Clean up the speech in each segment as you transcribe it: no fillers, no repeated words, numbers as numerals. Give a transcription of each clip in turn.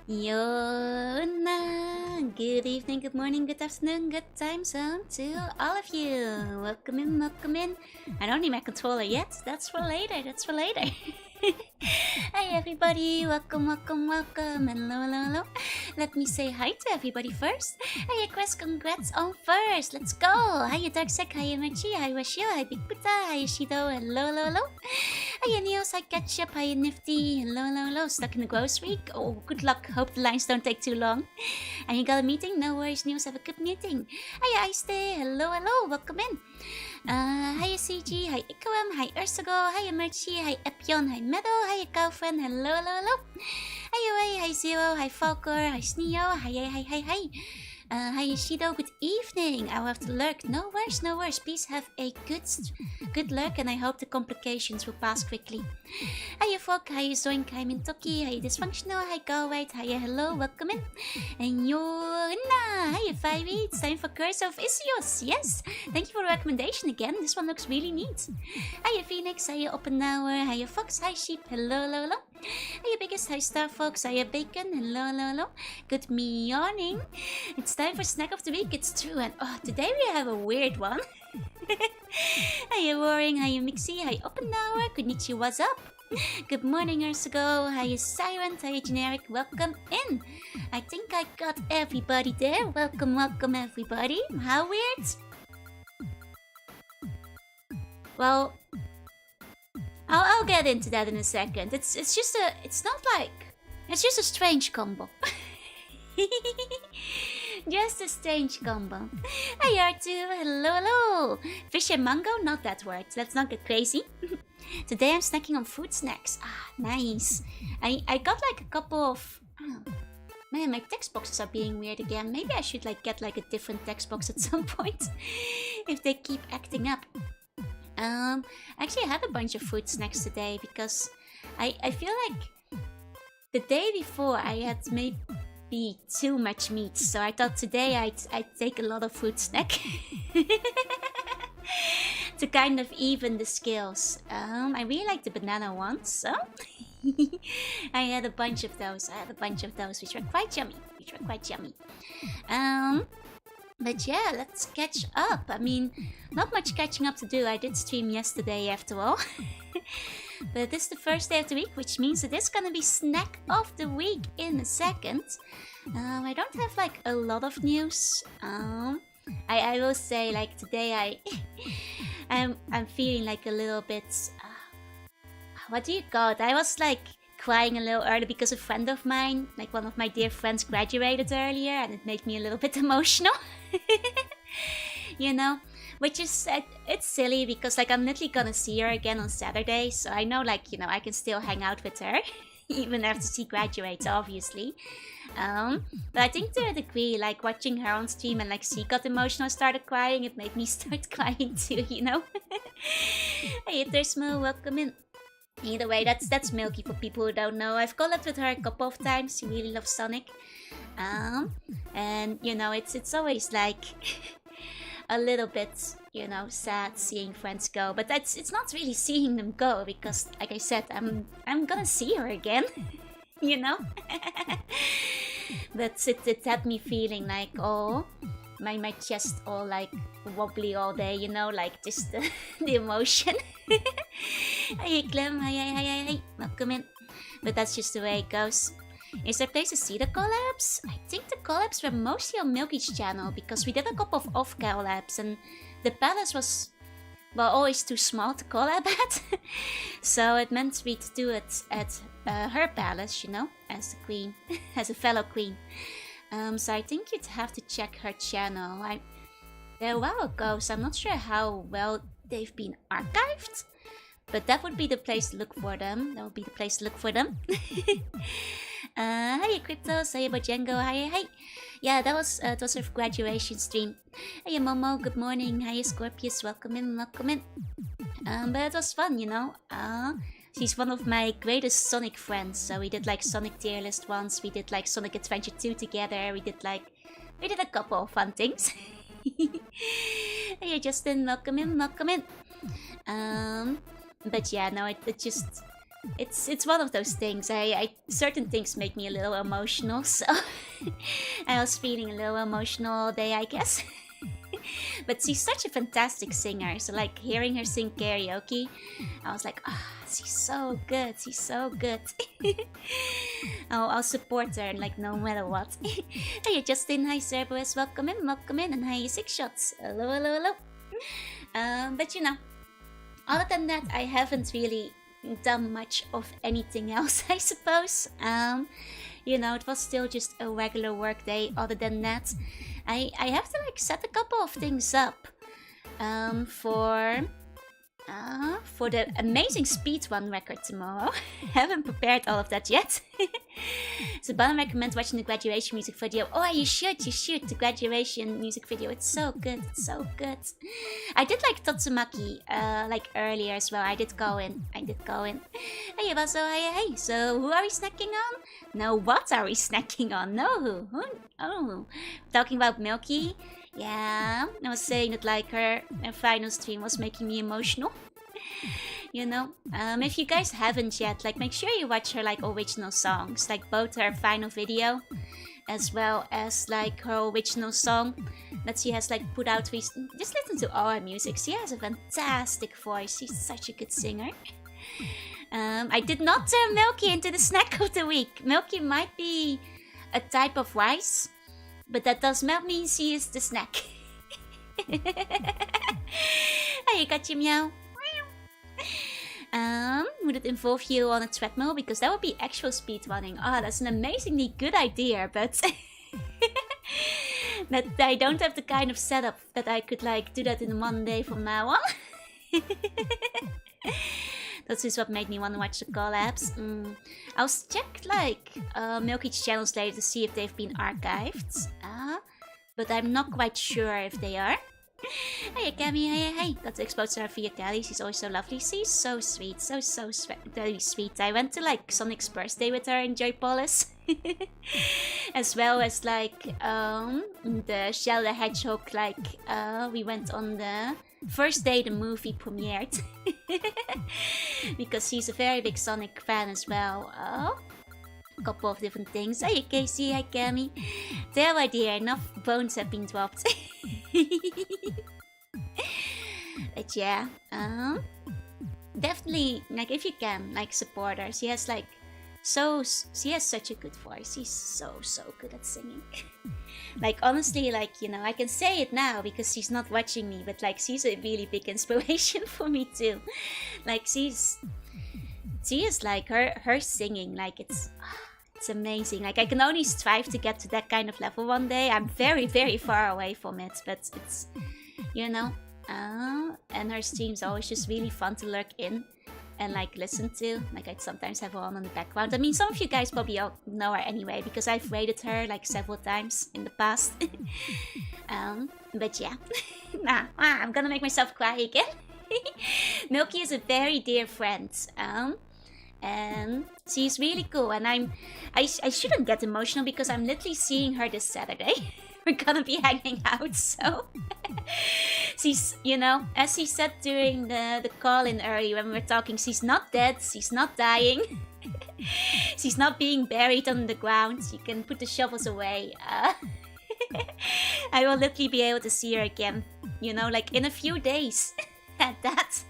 Jorunna. Good evening, good morning, good afternoon, good time zone to all of you. Welcome in, welcome in. I don't need my controller yet. That's for later. That's for later. Hi everybody, welcome, welcome, welcome. Hello, hello, hello. Let me say hi to everybody first. Hiya Chris, congrats on first. Let's go. Hiya Darksec, hiya Merchi, hiya Washio, hiya Big Buta, hiya Shido, hello, hello, hello. Hiya Neos, hiya Ketchup, hiya Nifty, hello, hello, hello. Stuck in the grocery? Oh, good luck. Hope the lines don't take too long. And you got a meeting? No worries, Neos, have a good meeting. Hiya Ice Day, hello, hello, welcome in. Hiya CG, hi Ikaram, hi Ursago, hiya Merchi, hi Epion, hi Meadow, hiya Girlfriend, hello, hello, hello. Hiya Way, hi Zero, hi Falcor, hi Sneo, hi. Hi Shido, good evening. I'll have to lurk. No worries, no worries. Please have a good lurk, and I hope the complications will pass quickly. Hiya Fog, hiya Zoink, hi Mintoki, hiya Dysfunctional, hi Galwhite, hiya hello, welcome in. And Jorunna, hiya Fiery, it's time for Curse of Issyos. Yes, thank you for the recommendation again. This one looks really neat. Hiya Phoenix, hiya Oppenauer, hiya Fox, hi Sheep, hello, hello, hello. Hiya Biggest, hi Star Fox, hiya Bacon, hello, hello, hello. Good morning. It's time for Snack of the Week, it's true. And oh, today we have a weird one. Hiya Roaring, hiya Mixie, hi Oppenauer, konnichiwa, what's up? Good morning, Ursago, hiya Siren, hiya Generic, welcome in. I think I got everybody there. Welcome, welcome everybody. How weird? Well, I'll get into that in a second. It's just a strange combo. Just a strange combo. Hi R2, hello, hello. Fish and mango, not that word. Let's not get crazy. Today I'm snacking on fruit snacks. Ah, nice. I got like a couple of... Oh, man, my text boxes are being weird again. Maybe I should like get like a different text box at some point. If they keep acting up. Actually I had a bunch of fruit snacks today because I feel like the day before I had maybe too much meat, so I thought today I'd take a lot of fruit snack to kind of even the scales. I really like the banana ones, so I had a bunch of those. Which were quite yummy. But yeah, let's catch up. I mean, not much catching up to do. I did stream yesterday after all. But this is the first day of the week, which means it is gonna be Snack of the Week in a second. I don't have like a lot of news. I will say like today I'm feeling like a little bit... what do you call it? I was like crying a little early because a friend of mine, like one of my dear friends, graduated earlier, and it made me a little bit emotional. You know, which is it's silly because like I'm literally gonna see her again on Saturday, so I know like, you know, I can still hang out with her even after she graduates, obviously. But I think to a degree, like watching her on stream and like she got emotional, started crying, it made me start crying too, you know. Hey, there's Mo, welcome in. Either way, that's Milky for people who don't know. I've collabed with her a couple of times. She really loves Sonic. And you know, it's always like a little bit, you know, sad seeing friends go. But it's not really seeing them go because, like I said, I'm gonna see her again. You know. But it had me feeling like, oh, my chest all like wobbly all day, you know, like just the emotion. Hey Clem, hi, welcome in. But that's just the way it goes. Is there a place to see the collabs? I think the collabs were mostly on Milky's channel because we did a couple of off collabs and the palace was, well, always too small to collab at. So it meant me to do it at her palace, you know, as the queen, as a fellow queen. So I think you'd have to check her channel. They're a while ago, so I'm not sure how well they've been archived. But that would be the place to look for them. Hiya Cryptos, hiya Bojango, hi. Yeah, that was her graduation stream. Hiya Momo, good morning. Hiya Scorpius, welcome in. But it was fun, you know. She's one of my greatest Sonic friends. So we did like Sonic tier list once. We did like Sonic Adventure 2 together. We did a couple of fun things. Hey Justin, welcome in. But yeah, no, it just it's one of those things. I certain things make me a little emotional, so I was feeling a little emotional all day, I guess. But she's such a fantastic singer, so like hearing her sing karaoke, I was like, ah, she's so good, she's so good. I'll support her like no matter what. Hey Justin, hi Cerberus, welcome in, and hi Six Shots, hello, hello, hello. But you know, other than that, I haven't really done much of anything else, I suppose. You know, it was still just a regular work day. Other than that, I have to like set a couple of things up for the amazing speedrun record tomorrow. Haven't prepared all of that yet. So Bana recommends watching the graduation music video. Oh, you should. The graduation music video. It's so good. It's so good. I did like Tatsumaki like earlier as well. I did go in. Hey, Baso, hey. So who are we snacking on? No, what are we snacking on? No, who? Oh, talking about Milky. Yeah, I was saying that like her final stream was making me emotional. You know, if you guys haven't yet, like make sure you watch her like original songs, like both her final video as well as like her original song that she has like put out recently. Just listen to all her music. She has a fantastic voice. She's such a good singer. I did not turn Milky into the snack of the week. Milky might be a type of rice, but that does not mean she is the snack. Hey, you got your meow. Would it involve you on a treadmill? Because that would be actual speedrunning. Ah, that's an amazingly good idea, but but I don't have the kind of setup that I could like do that in one day from now on. That's just what made me want to watch the collabs. I'll check like Milky's channels later to see if they've been archived. But I'm not quite sure if they are. Hey Cami, hey. Got to expose her via Kelly. She's always so lovely. She's so sweet. So very sweet. I went to like Sonic's birthday with her in Joypolis. As well as like the Shell the Hedgehog, like we went on the first day the movie premiered. Because she's a very big Sonic fan as well. A couple of different things. Hey Casey, hi Cami. There, my dear, enough bones have been dropped. But yeah, definitely like if you can like support her. She has such a good voice. She's so good at singing. Like honestly, like you know, I can say it now because she's not watching me, but like she's a really big inspiration for me too. Like she is like her singing, like it's amazing. Like I can only strive to get to that kind of level one day. I'm very far away from it, but it's, you know, and her streams always just really fun to lurk in and like listen to. Like I'd sometimes have her on the background. I mean, some of you guys probably all know her anyway because I've rated her like several times in the past. But yeah, I'm gonna make myself cry again. Milky is a very dear friend. And she's really cool, and I shouldn't get emotional because I'm literally seeing her this Saturday. We're gonna be hanging out, so she's, you know, as she said during the call-in earlier when we were talking, she's not dead, she's not dying. She's not being buried on the ground. She can put the shovels away. I will literally be able to see her again, you know, like in a few days. At that.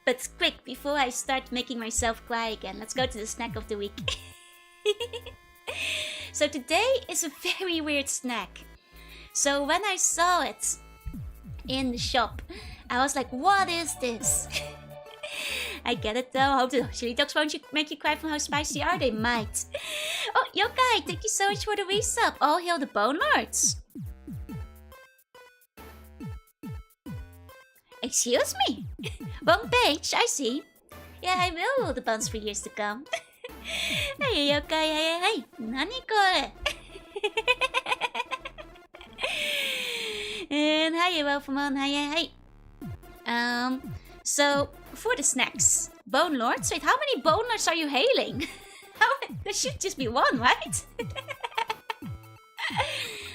But quick, before I start making myself cry again, let's go to the snack of the week. So today is a very weird snack. So when I saw it in the shop, I was like, what is this? I get it though. Hope the chili dogs won't make you cry from how spicy are they? Might. Oh, Yokai, thank you so much for the resub. All hail the Bone Lords. Excuse me? Wrong page, I see. Yeah, I will rule the buns for years to come. Hey, Yokai, hey. Nani kore? And hi, Welfamon, hey. So, for the snacks, Bone Lords? Wait, how many Bone Lords are you hailing? There should just be one, right?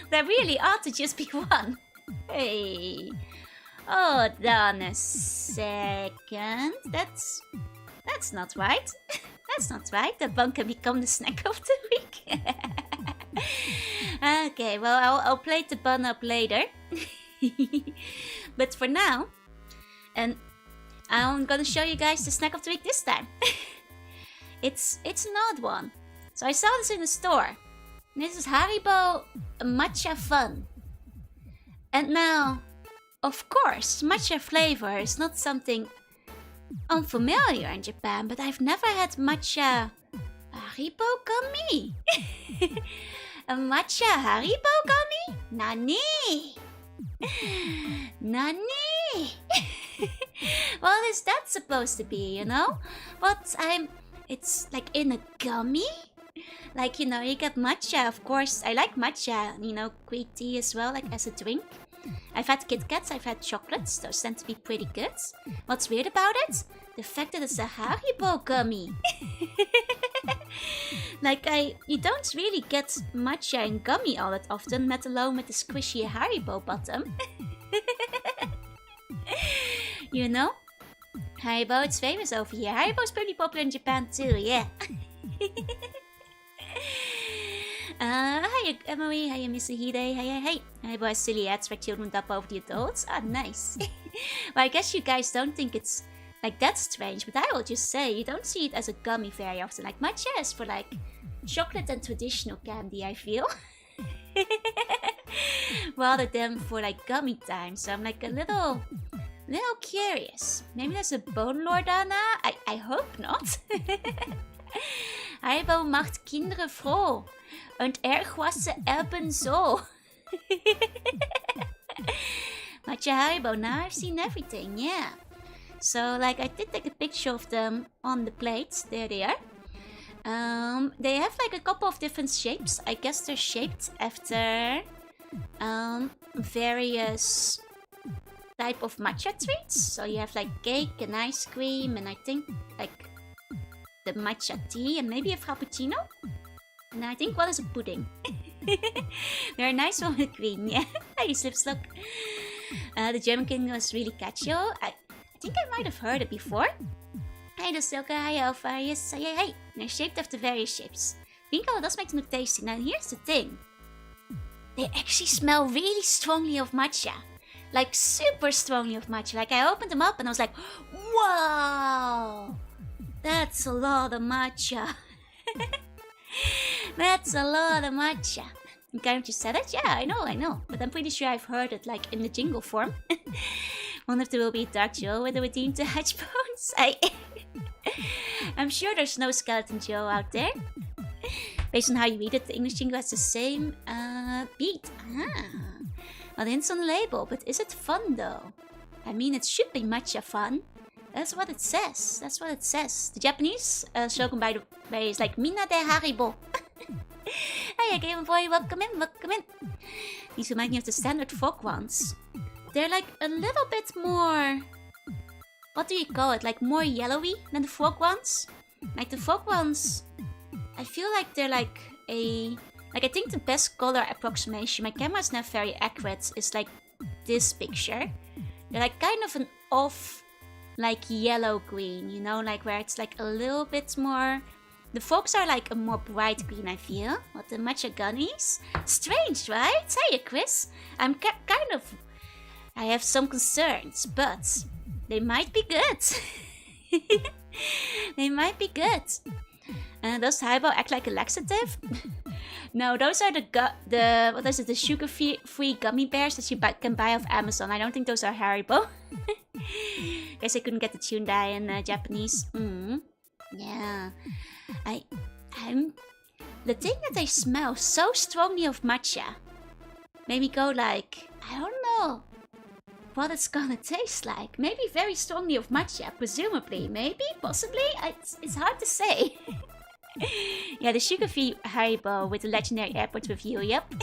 There really ought to just be one. Hey. Hold on a second. That's not right. That's not right. The bun can become the snack of the week. Okay, well, I'll plate the bun up later. But for now, and I'm gonna show you guys the snack of the week this time. It's an odd one. So I saw this in the store. This is Haribo Matcha Fun. And now, of course, matcha flavor is not something unfamiliar in Japan, but I've never had matcha Haribo gummy. A matcha Haribo gummy? Nani? Nani? What is that supposed to be, you know? It's like in a gummy? Like, you know, you get matcha, of course. I like matcha, you know, Greek tea as well, like as a drink. I've had Kit Kats, I've had chocolates, those tend to be pretty good. What's weird about it? The fact that it's a Haribo gummy. Like, you don't really get matcha in gummy all that often, let alone with the squishy Haribo bottom. You know? Haribo, it's famous over here. Haribo's pretty popular in Japan too, yeah. Hiya Emily, hiya Mr. Hide, hey. Haribo has silly ads for children up over the adults. Ah, nice. Well, I guess you guys don't think it's like that strange, but I will just say, you don't see it as a gummy very often. Like, matcha is for like chocolate and traditional candy, I feel. Rather than for like gummy time, so I'm like a little curious. Maybe there's a Bone Lord Anna? I hope not. Haribo macht Kinder froh und Ergwasse ebenso. Matcha Haribo, now I've seen everything, yeah. So, like, I did take a picture of them on the plates. There they are. They have like a couple of different shapes. I guess they're shaped after various type of matcha treats. So you have like cake and ice cream, and I think like the matcha tea and maybe a frappuccino. And I think what is a pudding? They're a nice one with green, yeah. Hey, Slipslop. The German King was really catchy. I think I might have heard it before. Hey, the Silka, hi Alpha, yes, hey. They're shaped after various shapes. Bingo does make them look tasty. Now here's the thing. They actually smell really strongly of matcha. Like super strongly of matcha. Like I opened them up and I was like, wow! That's a lot of matcha. That's a lot of matcha. And kind of just said it? Yeah, I know. But I'm pretty sure I've heard it like in the jingle form. One of them will be Dark Joe with the redeemed hedge bones. I'm sure there's no Skeleton Joe out there. Based on how you read it, the English jingle has the same beat. Well, the hint's on the label, but is it fun though? I mean, it should be matcha fun. That's what it says. The Japanese slogan, by the way, is like Mina de Haribo. Hiya, Game Boy, welcome in. These remind me of the standard frog ones. They're like a little bit more... What do you call it? Like more yellowy than the frog ones? Like the frog ones... I feel like they're like a... Like I think the best color approximation, my camera's not very accurate, is like this picture. They're like kind of an off... like yellow-green, you know? Like where it's like a little bit more... The frogs are like a more bright green, I feel. What the matcha gummies? Strange, right? Hey, Chris. I'm kind of... I have some concerns, but they might be good. They might be good. Does Haribo act like a laxative? No, those are the sugar-free gummy bears that you can buy off Amazon. I don't think those are Haribo. Guess I couldn't get the Hyundai in Japanese. Yeah. I'm... The thing that they smell so strongly of matcha made me go like, I don't know what it's gonna taste like. Maybe very strongly of matcha, presumably. Maybe, possibly. It's hard to say. Yeah, the sugar-free Haribo with the legendary airport review, yep.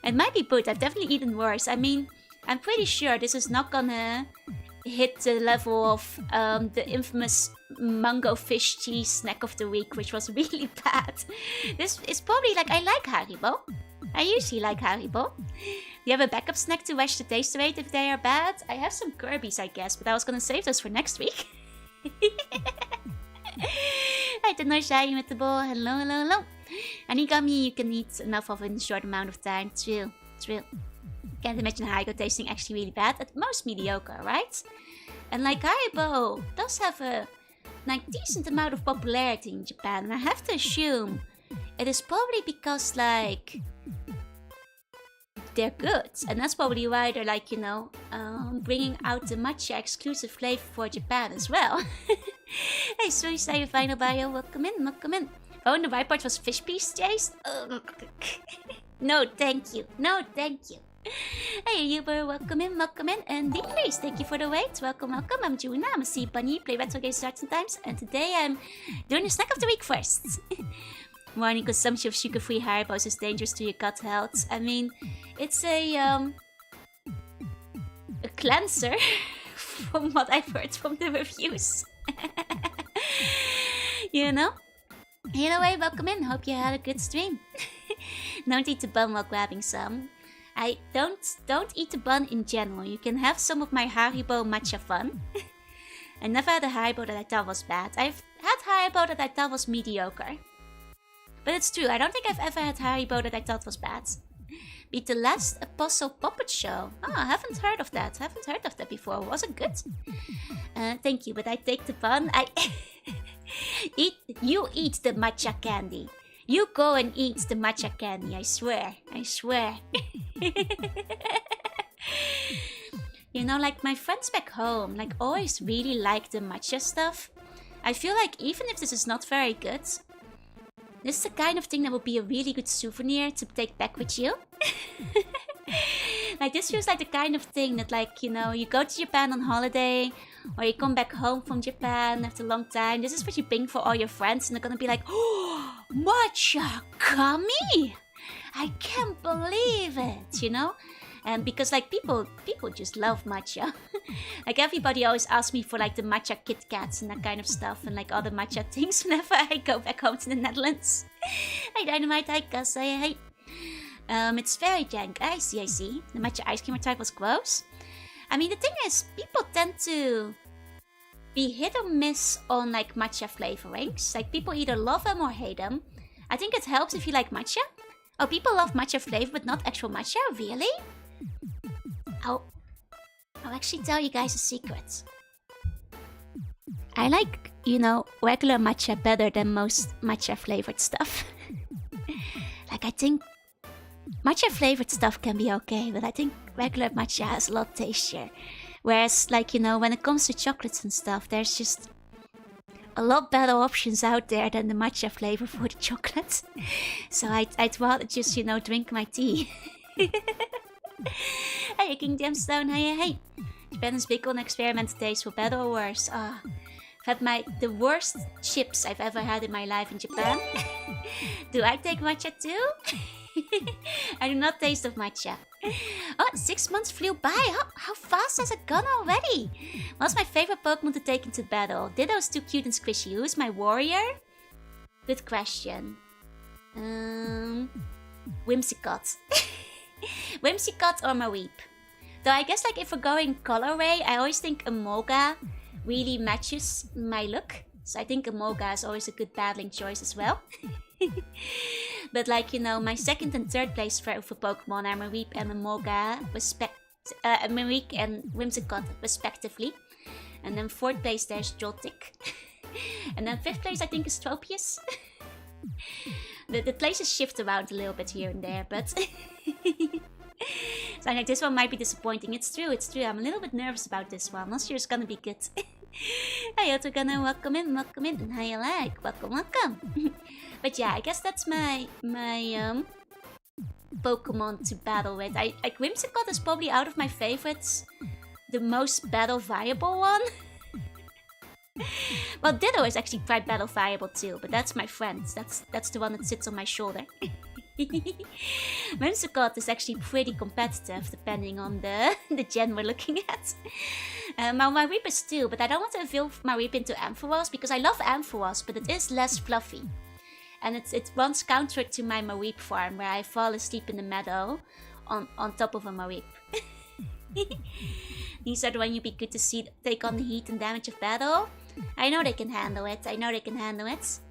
It might be good. I've definitely eaten worse. I mean, I'm pretty sure this is not gonna hit the level of the infamous mango fish cheese snack of the week, which was really bad. This is probably like, I like Haribo. I usually like Haribo. Do you have a backup snack to wash the taste away if they are bad? I have some Kirby's, I guess, but I was gonna save those for next week. Hi, Tenoshai with the ball. Hello, hello, hello. Anigami you can eat enough of in a short amount of time. True, true. Can't imagine Haribo tasting actually really bad. At most mediocre, right? And like Haribo does have a decent amount of popularity in Japan, and I have to assume it is probably because like they're good, and that's probably why they're like, you know, bringing out the matcha exclusive flavor for Japan as well. Hey, Suicide, your final bio, welcome in, welcome in. Oh, and the right part was fish piece, Chase? No, thank you, no, thank you. Hey, Uber, welcome in, and Decrease, thank you for the wait, welcome, welcome. I'm Jorunna, I'm a sea bunny, play retro games sometimes, and today I'm doing the snack of the week first. Morning consumption of sugar-free Haribos is dangerous to your gut health. I mean, it's a cleanser, from what I've heard from the reviews. You know? Either way, welcome in, hope you had a good stream. Don't eat the bun while grabbing some. I don't eat the bun in general. You can have some of my Haribo matcha fun. I never had a Haribo that I thought was bad. I've had Haribo that I thought was mediocre. But it's true, I don't think I've ever had Haribo that I thought was bad. Beat the Last Apostle Puppet Show. Oh, I haven't heard of that. Haven't heard of that before. Was it good? Thank you, but I take the bun. You eat the matcha candy. You go and eat the matcha candy, I swear. I swear. You know, like my friends back home, like always really like the matcha stuff. I feel like even if this is not very good, this is the kind of thing that would be a really good souvenir to take back with you. Like this feels like the kind of thing that, like, you know, you go to Japan on holiday or you come back home from Japan after a long time. This is what you bring for all your friends and they're gonna be like, oh, matcha kami! I can't believe it, you know? And because like people just love matcha. Like everybody always asks me for like the matcha Kit Kats and that kind of stuff and like all the matcha things whenever I go back home to the Netherlands. Hey Dynamite, hi Gus, hey. It's very jank. I see. The matcha ice cream type was gross. I mean, the thing is, people tend to be hit or miss on like matcha flavorings. Like people either love them or hate them. I think it helps if you like matcha. Oh, people love matcha flavor, but not actual matcha? Really? I'll actually tell you guys a secret. I like, you know, regular matcha better than most matcha flavored stuff. Like, I think matcha flavored stuff can be okay, but I think regular matcha has a lot tastier. Whereas, like, you know, when it comes to chocolates and stuff, there's just a lot better options out there than the matcha flavor for the chocolate. So I'd rather just, you know, drink my tea. Hey, King Gemstone, hey. Japan is big on experimental taste, for better or worse. I've had the worst chips I've ever had in my life in Japan. Do I take matcha too? I do not taste of matcha. Oh, 6 months flew by. How fast has it gone already? What's my favorite Pokemon to take into battle? Ditto's too cute and squishy. Who's my warrior? Good question. Whimsicott. Whimsicott or Mareep. Though I guess like if we're going colorway, I always think Emolga really matches my look. So I think Emolga is always a good battling choice as well. But like, you know, my second and third place for Pokemon are Mareep and Emolga, Mareep and Whimsicott respectively. And then fourth place there's Joltik. And then fifth place I think is Tropius. The places shift around a little bit here and there, but so like this one might be disappointing. It's true. I'm a little bit nervous about this one. I'm not sure it's gonna be good. Hey, also gonna welcome in, and how you like? Welcome. But yeah, I guess that's my Pokemon to battle with. Like Whimsicott is probably out of my favorites the most battle viable one. Well, Ditto is actually quite battle viable too, but that's my friend. That's the one that sits on my shoulder. Whimsicott is actually pretty competitive depending on the gen we're looking at. Mareep is too, but I don't want to evolve Mareep into Ampharos because I love Ampharos, but it is less fluffy. and it runs counter to my Mareep farm where I fall asleep in the meadow on top of a Mareep. These are the one you'd be good to see take on the heat and damage of battle. I know they can handle it.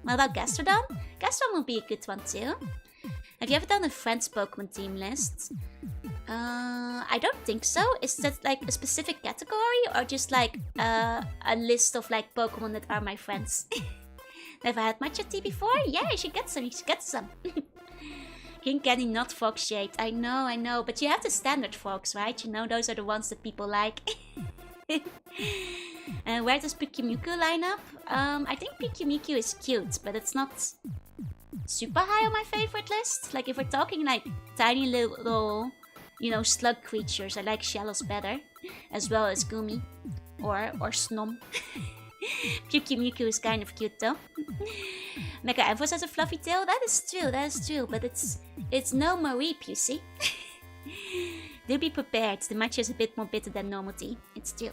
What about Gastrodon? Gastrodon will be a good one too. Have you ever done a Friends Pokemon team list? I don't think so. Is that like a specific category or just like a list of like Pokemon that are my friends? Never had matcha tea before? Yeah, you should get some. King Candy, not frog shaped. I know. But you have the standard frogs, right? You know, those are the ones that people like. Where does Pikimiku line up? I think Pikimiku is cute, but it's not super high on my favorite list. Like if we're talking like tiny little, you know, slug creatures, I like Shellos better, as well as Gumi or Snom. Pikimiku is kind of cute though. Mega Evos has a fluffy tail. That is true, but it's no Mareep, you see. Do be prepared. The matcha is a bit more bitter than normal tea. It's still.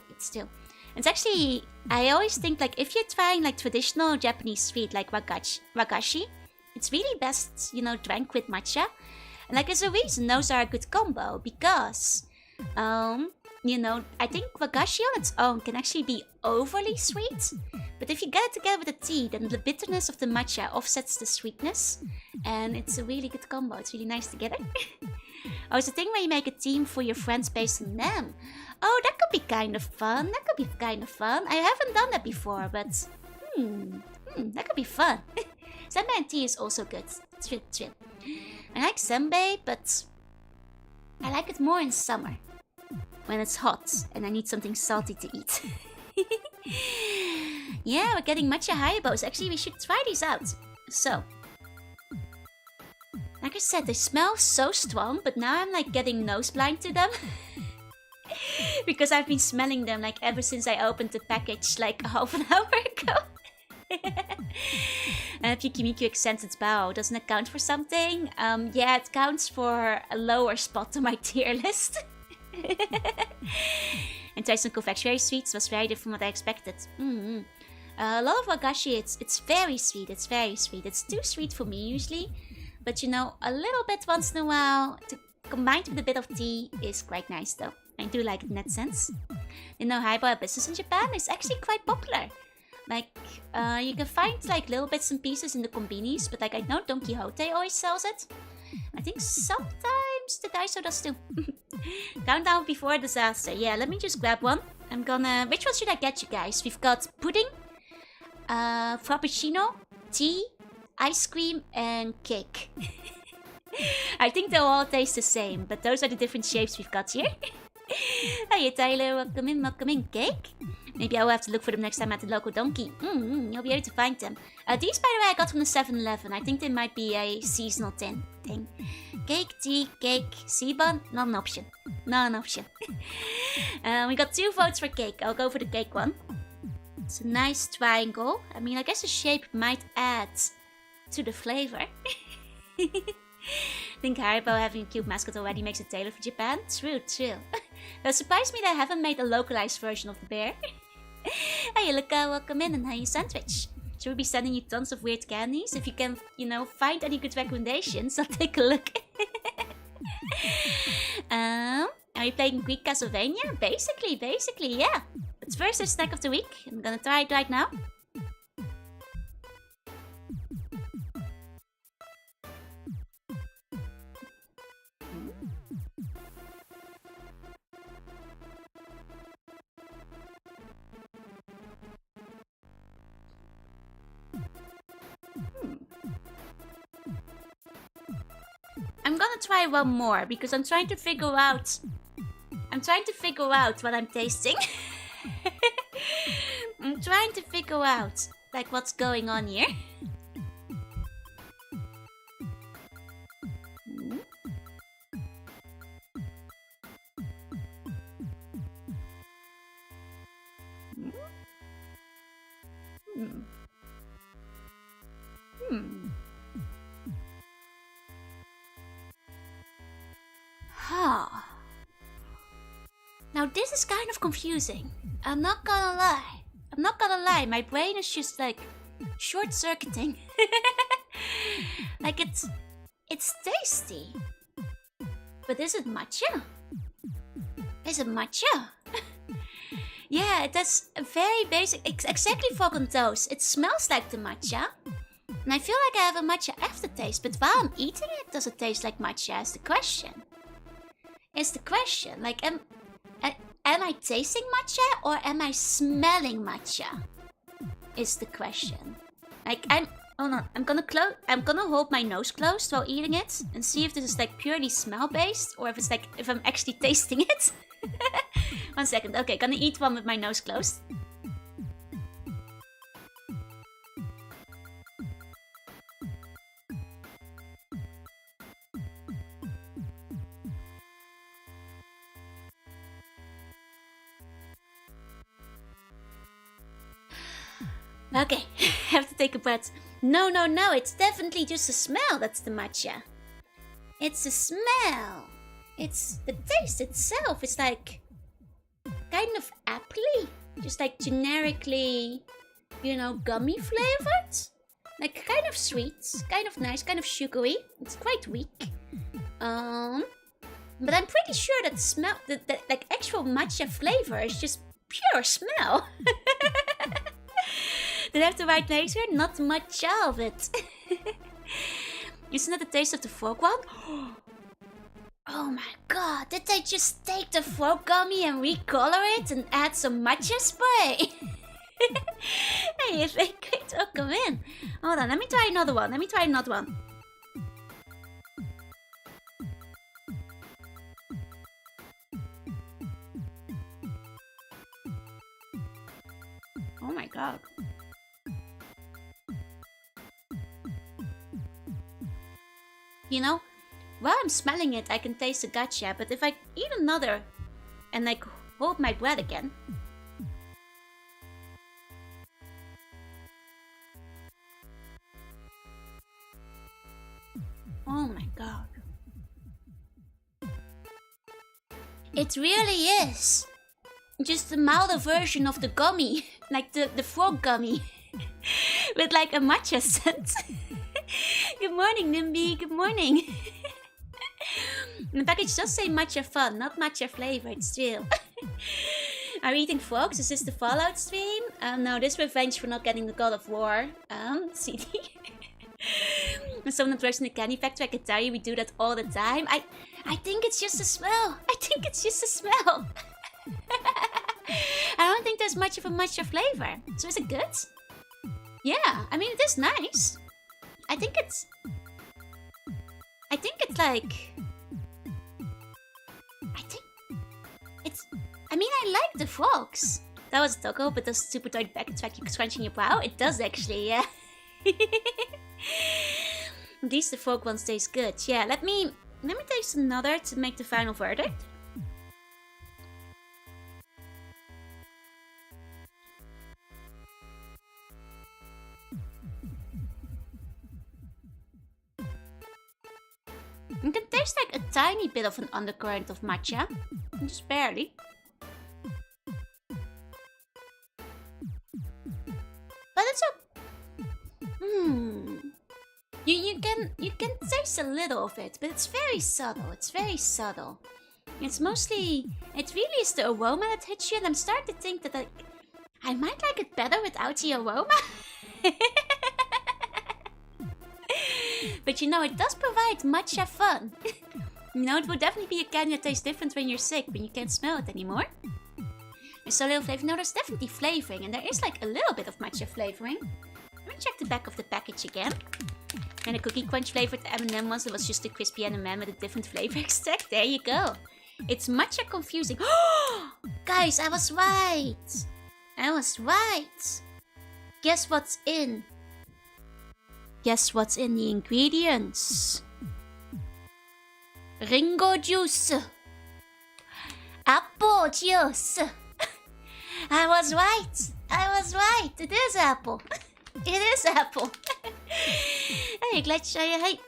It's actually, I always think like if you're trying like traditional Japanese sweet like wagashi, it's really best, you know, drank with matcha. And like there's a reason those are a good combo because, you know, I think wagashi on its own can actually be overly sweet. But if you get it together with the tea, then the bitterness of the matcha offsets the sweetness. And it's a really good combo. It's really nice together. Oh, it's a thing where you make a team for your friends based on them. Oh, that could be kind of fun. I haven't done that before, but that could be fun. Senbei and tea is also good. It's real. I like senbei, but I like it more in summer. When it's hot and I need something salty to eat. Yeah, we're getting matcha haibos. Actually, we should try these out. So, like I said, they smell so strong, but now I'm like getting nose blind to them. Because I've been smelling them like ever since I opened the package like half an hour ago. Pikimiku extends its bow. Doesn't it count for something? Yeah, it counts for a lower spot on my tier list. And Tyson confectionery sweets was very different from what I expected. A lot of wagashi, it's very sweet. It's too sweet for me usually. But you know, a little bit once in a while, combined with a bit of tea, is quite nice though. I do like it in that sense. You know, highball business in Japan is actually quite popular. Like, you can find like little bits and pieces in the conbinis, but like I know Don Quixote always sells it. I think sometimes the Daiso does too. Countdown before disaster. Yeah, let me just grab one. Which one should I get you guys? We've got pudding, frappuccino, tea, ice cream, and cake. I think they'll all taste the same, but those are the different shapes we've got here. Hey Tyler, welcome in, cake. Maybe I will have to look for them next time at the local donkey. You'll be able to find them. These, by the way, I got from the 7-Eleven. I think they might be a seasonal thing. Cake, tea, cake, C-bun, not an option. We got 2 votes for cake. I'll go for the cake one. It's a nice triangle. I mean, I guess the shape might add to the flavor. I think Haribo having a cute mascot already makes it tailored for Japan. True. It surprised me that I haven't made a localized version of the bear. Hey Luca, welcome in and how you sandwich? Should we be sending you tons of weird candies? If you can, you know, find any good recommendations, I'll take a look. Are we playing Greek Castlevania? Basically, yeah. But first, the snack of the week. I'm gonna try it right now. I'm gonna try one more because I'm trying to figure out what I'm tasting. I'm trying to figure out like what's going on here. Now this is kind of confusing. I'm not gonna lie. My brain is just like short-circuiting. Like it's tasty. But is it matcha? Is it matcha? Yeah, that's a very basic. Exactly frog on toast. It smells like the matcha. And I feel like I have a matcha aftertaste, but while I'm eating it, does it taste like matcha? Is the question. Like, am I tasting matcha or am I smelling matcha? Is the question. Like, hold on. I'm gonna hold my nose closed while eating it and see if this is like purely smell based or if I'm actually tasting it. 1 second. Okay, gonna eat one with my nose closed. Okay, have to take a breath. No, it's definitely just a smell that's the matcha. It's a smell. It's the taste itself. It's like kind of appley. Just like generically, gummy flavored. Like kind of sweet, kind of nice, kind of sugary. It's quite weak. But I'm pretty sure that smell, that like actual matcha flavor is just pure smell. Did I have the right laser? Not much of it. Isn't that the taste of the frog one? Oh my god, did they just take the frog gummy and recolor it and add some matcha spray? Hey, if they could, oh, come in. Hold on, let me try another one. Oh my god. While I'm smelling it, I can taste the gacha, but if I eat another and like hold my breath again. Oh my god. It really is. Just a milder version of the gummy. Like the frog gummy. With like a matcha scent. Good morning, Nimby. Good morning. The package does say matcha fun, not matcha flavored still. Are we eating frogs? Is this the Fallout stream? No, this revenge for not getting the God of War CD. When someone works in the candy factory, I can tell you we do that all the time. I think it's just a smell. I don't think there's much of a matcha flavor. So is it good? Yeah, I mean it is nice. I think it's I like the frogs. That was a taco, but those super tight packets like you crunching your brow. It does actually, yeah. At least the frog ones taste good. Yeah, let me taste another to make the final verdict. You can taste like a tiny bit of an undercurrent of matcha, just barely. But it's you can taste a little of it, but it's very subtle. It's really is the aroma that hits you, and I'm starting to think that I might like it better without the aroma. But it does provide matcha fun. It will definitely be a candy that tastes different when you're sick, when you can't smell it anymore. There's so little flavor. No, there's definitely flavoring, and there is like a little bit of matcha flavoring. Let me check the back of the package again. And a cookie crunch flavored M&M ones, it was just a crispy M&M with a different flavor extract. There you go. It's matcha confusing. Guys, I was right. Guess what's in? Guess what's in the ingredients? Ringo juice. Apple juice. I was right. It is apple. Hey, glad to show you. Hey.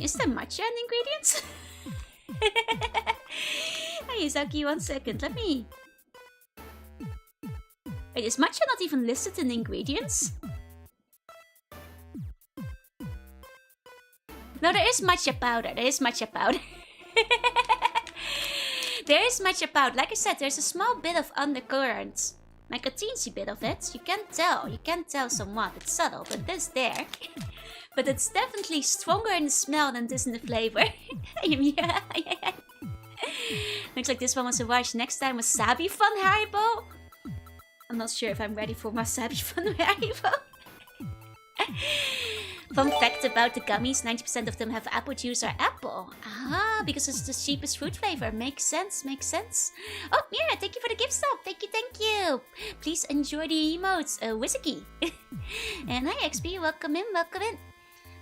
Is there matcha in the ingredients? Hey, Zaki, 1 second. Let me... Wait, is matcha not even listed in the ingredients? No, there is matcha powder. There is matcha powder. There is matcha powder. Like I said, there's a small bit of undercurrent. Like a teensy bit of it. You can't tell. You can't tell somewhat. It's subtle, but it is there. But it's definitely stronger in the smell than it is in the flavor. Yeah. Looks like this one was a wash. Next time, wasabi fun Haribo. I'm not sure if I'm ready for wasabi fun Haribo. Fun fact about the gummies, 90% of them have apple juice or apple. Ah, because it's the cheapest fruit flavor. Makes sense, makes sense. Oh, Mira, thank you for the gift sub. Thank you, thank you. Please enjoy the emotes, Whiskey. And hi, XP, welcome in, welcome in.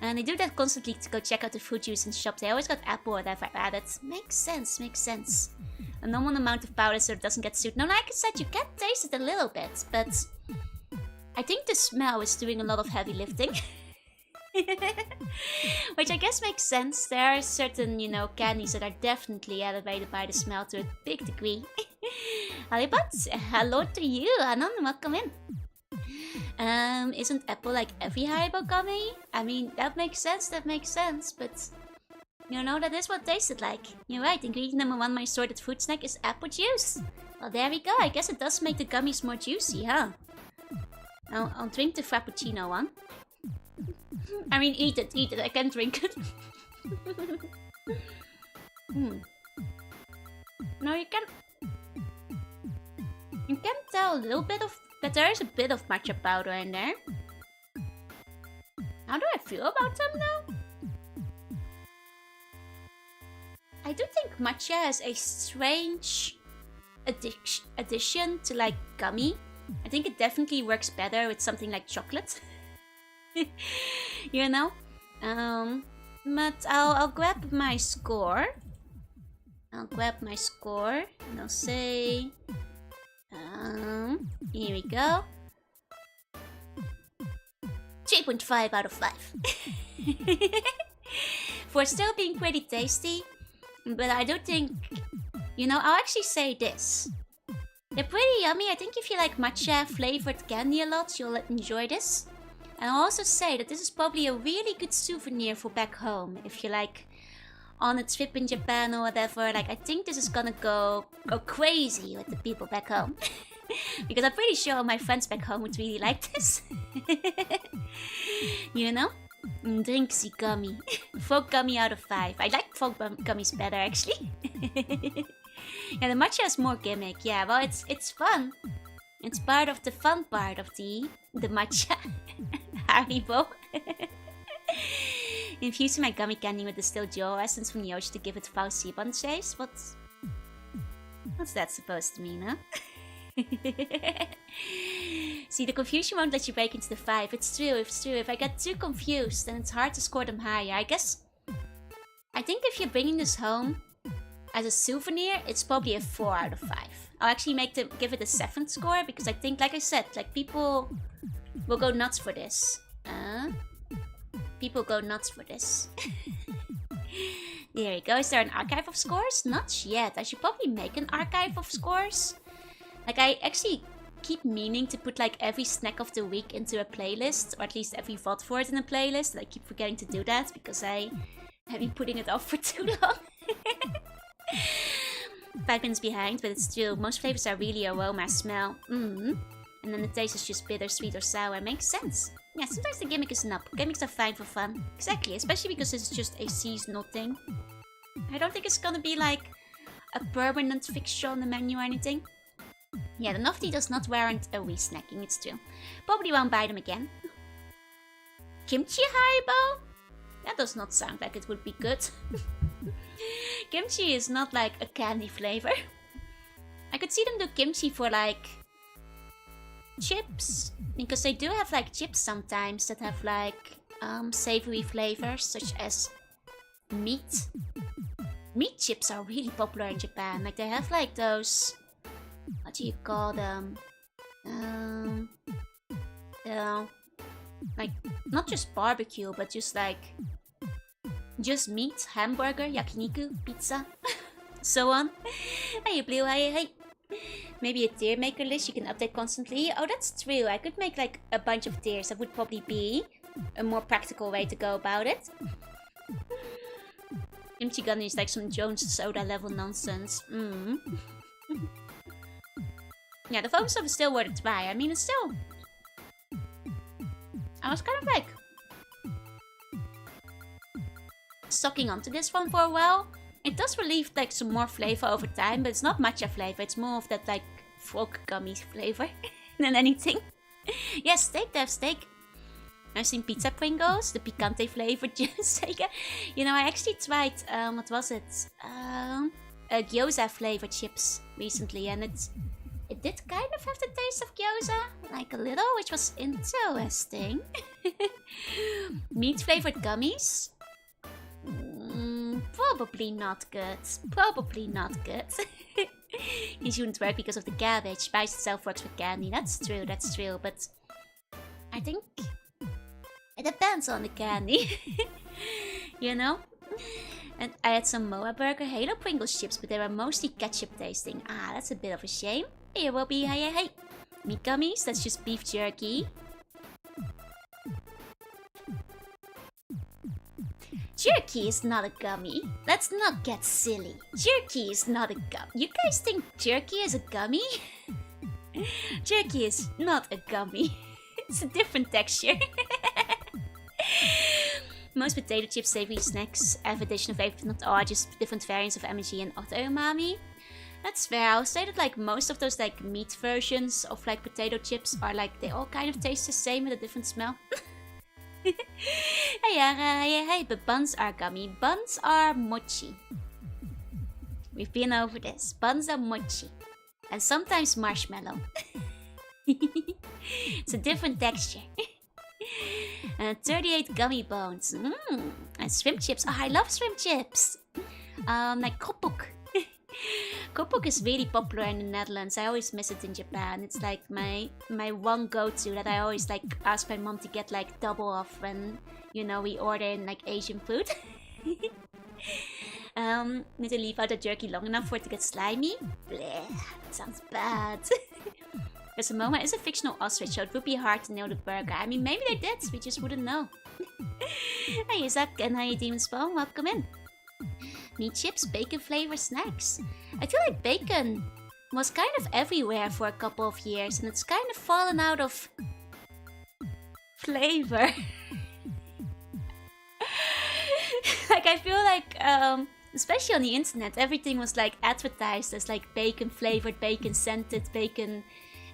And they do that constantly to go check out the fruit juice in the shop. They always got apple or whatever added. Makes sense, makes sense. A normal amount of powder so it doesn't get sweet. Now, like I said, you can taste it a little bit, but I think the smell is doing a lot of heavy lifting. Which I guess makes sense. There are certain, you know, candies that are definitely elevated by the smell to a big degree. Halibut, hello to you, Anon, welcome in. Isn't apple like every Haribo gummy? I mean, that makes sense, but you know, that is what it tasted like. You're right, ingredient number 1 my sorted food snack is apple juice. Well, there we go, I guess it does make the gummies more juicy, huh? I'll drink the Frappuccino one. I mean, eat it, I can't drink it. No, you can tell a little bit of, but there is a bit of matcha powder in there. How do I feel about them now? I do think matcha is a strange addition to like gummy. I think it definitely works better with something like chocolate. You know? But I'll grab my score. And I'll say... here we go. 3.5 out of 5. For still being pretty tasty. But I do think... You know, I'll actually say this. They're pretty yummy. I think if you like matcha flavored candy a lot, you'll enjoy this. And I'll also say that this is probably a really good souvenir for back home. If you're like on a trip in Japan or whatever, like I think this is gonna go crazy with the people back home. Because I'm pretty sure my friends back home would really like this. You know? Drinksy gummy. Folk gummy out of 5. I like folk gummies better actually. Yeah, the matcha is more gimmick. Yeah, well it's fun. It's part of the fun part of the matcha. Haribo. Infusing my gummy candy with distilled Joe essence from Yoshi to give it Fauci bunch taste. What's that supposed to mean, huh? See, the confusion won't let you break into the 5. It's true. If I get too confused, then it's hard to score them higher. I think if you're bringing this home as a souvenir, it's probably a 4 out of 5. I'll actually give it a 7 score because I think, like I said, like people will go nuts for this. People go nuts for this. There you go. Is there an archive of scores? Not yet. I should probably make an archive of scores. Like, I actually keep meaning to put like every snack of the week into a playlist, or at least every VOD for it in a playlist, and I keep forgetting to do that because I have been putting it off for too long. 5 minutes behind, but it's true. Most flavors are really aroma, smell. And then the taste is just bitter, sweet, or sour. Makes sense. Yeah, sometimes the gimmick is enough. Gimmicks are fine for fun. Exactly, especially because this is just a seasonal thing. I don't think it's gonna be like a permanent fixture on the menu or anything. Yeah, the novelty does not warrant a re-snacking, it's true. Probably won't buy them again. Kimchi Haribo? That does not sound like it would be good. Kimchi is not like a candy flavor. I could see them do kimchi for like chips, because they do have like chips sometimes that have like savory flavors such as meat. Meat chips are really popular in Japan. Like they have like those, what do you call them? Like not just barbecue, but just like just meat, hamburger, yakiniku, pizza, so on. Hey Blue, hey. Maybe a tier maker list you can update constantly. Oh, that's true. I could make like a bunch of tiers. That would probably be a more practical way to go about it. Kimchi gummy is like some Jones soda level nonsense. Yeah, the foam stuff is still worth a try. I mean, it's still... I was kind of like... sucking onto this one for a while. It does relieve like some more flavor over time, but it's not matcha flavor. It's more of that like frog gummy flavor than anything. Yes, steak, Dev, steak. I've seen pizza Pringles, the picante flavored juice. You know, I actually tried, what was it? Gyoza flavored chips recently, and it did kind of have the taste of gyoza, like a little, which was interesting. Meat flavored gummies? Probably not good. Probably not good. It shouldn't work because of the cabbage. Spice itself works with candy. That's true, but I think it depends on the candy. You know? And I had some Moa Burger Halo Pringles chips, but they were mostly ketchup tasting. Ah, that's a bit of a shame. Here will be hey. Meat gummies, that's just beef jerky. Jerky is not a gummy. Let's not get silly. Jerky is not a gummy. You guys think jerky is a gummy? Jerky is not a gummy. It's a different texture. Most potato chips, savory snacks have additional flavors, not all, just different variants of MSG and other umami. That's fair. I'll say that like most of those like meat versions of like potato chips are like, they all kind of taste the same with a different smell. Hey, but buns are gummy. Buns are mochi. We've been over this. Buns are mochi. And sometimes marshmallow. It's a different texture. 38 gummy bones. And shrimp chips. Oh, I love shrimp chips. Like kopuk. Kopuk is really popular in the Netherlands. I always miss it in Japan. It's like my one go-to that I always like ask my mom to get like double off when, you know, we order in like Asian food. Need to leave out the jerky long enough for it to get slimy. Blech, that sounds bad. Because Momo is a fictional ostrich, so it would be hard to know the burger. I mean, maybe they did, we just wouldn't know. Hey, Isaac and Honey Demon Spawn, welcome in. Meat chips, bacon flavored snacks. I feel like bacon was kind of everywhere for a couple of years, and it's kind of fallen out of flavor. Like, I feel like, especially on the internet, everything was like advertised as like bacon flavored, bacon scented, bacon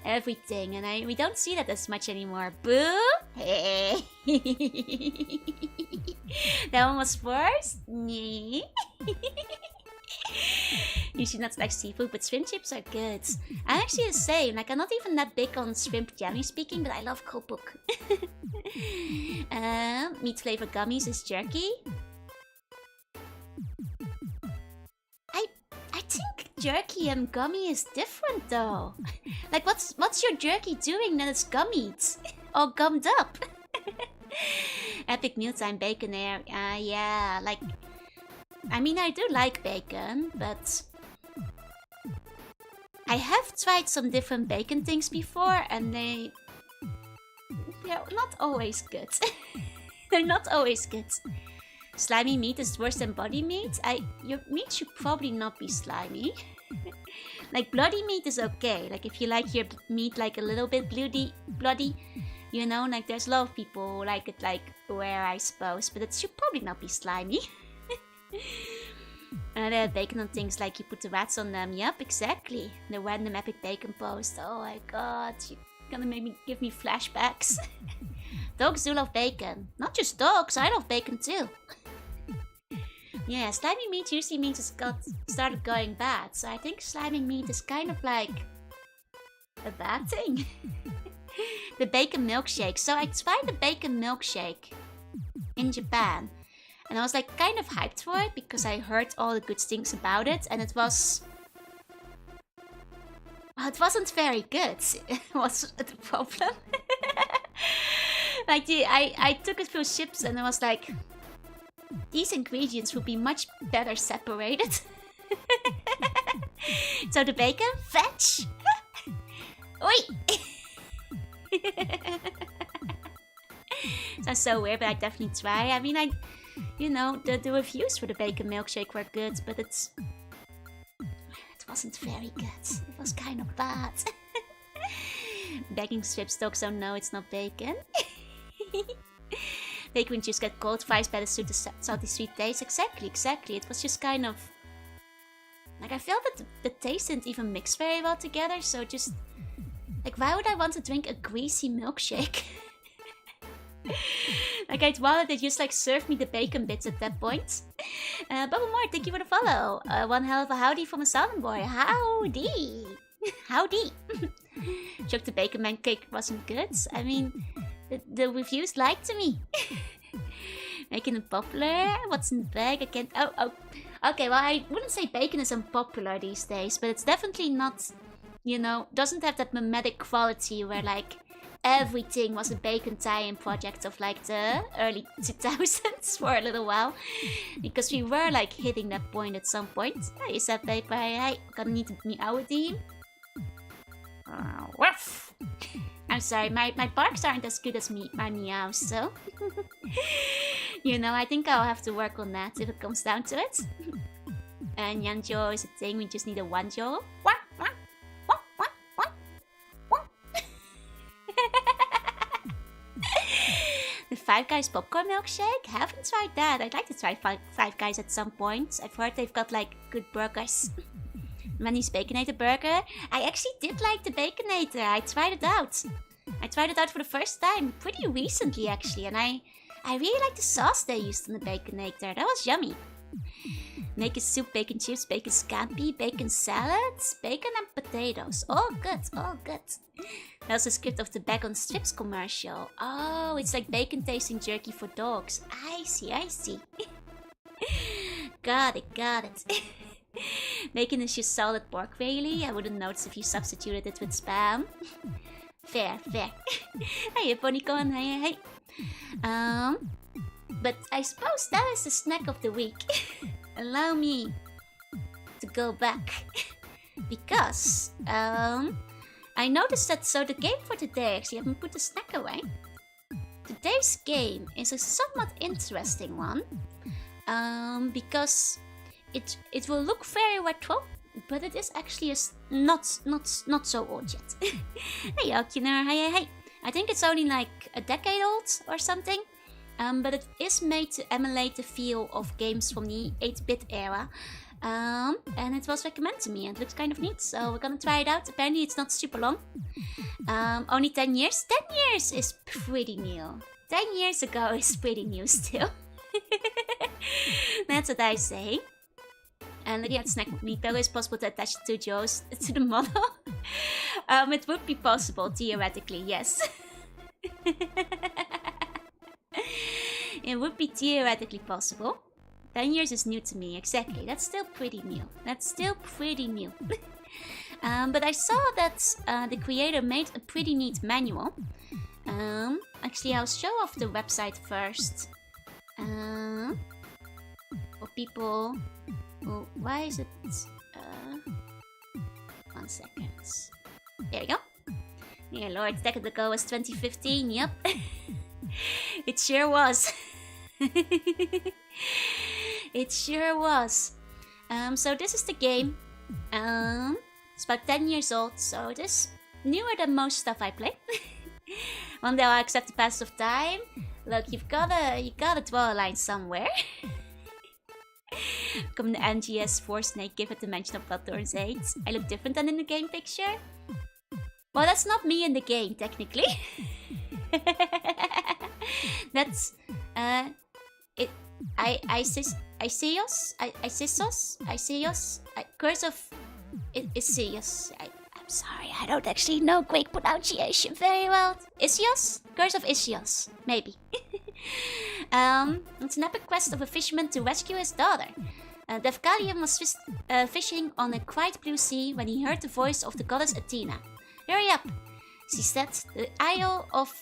everything, and we don't see that as much anymore. Boo! Hey. That one was first? Nee. You should not like seafood, but shrimp chips are good. I'm actually the same. Like, I'm not even that big on shrimp, generally speaking, but I love kopuk. Meat flavored gummies is jerky. I think jerky and gummy is different though. Like, what's your jerky doing that it's gummied? Or gummed up? Epic mealtime bacon there. Yeah, like, I mean, I do like bacon, but I have tried some different bacon things before, and they're not always good. They're not always good. Slimy meat is worse than body meat. Your meat should probably not be slimy. Like, bloody meat is okay. Like, if you like your meat like a little bit bloody, you know, like there's a lot of people who like it like rare, I suppose, but it should probably not be slimy. And there are bacon on things like you put the rats on them. Yep, exactly. The random epic bacon post. Oh my god, you're gonna give me flashbacks. Dogs do love bacon. Not just dogs, I love bacon too. Yeah, slimy meat usually means it's started going bad. So I think slimy meat is kind of like a bad thing. The bacon milkshake. So I tried the bacon milkshake in Japan. And I was like kind of hyped for it because I heard all the good things about it. And it was... well, it wasn't very good. Was the problem. Like, I took it through ships and I was like... these ingredients would be much better separated. So the bacon, fetch. Oi! Sounds so weird, but I definitely try. I mean, the reviews for the bacon milkshake were good, but it wasn't very good. It was kind of bad. Bacon strips dogs don't know it's not bacon. Bacon juice get cold, fries better suit the salty sweet taste. Exactly. It was just kind of like I felt that the taste didn't even mix very well together. So just like, why would I want to drink a greasy milkshake? Like, I'd rather they just like serve me the bacon bits at that point. Bubble Moore, thank you for the follow. One hell of a howdy from a Southern boy. Howdy. Howdy. Joke the bacon man cake wasn't good. I mean, the reviews lied to me. Making it popular? What's in the bag? I can't... Oh. Okay, well, I wouldn't say bacon is unpopular these days, but it's definitely not, doesn't have that mimetic quality where, like, everything was a bacon tie-in project of, like, the early 2000s for a little while. Because we were, like, hitting that point at some point. You said, paper, hey, gonna need to meow with you. Woof! I'm sorry, my barks aren't as good as my meows, so... I think I'll have to work on that if it comes down to it. And Yanjo is a thing, we just need a Wanjo. The Five Guys popcorn milkshake? Haven't tried that. I'd like to try Five Guys at some point. I've heard they've got, like, good burgers. Manny's Baconator burger. I actually did like the Baconator. I tried it out. I tried it out for the first time pretty recently, actually, and I really like the sauce they used on the Baconator. That was yummy. Naked soup, bacon chips, bacon scampi, bacon salads, bacon and potatoes. All good, all good. That's the script of the Bag on Strips commercial. Oh, it's like bacon tasting jerky for dogs. I see. Got it. Bacon is just solid pork, really. I wouldn't notice if you substituted it with spam. Fair. Hey, Ponycon, hey. But I suppose that is the snack of the week. Allow me to go back. Because, I noticed that, so the game for today, actually, I haven't put the snack away. Today's game is a somewhat interesting one. Because it will look very retro, but it is actually not so old yet. Hey, Alcunar, hey. I think it's only like a decade old or something. But it is made to emulate the feel of games from the 8-bit era. And it was recommended to me and it looks kind of neat, so we're gonna try it out. Apparently it's not super long. Only 10 years? 10 years is pretty new. 10 years ago is pretty new still. That's what I say. And looking at snack meat, though, it's possible to attach the 2 jaws to the model. It would be possible, theoretically, yes. It would be theoretically possible. 10 years is new to me, exactly. That's still pretty new. But I saw that the creator made a pretty neat manual. Actually, I'll show off the website first. For people who... Why is it... 1 second. There we go. Yeah, Lord, a decade ago was 2015, yep. It sure was. It sure was. So this is the game. It's about 10 years old, so it is newer than most stuff I play. One day I'll accept the passage of time. Look, you gotta draw a line somewhere. Come the NGS 4 Snake, give it the mention of Bloodthorns 8. I look different than in the game picture. Well, that's not me in the game, technically. That's Issyos, Curse of Issyos. I'm sorry, I don't actually know Greek pronunciation very well. Issyos? Curse of Issyos, maybe. It's an epic quest of a fisherman to rescue his daughter. Devkalion was fishing on a quiet blue sea when he heard the voice of the goddess Athena. Hurry up, she said. The Isle of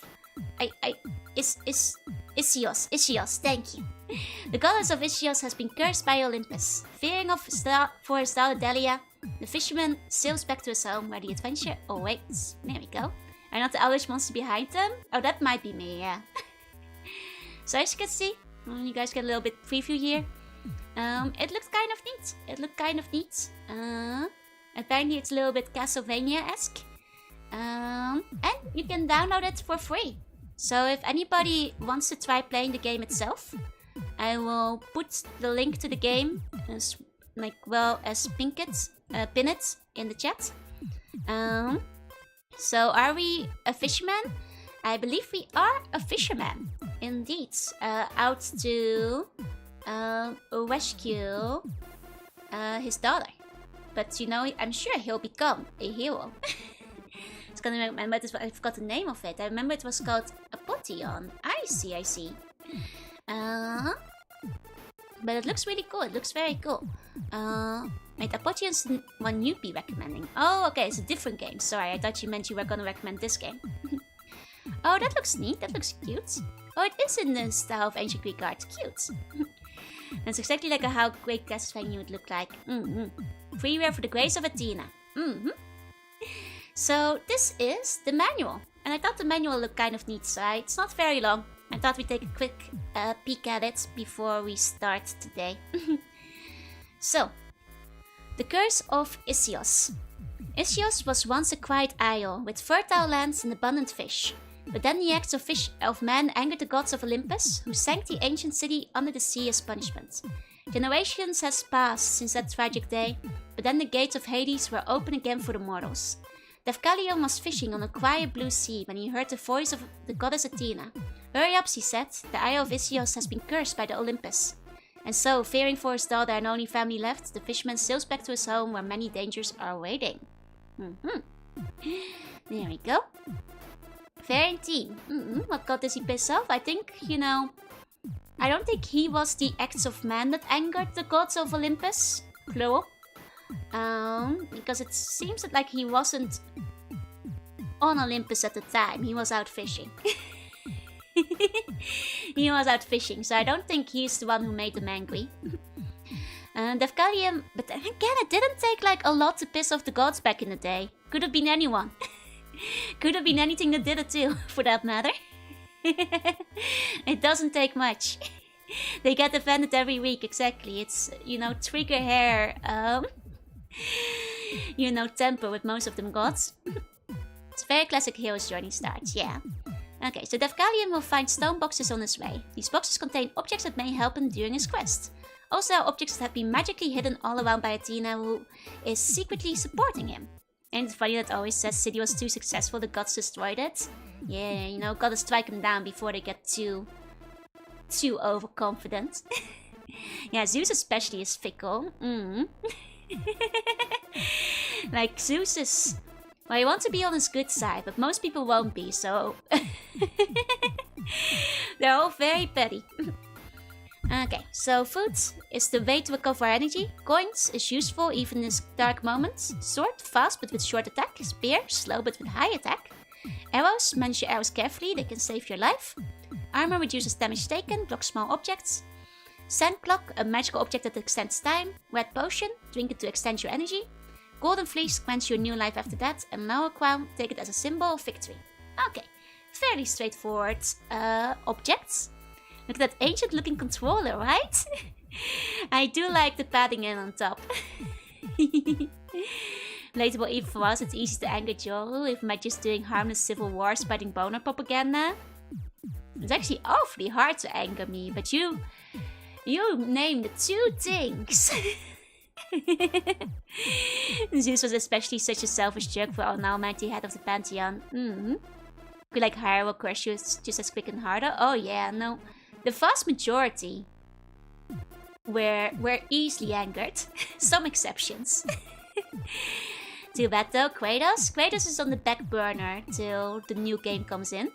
Issyos, thank you. The goddess of Issyos has been cursed by Olympus. Fearing for his daughter Delia, the fisherman sails back to his home where the adventure awaits. There we go. Are not the owlish monster behind them? Oh, that might be me, yeah. So as you can see, you guys get a little bit preview here. It looks kind of neat. Apparently it's a little bit Castlevania-esque. And you can download it for free. So if anybody wants to try playing the game itself, I will put the link to the game as well as pin it in the chat. So are we a fisherman? I believe we are a fisherman, indeed. Out to rescue his daughter. But you know, I'm sure he'll become a hero. I remember this, I forgot the name of it. I remember it was called Apotheon. I see. But it looks really cool. It looks very cool. Wait, Apotheon's the one you'd be recommending. Oh, okay, it's a different game. Sorry, I thought you meant you were gonna recommend this game. Oh, that looks neat. That looks cute. Oh, it is in the style of ancient Greek art. Cute. That's exactly like how Great Castlevania would look like. Freeware for the grace of Athena. So this is the manual. And I thought the manual looked kind of neat, so it's not very long. I thought we'd take a quick peek at it before we start today. So, the Curse of Issyos. Issyos was once a quiet isle with fertile lands and abundant fish. But then the acts of man angered the gods of Olympus, who sank the ancient city under the sea as punishment. Generations has passed since that tragic day, but then the gates of Hades were open again for the mortals. Devkalion was fishing on a quiet blue sea when he heard the voice of the goddess Athena. Hurry up, she said, the Isle of Issyos has been cursed by the Olympus. And so, fearing for his daughter and only family left, the fisherman sails back to his home where many dangers are waiting. There we go. Fair indeed. What god does he piss off? I think, you know, I don't think he was the acts of man that angered the gods of Olympus, plural. Because it seems like he wasn't on Olympus at the time. He was out fishing. He was out fishing, so I don't think he's the one who made them angry. Devkalion, but then again, it didn't take like a lot to piss off the gods back in the day. Could have been anyone. Could have been anything that did it too, for that matter. It doesn't take much. They get offended every week, exactly. It's, you know, trigger hair, you know, temper with most of them gods. It's a very classic hero's journey starts, yeah. Okay, so Devkalion will find stone boxes on his way. These boxes contain objects that may help him during his quest. Also, objects that have been magically hidden all around by Athena, who is secretly supporting him. And it's funny that always says city was too successful, the gods destroyed it. Yeah, you know, gotta strike them down before they get too overconfident. Yeah, Zeus especially is fickle. Like, Zeus is... Well, you want to be on his good side, but most people won't be, so... They're all very petty. Okay, so food is the way to recover energy. Coins is useful even in dark moments. Sword, fast but with short attack. Spear, slow but with high attack. Arrows, manage your arrows carefully, they can save your life. Armor reduces damage taken, blocks small objects. Sand clock, a magical object that extends time. Red potion, drink it to extend your energy. Golden fleece grants you a new life after that. And Lower crown, take it as a symbol of victory. Okay, fairly straightforward objects. Look at that ancient looking controller, right? I do like the padding in on top. Relatable even for us, it's easy to anger Joru even by just doing harmless civil war spreading boner propaganda. It's actually awfully hard to anger me, but you named the two things. Zeus was especially such a selfish jerk for an almighty head of the pantheon. Could like Hera will crush you just as quick and harder? Oh yeah, no. The vast majority were easily angered. Some exceptions. Too bad though, Kratos? Kratos is on the back burner till the new game comes in.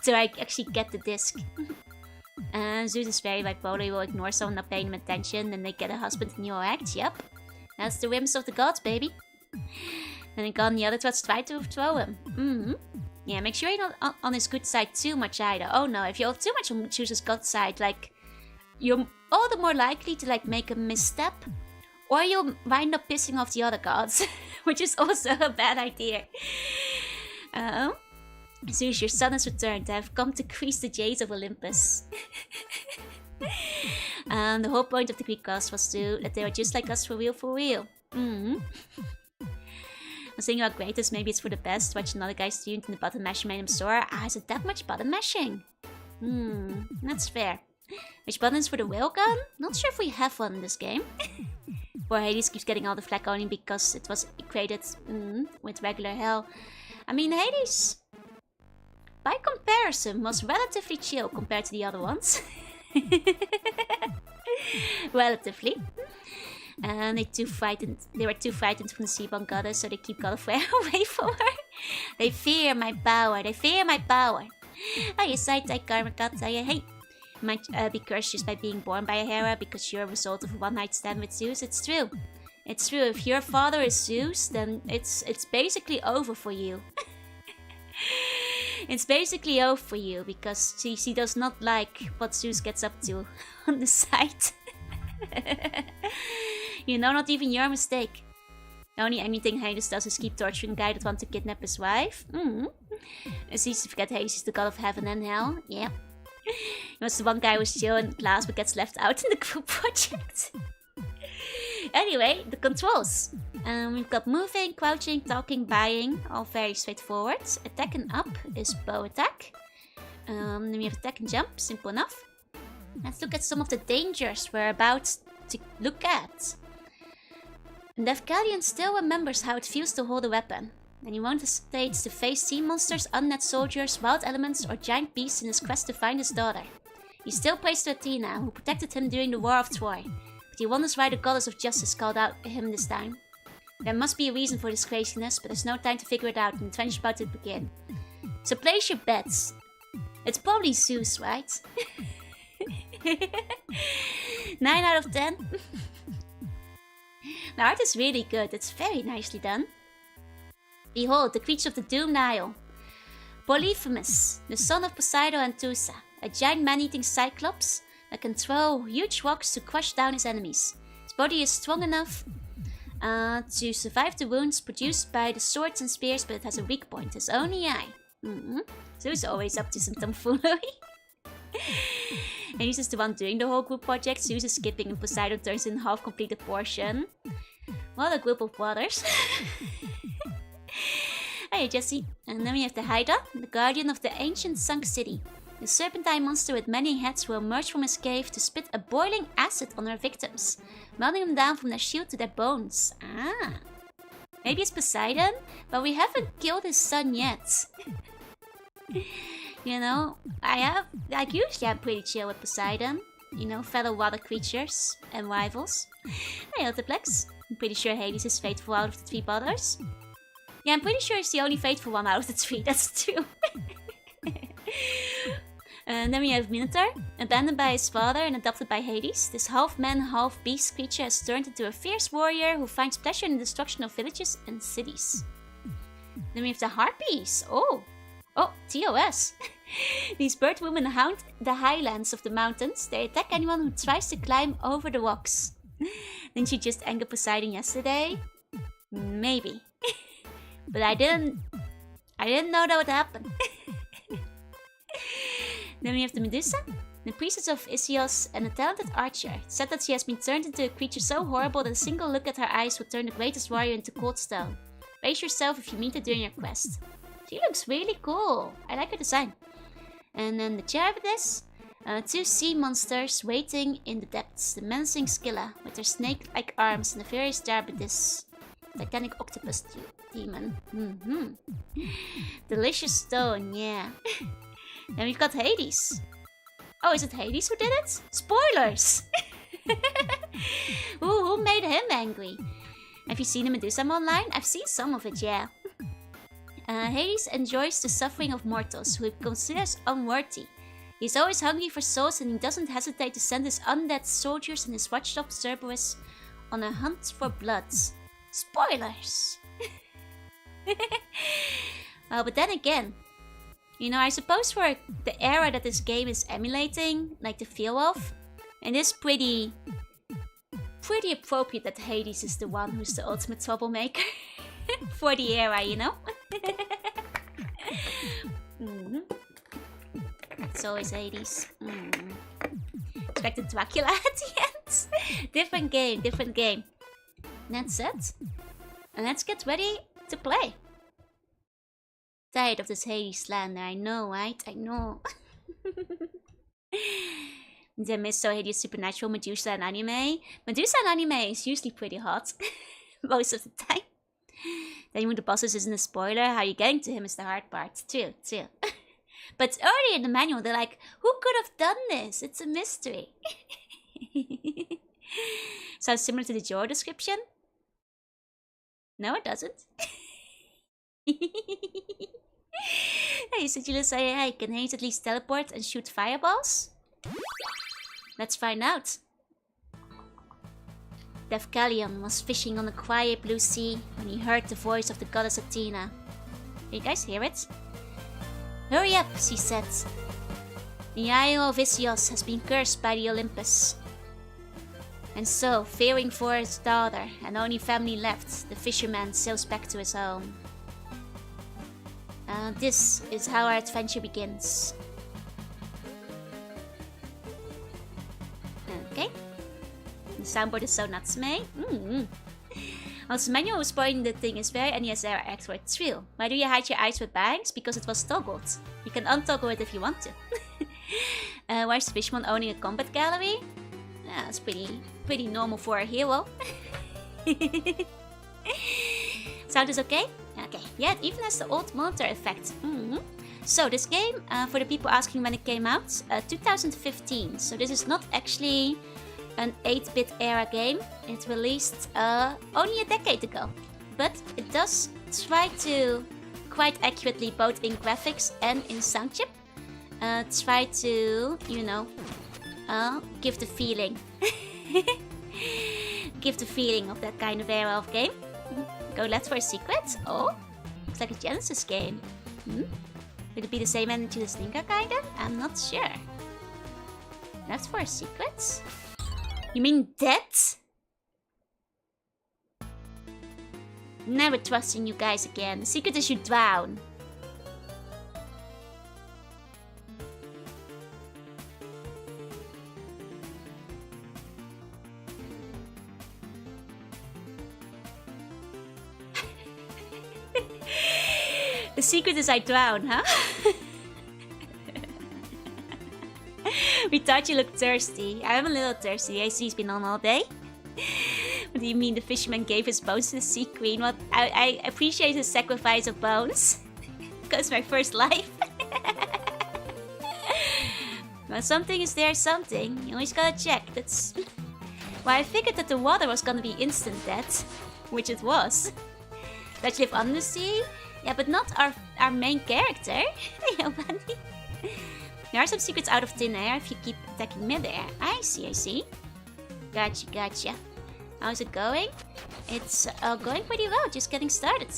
Till I actually get the disc. Zeus is very bipolar, he will ignore someone not paying him attention, then they get a husband and he'll act, yep. That's the whims of the gods, baby. And again, the other gods try to overthrow him. Yeah, make sure you're not on his good side too much either. Oh no, if you're too much on Zeus's god side, like, you're all the more likely to like make a misstep. Or you'll wind up pissing off the other gods, which is also a bad idea. Zeus, your son has returned. I have come to grease the jades of Olympus. The whole point of the Greek gods was that they were just like us for real, for real. I was thinking about greatest, maybe it's for the best. Watch another guy streamed in the button mashing made him sore. Ah, is it that much button mashing? That's fair. Which buttons for the whale gun? Not sure if we have one in this game. Poor Hades keeps getting all the flack only because it was equated with regular hell. I mean, Hades, by comparison, was relatively chill compared to the other ones. Relatively. And they were too frightened from the Seaborn goddess, so they keep God of War away from her. They fear my power. They fear my power. I aside I karma god, I hate. Might be cursed just by being born by a Hera because you're a result of a one-night stand with Zeus. It's true. It's true. If your father is Zeus, then it's basically over for you. It's basically over for you because she does not like what Zeus gets up to on the side. You know, not even your mistake. The only anything Hades does is keep torturing a guy that wants to kidnap his wife. It's easy to forget Hades is the god of heaven and hell. Yeah. He was the one guy who was chill in class but gets left out in the group project. Anyway, the controls. We've got moving, crouching, talking, buying. All very straightforward. Attack and up is bow attack. Then we have attack and jump. Simple enough. Let's look at some of the dangers we're about to look at. Devkalion still remembers how it feels to hold a weapon. And he won't hesitate to face sea monsters, undead soldiers, wild elements, or giant beasts in his quest to find his daughter. He still prays to Athena, who protected him during the War of Troy. But he wonders why the goddess of justice called out him this time. There must be a reason for this craziness, but there's no time to figure it out, and the adventure's about to begin. So place your bets. It's probably Zeus, right? 9 out of 10. The art is really good. It's very nicely done. Behold, the creature of the doomed Nile. Polyphemus, the son of Poseidon and Teusa, a giant man-eating cyclops that can throw huge rocks to crush down his enemies. His body is strong enough to survive the wounds produced by the swords and spears, but it has a weak point, his only eye. Zeus always up to some tomfoolery. And he's just the one doing the whole group project. Zeus is skipping and Poseidon turns in half-completed portion. What a group of brothers. Hey Jesse. And then we have the Hydra, the guardian of the ancient sunk city. The serpentine monster with many heads will emerge from his cave to spit a boiling acid on her victims, melting them down from their shield to their bones. Ah. Maybe it's Poseidon, but we haven't killed his son yet. You know, usually I'm pretty chill with Poseidon. You know, fellow water creatures and rivals. Hey Altiplex. I'm pretty sure Hades is faithful out of the 3 brothers. Yeah, I'm pretty sure he's the only faithful one out of the 3, that's true. And then we have Minotaur, abandoned by his father and adopted by Hades. This half-man, half-beast creature has turned into a fierce warrior who finds pleasure in the destruction of villages and cities. Then we have the Harpies. Oh, TOS. These bird women haunt the highlands of the mountains. They attack anyone who tries to climb over the rocks. Didn't you just anger Poseidon yesterday? Maybe. But I didn't know that would happen. Then we have the Medusa, the priestess of Issyos and a talented archer. It said that she has been turned into a creature so horrible that a single look at her eyes would turn the greatest warrior into cold stone. Brace yourself if you meet her during your quest. She looks really cool. I like her design. And then the Charybdis, 2 sea monsters waiting in the depths. The menacing Scylla with their snake-like arms and the furious Charybdis, titanic octopus demon. Delicious stone, yeah. Then we've got Hades. Oh, is it Hades who did it? Spoilers! Who made him angry? Have you seen the Medusa online? I've seen some of it, yeah. Hades enjoys the suffering of mortals who he considers unworthy. He's always hungry for souls and he doesn't hesitate to send his undead soldiers and his watchdog Cerberus on a hunt for blood. Spoilers! But then again, you know, I suppose for the era that this game is emulating, like the feel of, it is pretty appropriate that Hades is the one who's the ultimate troublemaker for the era, you know? It's always Hades. Expected Dracula at the end. Different game, different game. That's it. And let's get ready to play. Tired of this Hades slander, I know, right? I know. The miss so Hades supernatural Medusa and anime. Medusa and anime is usually pretty hot. Most of the time. Then when the bosses isn't a spoiler, how you're getting to him is the hard part. True. But earlier in the manual, they're like, who could have done this? It's a mystery. Sounds similar to the Jor description? No, it doesn't. Hey, Sigila say, hey, can Hades at least teleport and shoot fireballs? Let's find out. Devkalion was fishing on the quiet blue sea when he heard the voice of the goddess Athena. Can you guys hear it? Hurry up, she said. The isle of Issyos has been cursed by the Olympus. And so, fearing for his daughter and only family left, the fisherman sails back to his home. This is how our adventure begins. Okay. The soundboard is so Natsume. Also, manual was pointing the thing is very NES era X-word thrill. Why do you hide your eyes with bangs? Because it was toggled. You can untoggle it if you want to. Why is Fishmon owning a combat gallery? That's pretty normal for a hero. Sound is okay? Okay. Yeah, it even has the old monitor effect. So this game, for the people asking when it came out, 2015. So this is not actually an 8-bit era game. It released only a decade ago. But it does try to, quite accurately, both in graphics and in sound chip, try to, you know, give the feeling. Give the feeling of that kind of era of game. Go left for a secret? Oh, it's like a Genesis game. Would it be the same energy as Linka kinda? I'm not sure. Left for a secret? You mean that? Never trusting you guys again. The secret is you drown. The secret is I drown, huh? We thought you looked thirsty. I'm a little thirsty. I see he's been on all day. What do you mean the fisherman gave his bones to the sea queen? Well, I appreciate his sacrifice of bones. Because my first life. Well, something is there, something. You always gotta check. That's... Well, I figured that the water was gonna be instant death. Which it was. That you live under the sea? Yeah, but not our main character. Yeah, buddy. There are some secrets out of thin air if you keep attacking mid-air. I see. Gotcha. How's it going? It's going pretty well, just getting started.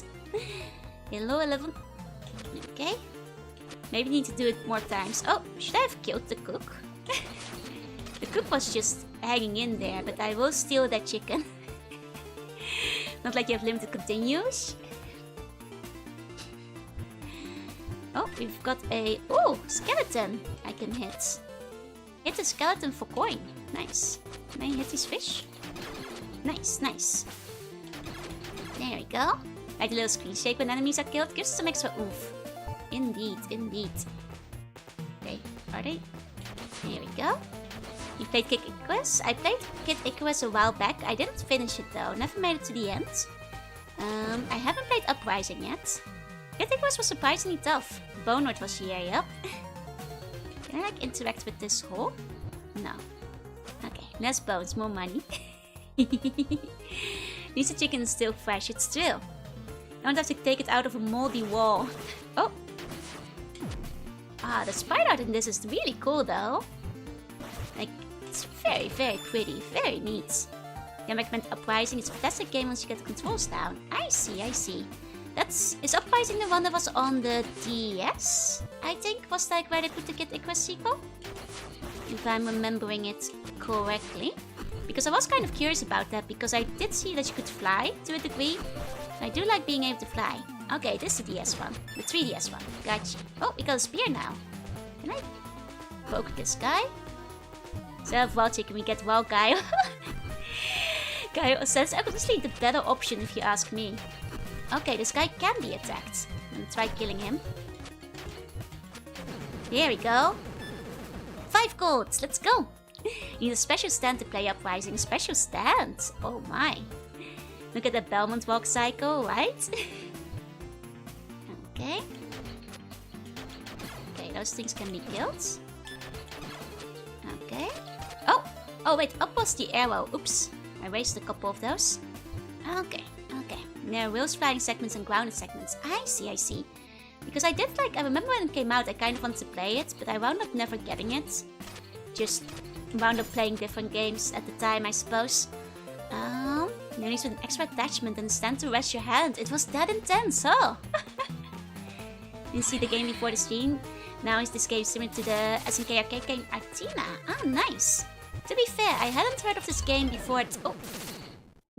Hello, 11. Okay. Maybe need to do it more times. Oh, should I have killed the cook? The cook was just hanging in there, but I will steal that chicken. Not like you have limited continues. Oh, we've got a... Oh, skeleton I can hit. Hit a skeleton for coin. Nice. Can I hit these fish? Nice. There we go. Like a little screen shake when enemies are killed. Gives some extra oomph. Indeed. Okay, are they? There we go. You played Kid Icarus? I played Kid Icarus a while back. I didn't finish it though. Never made it to the end. I haven't played Uprising yet. Kid Icarus was surprisingly tough. Bonord was here, yep. Can I like interact with this hole? No. Okay, less bones, more money. At least the chicken is still fresh, it's true. I don't have to take it out of a moldy wall. Oh! Ah, the sprite art in this is really cool though. Like, it's very pretty, very neat. I recommend Uprising. It's a fantastic game once you get the controls down. I see. Is Uprising the one that was on the DS? I think was like where they put the Kid Icarus sequel? If I'm remembering it correctly. Because I was kind of curious about that, because I did see that you could fly to a degree. I do like being able to fly. Okay, this is the DS one. The 3DS one. Gotcha. Oh, we got a spear now. Can I poke this guy. Instead of wild chicken, we get wild guy. Guy, so that's obviously the better option if you ask me. Okay, this guy can be attacked. I'm gonna try killing him. There we go. 5 golds, let's go. Need a special stand to play Uprising. Special stand? Oh my. Look at the Belmont Walk cycle, right? Okay. Okay, those things can be killed. Okay. Oh! Oh wait, up was the arrow. Oops. I wasted a couple of those. Okay, okay. There are wheels, flying segments, and grounded segments. I see. Because I remember when it came out, I kind of wanted to play it, but I wound up never getting it. Just wound up playing different games at the time, I suppose. You need an extra attachment and stand to rest your hand. It was that intense, huh? You see the game before the stream. Now is this game similar to the SNK arcade game Artina? Ah, nice. To be fair, I hadn't heard of this game before it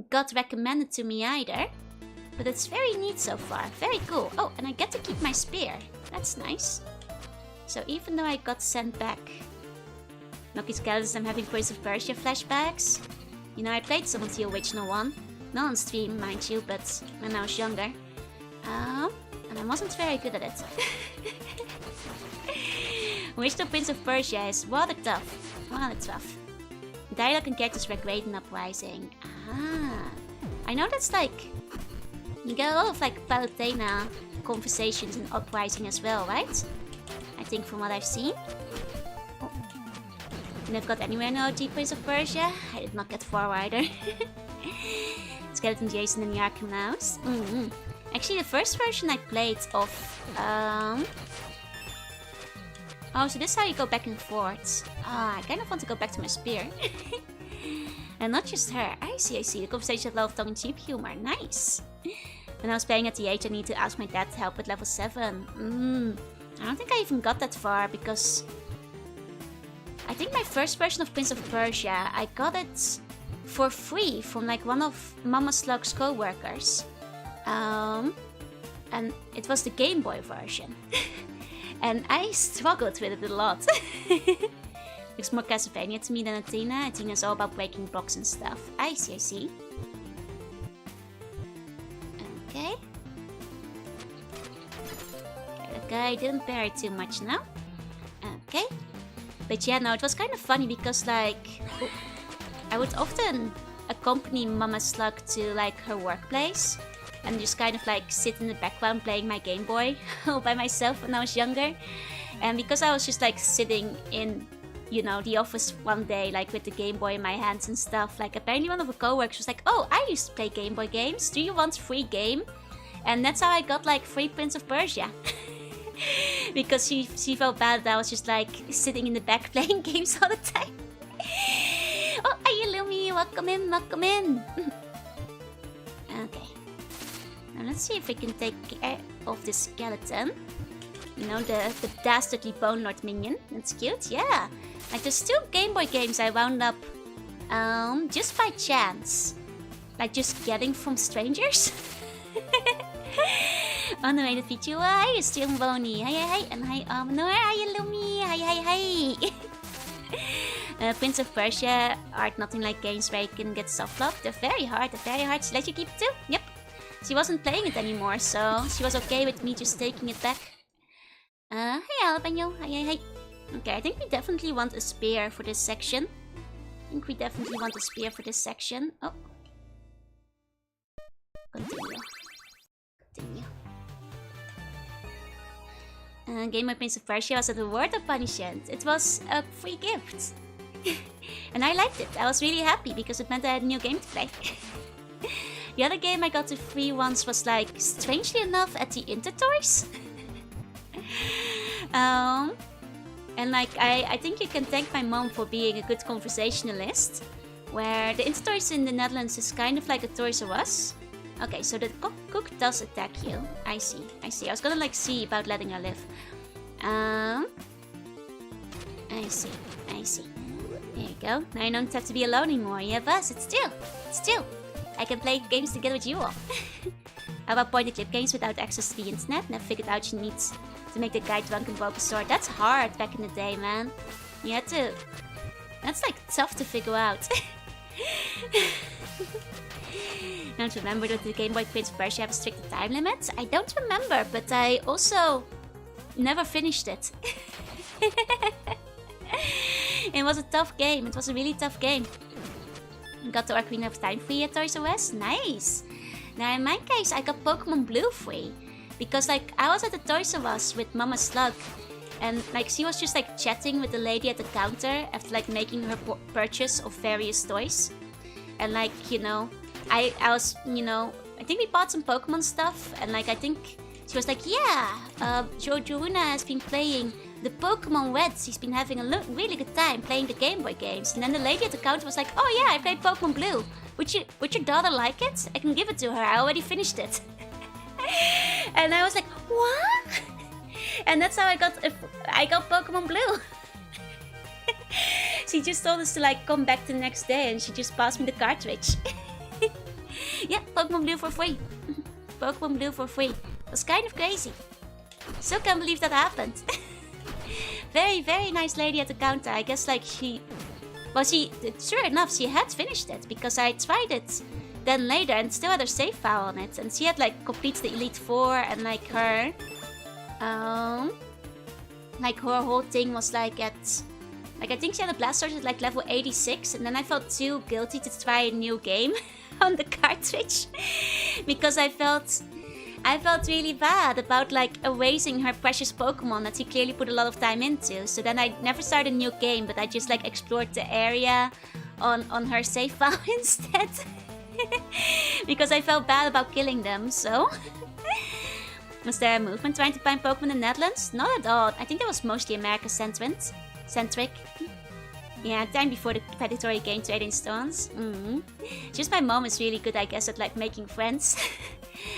got recommended to me either. But it's very neat so far. Very cool. Oh, and I get to keep my spear. That's nice. So even though I got sent back... Lucky Skeletons, I'm having Prince of Persia flashbacks. You know, I played some of the original one. Not on stream, mind you, but when I was younger. And I wasn't very good at it. Original Prince of Persia is rather tough. Rather tough. Dialogue and characters were great in Uprising. Ah. I know that's like... You get a lot of like Palutena conversations in Uprising as well, right? I think from what I've seen. Oh. And I've got anywhere no OG Prince of Persia. I did not get far either. Skeleton Jason and the Arkham Mouse. Actually, the first version I played of... Oh, so this is how you go back and forth. I kind of want to go back to my spear. And not just her. I see. The conversation had a lot of tongue-in-cheek humor. Nice. When I was playing at the age, I need to ask my dad to help with level 7. I don't think I even got that far because... I think my first version of Prince of Persia, I got it for free from like one of Mama Slug's co-workers. And it was the Game Boy version. And I struggled with it a lot. It's more Castlevania to me than Athena. Athena's all about breaking blocks and stuff. I see. Okay. Okay, didn't bury too much now. Okay. But yeah, no, it was kind of funny because like... I would often accompany Mama Slug to like her workplace. And just kind of like sit in the background playing my Game Boy all by myself when I was younger. And because I was just like sitting in, you know, the office one day, like with the Game Boy in my hands and stuff, like apparently one of the co-workers was like, oh, I used to play Game Boy games. Do you want free game? And that's how I got like free Prince of Persia. Because she felt bad that I was just like sitting in the back playing games all the time. Oh, Ayalumi, welcome in. Okay. Now let's see if we can take care of the skeleton. You know, the dastardly Bone Lord minion. That's cute, yeah. Like there's 2 Game Boy games I wound up just by chance. Like just getting from strangers. Underrated feature. Hi, Stream Bonnie. Hi. And hi, Nora. Hi, Lumi. Hi. Prince of Persia are nothing like games where you can get soft lock. They're very hard. She let you keep it too? Yep. She wasn't playing it anymore, so she was okay with me just taking it back. Hey, Albanyo. Hi. Okay, I think we definitely want a spear for this section. Oh. Continue. Game Boy Prince of Persia was a reward or punishment. It was a free gift. And I liked it. I was really happy because it meant I had a new game to play. The other game I got to free once was like, strangely enough, at the Intertoys. And like, I think you can thank my mom for being a good conversationalist. Where the Intertoys in the Netherlands is kind of like a Toys R Us. Okay, so the cook does attack you. I see. I was gonna like see about letting her live. I see. There you go. Now you don't have to be alone anymore. Yeah, Buzz, it's still. I can play games together with you all. How about point-and-click games without access to the internet? Never figured out you need to make the guy drunk and broke a sword. That's hard back in the day, man. You had to... That's like tough to figure out. Don't remember that the Game Boy Prince of Persia have a strict time limit? I don't remember, but I also never finished it. It was a tough game. It was a really tough game. Got the Ocarina of Time free at Toys R Us. Nice. Now in my case, I got Pokemon Blue free. Because like, I was at the Toys R Us with Mama Slug. And like, she was just like chatting with the lady at the counter after like making her purchase of various toys. And like, you know, I was, you know, I think we bought some Pokemon stuff. And like, I think she was like, yeah, Jorunna has been playing the Pokemon Reds. He's been having a really good time playing the Game Boy games. And then the lady at the counter was like, oh yeah, I played Pokemon Blue. Would your daughter like it? I can give it to her. I already finished it. And I was like, what? And that's how I got Pokemon Blue. She just told us to like come back the next day, and she just passed me the cartridge. Yeah, Pokemon Blue for free. Pokemon Blue for free. It was kind of crazy. Still can't believe that happened. Very, very nice lady at the counter. I guess like sure enough, she had finished it because I tried it then later and still had her save file on it. And she had like completed the Elite Four, and like her whole thing was like at, like I think she had a Blastoise at like level 86, and then I felt too guilty to try a new game on the cartridge because I felt really bad about like erasing her precious Pokemon that she clearly put a lot of time into. So then I never started a new game, but I just like explored the area on her save file instead. Because I felt bad about killing them, so... Was there a movement trying to find Pokemon in the Netherlands? Not at all. I think that was mostly America-centric. Yeah, time before the predatory game trading stones. Just my mom is really good, I guess, at like making friends.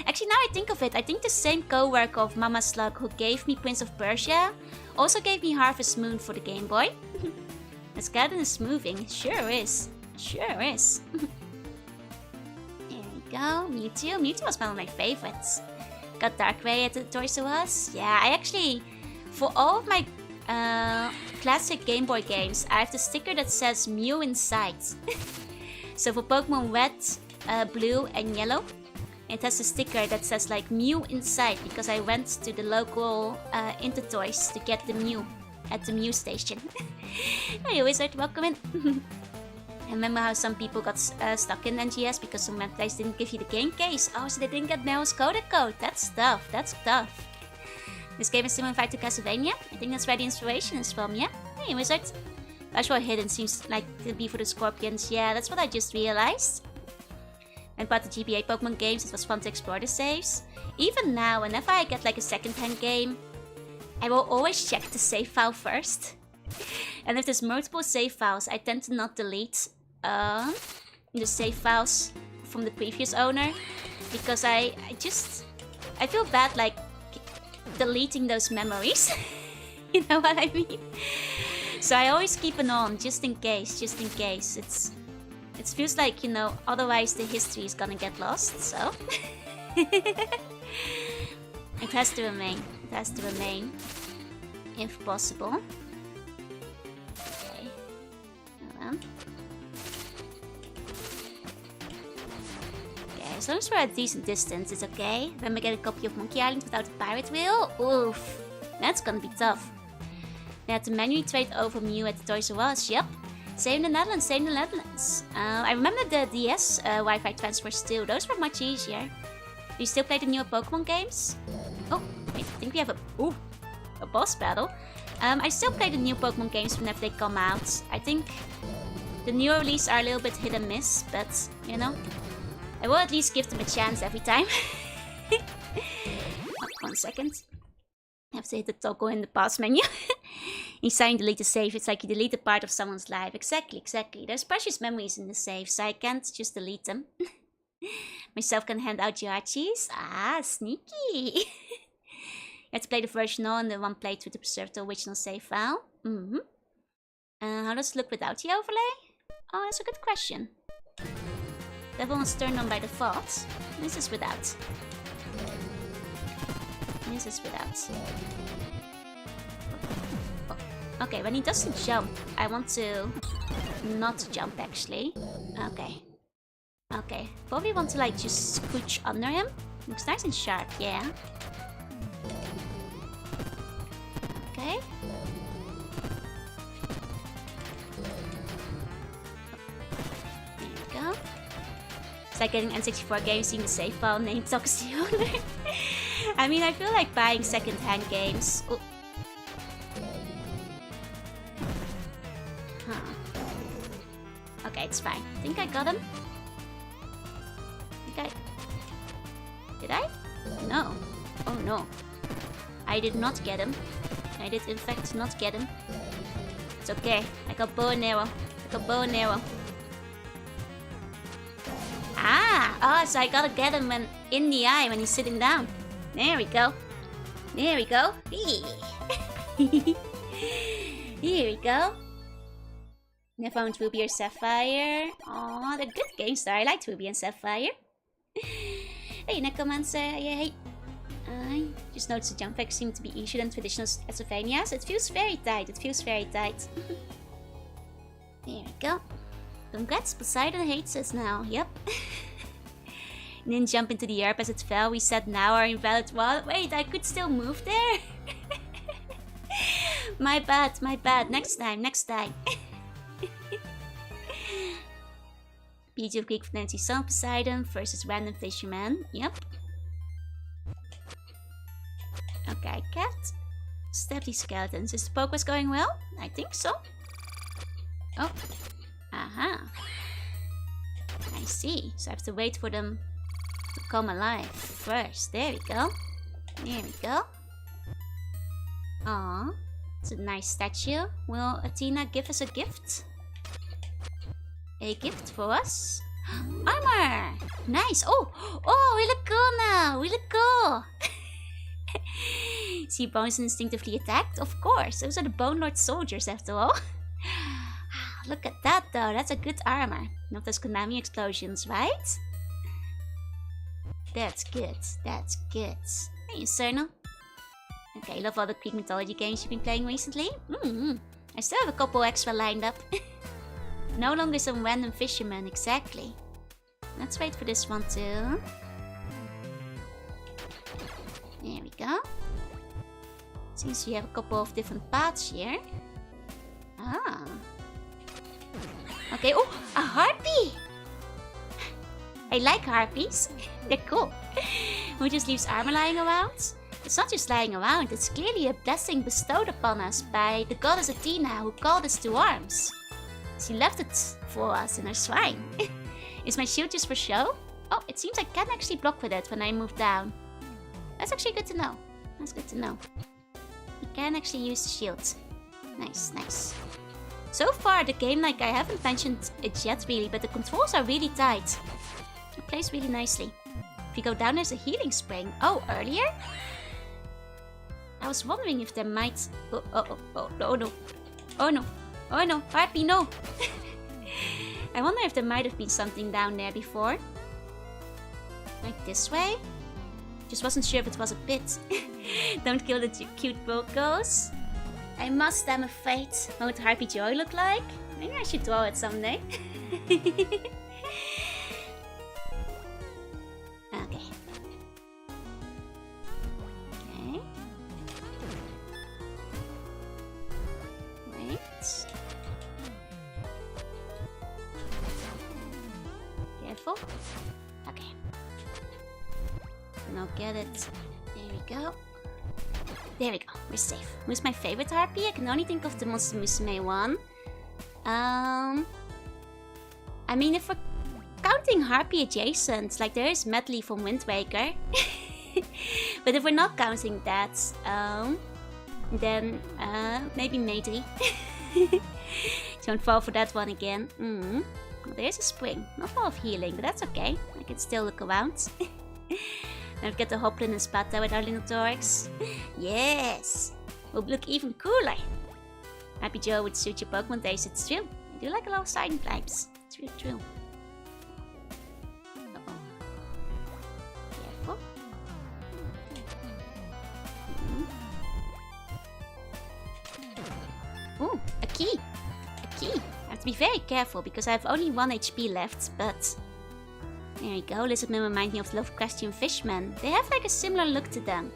Actually, now I think of it, I think the same co-worker of Mama Slug who gave me Prince of Persia also gave me Harvest Moon for the Game Boy. This garden is moving. Sure is. Sure is. There we go. Mewtwo. Mewtwo was one of my favorites. Got Darkrai at the Toys R Us. Yeah, I actually, for all of my classic Game Boy games, I have the sticker that says Mew inside. So for Pokemon Red, Blue and Yellow, it has a sticker that says like Mew inside because I went to the local Intertoys to get the Mew at the Mew station. Hey Wizard, welcome in. I remember how some people got stuck in NGS because some place didn't give you the game case. Oh, so they didn't get Mel's codec code. That's tough, that's tough. This game is similar to Castlevania. I think that's where the inspiration is from, yeah? Hey Wizard. Actual Hidden seems like to be for the Scorpions. Yeah, that's what I just realized. When bought the GBA Pokemon games, it was fun to explore the saves. Even now, whenever I get like a second-hand game, I will always check the save file first. And if there's multiple save files, I tend to not delete the save files from the previous owner. Because I feel bad like deleting those memories. You know what I mean? So I always keep an on, just in case, It feels like, you know, otherwise the history is gonna get lost, so... It has to remain. It has to remain. If possible. Okay. Hold on. Okay, as long as we're at a decent distance, it's okay. Then we get a copy of Monkey Island without a pirate wheel. Oof. That's gonna be tough. We had to manually trade over Mew at the Toys R Us, yep. Same in the Netherlands, same in the Netherlands. I remember the DS Wi-Fi transfers too. Those were much easier. Do you still play the newer Pokemon games? Oh, wait, I think we have a boss battle. I still play the new Pokemon games whenever they come out. I think the newer releases are a little bit hit and miss, but, you know, I will at least give them a chance every time. Oh, 1 second. I have to hit the toggle in the pause menu. You sign delete the save, it's like you delete a part of someone's life. Exactly. There's precious memories in the save, so I can't just delete them. Myself can hand out Yohachis. Ah, sneaky. You have to play the version and the one playthrough to preserve the original save file. How does it look without the overlay? Oh, that's a good question. That one's turned on by default. This is without. This is without. Oh. Okay, when he doesn't jump, I want to not jump actually. Okay. Okay, probably want to like just scooch under him. Looks nice and sharp, yeah. Okay. There we go. It's like getting N64 games seeing the save file named Toxio. I mean, I feel like buying second-hand games. Oh. Huh. Okay, it's fine. I think I got him. Did I? No. Oh no. I did not get him. I did in fact not get him. It's okay. I got bow and arrow. Ah! Oh, so I gotta get him when in the eye when he's sitting down. There we go. There we go. Here we go. I found Ruby or Sapphire. Aw, they're good games though. I liked Ruby and Sapphire. Hey, Necromancer, hey. I just noticed the jump packs seem to be easier than traditional Castlevanias. It feels very tight. There we go. Congrats, Poseidon hates us now. Yep. And then jump into the herb as it fell. We said now are invalid. Well, wait, I could still move there. My bad. Next time. PG of Greek Nancy Son Poseidon versus Random Fisherman. Yep. Okay, cat. Stab these skeletons. Is the progress going well? I think so. Oh. Aha. I see. So I have to wait for them to come alive first. There we go. Aww. It's a nice statue. Will Athena give us a gift? A gift for us? Armor! Nice! Oh, we look cool now! See bones instinctively attacked? Of course, those are the Bone Lord soldiers after all. Look at that though, that's a good armor. Not those Konami explosions, right? That's good. Hey, Cerno. Okay, love all the Greek mythology games you've been playing recently. I still have a couple extra lined up. No longer some random fisherman, exactly. Let's wait for this one too. There we go. Seems we have a couple of different paths here. Ah. Okay, oh, a harpy! I like harpies. They're cool. Who just leaves armor lying around? It's not just lying around, it's clearly a blessing bestowed upon us by the goddess Athena who called us to arms. She left it for us in her shrine. Is my shield just for show? Oh, it seems I can actually block with it when I move down. That's actually good to know. You can actually use the shield. Nice. So far, the game, like, I haven't mentioned it yet really, but the controls are really tight. It plays really nicely. If you go down, there's a healing spring. Oh, earlier? I was wondering if there might... Oh no, Harpy, no! I wonder if there might have been something down there before. Like this way? Just wasn't sure if it was a pit. Don't kill the cute vocals. I must, I'm afraid. What would Harpy Joy look like? Maybe I should draw it someday. Okay. Wait. Careful. Okay. Then I'll get it. There we go. There we go, we're safe. Who's my favorite harpy? I can only think of the Monster Musume one. I mean, if we're counting harpy adjacent, like there is Medley from Wind Waker. But if we're not counting that, then maybe Maidri. Don't fall for that one again. Well, there's a spring. Not full of healing, but that's okay. I can still look around. Don't get the Hoplin and Sparta with our little Torx. Yes! We'll look even cooler. Happy Joe would suit your Pokemon taste, it's true. I do like a lot of siding climbs. It's really true. Uh-oh. Careful. be very careful because I have only 1 HP left, but... There you go, lizardmen remind me of Lovecraftian fishmen. They have like a similar look to them.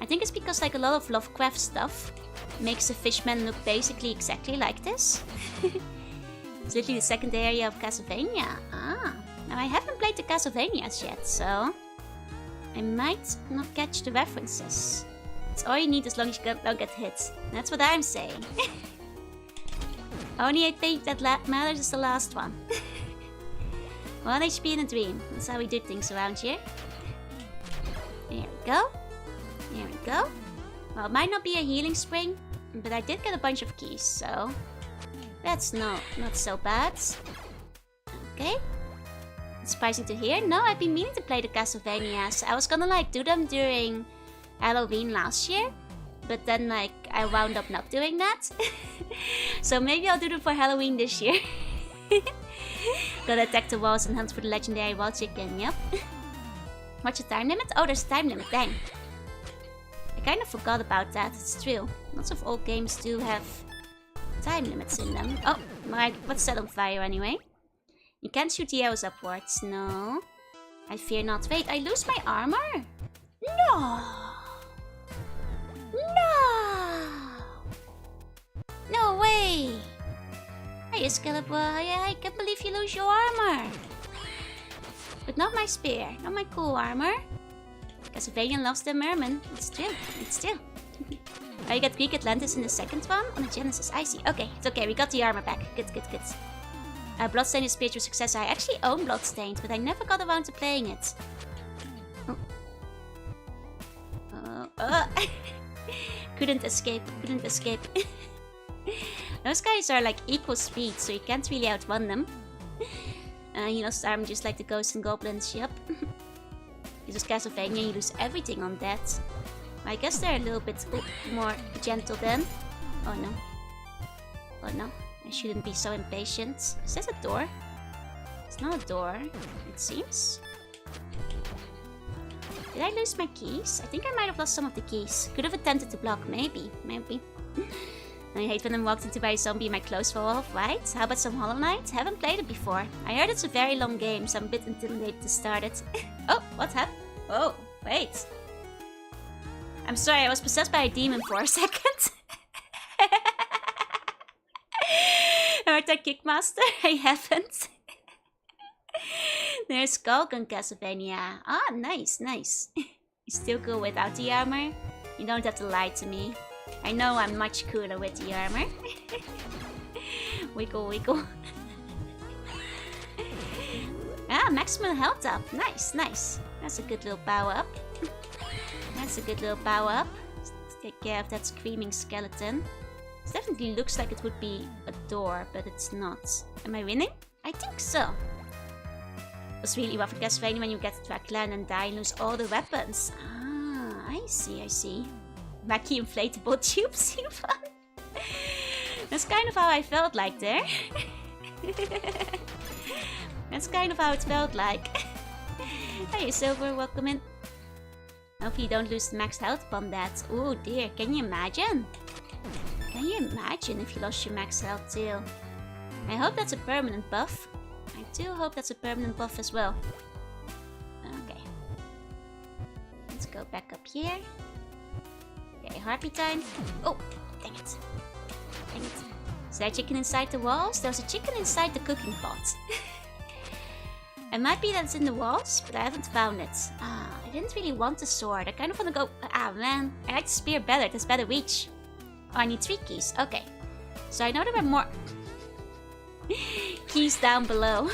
I think it's because like a lot of Lovecraft stuff makes the fishmen look basically exactly like this. It's literally the second area of Castlevania. Ah, now I haven't played the Castlevanias yet, so I might not catch the references. It's all you need as long as you don't get hit. That's what I'm saying. Only I think that matters is the last one. 1 HP in a dream. That's how we do things around here. There we go. There we go. Well, it might not be a healing spring, but I did get a bunch of keys, so that's not so bad. Okay. It's surprising to hear. No, I've been meaning to play the Castlevanias. I was gonna like do them during Halloween last year, but then like I wound up not doing that. So maybe I'll do them for Halloween this year. Gotta attack the walls and hunt for the legendary wall chicken, yep. What's the time limit? Oh, there's a time limit, dang. I kind of forgot about that, it's true. Lots of old games do have time limits in them. Oh, right, what's set on fire anyway? You can't shoot the arrows upwards, no. I fear not. Wait, I lose my armor? No! No! No way! Hey, Excalibur, I can't believe you lose your armor. But not my spear, not my cool armor. Castlevania loves the merman. It's true, it's true. Oh, you got Greek Atlantis in the second one? On the Genesis, I see. Okay, it's okay, we got the armor back. Good, good, good. Bloodstained is spiritual success. I actually own Bloodstained, but I never got around to playing it. Oh. Couldn't escape, couldn't escape. Those guys are like equal speed, so you can't really outrun them. He lost arm just like the ghosts and goblins, yep. This is Castlevania, you lose everything on that. I guess they're a little bit more gentle then. Oh no. Oh no, I shouldn't be so impatient. Is this a door? It's not a door, it seems. Did I lose my keys? I think I might have lost some of the keys. Could have attempted to block, maybe. I hate when I'm walked into by a zombie and my clothes fall off, right? How about some Hollow Knight? Haven't played it before. I heard it's a very long game, so I'm a bit intimidated to start it. Oh, what happened? Oh, wait. I'm sorry, I was possessed by a demon for a second. Heard that Kickmaster? I haven't. There's Skulk on Castlevania. Ah, nice, nice. You still cool without the armor? You don't have to lie to me. I know I'm much cooler with the armor. Wiggle, wiggle. Ah, maximum health up. Nice, nice. That's a good little power up. That's a good little power up. Let's take care of that screaming skeleton. It definitely looks like it would be a door, but it's not. Am I winning? I think so. It was really rough in Castlevania when you get to Dracula and die and lose all the weapons. Ah, I see, I see. Wacky inflatable tubes, fun. That's kind of how I felt like there. That's kind of how it felt like. Hey, Silver, welcome in. Hopefully you don't lose the max health upon that. Oh dear, can you imagine? Can you imagine if you lost your max health too? I hope that's a permanent buff. I do hope that's a permanent buff as well. Okay. Let's go back up here. Okay, harpy time. Oh, dang it. Dang it. Is there a chicken inside the walls? There's a chicken inside the cooking pot. It might be that it's in the walls, but I haven't found it. Ah, I didn't really want the sword. I kind of want to go... Ah, man. I like the spear better. It has better reach. Oh, I need 3 keys. Okay. So I know there were more... keys down below.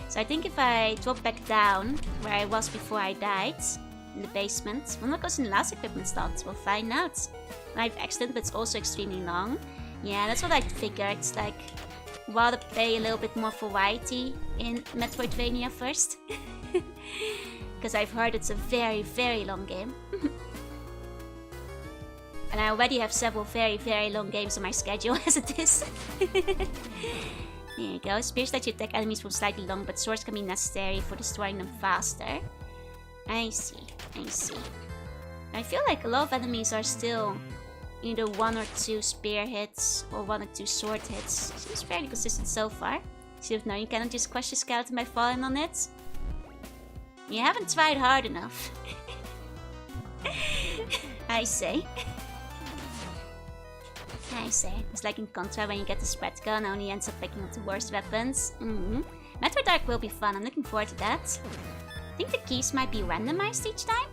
So I think if I drop back down where I was before I died, in the basement, when what goes in the last equipment slots, we'll find out. Life excellent, but it's also extremely long. Yeah, that's what I figured. It's like, rather play a little bit more variety in Metroidvania first. Because I've heard it's a very, very long game. And I already have several very, very long games on my schedule as it is. There you go. Spears let you attack enemies from slightly long, but swords can be necessary for destroying them faster. I see. I see. I feel like a lot of enemies are still either 1 or 2 spear hits or 1 or 2 sword hits. Seems fairly consistent so far. Should have known you cannot just crush the skeleton by falling on it. You haven't tried hard enough. I say. I say. It's like in Contra when you get the spread gun, only ends up picking up the worst weapons. Metroid Dark will be fun, I'm looking forward to that. I think the keys might be randomized each time.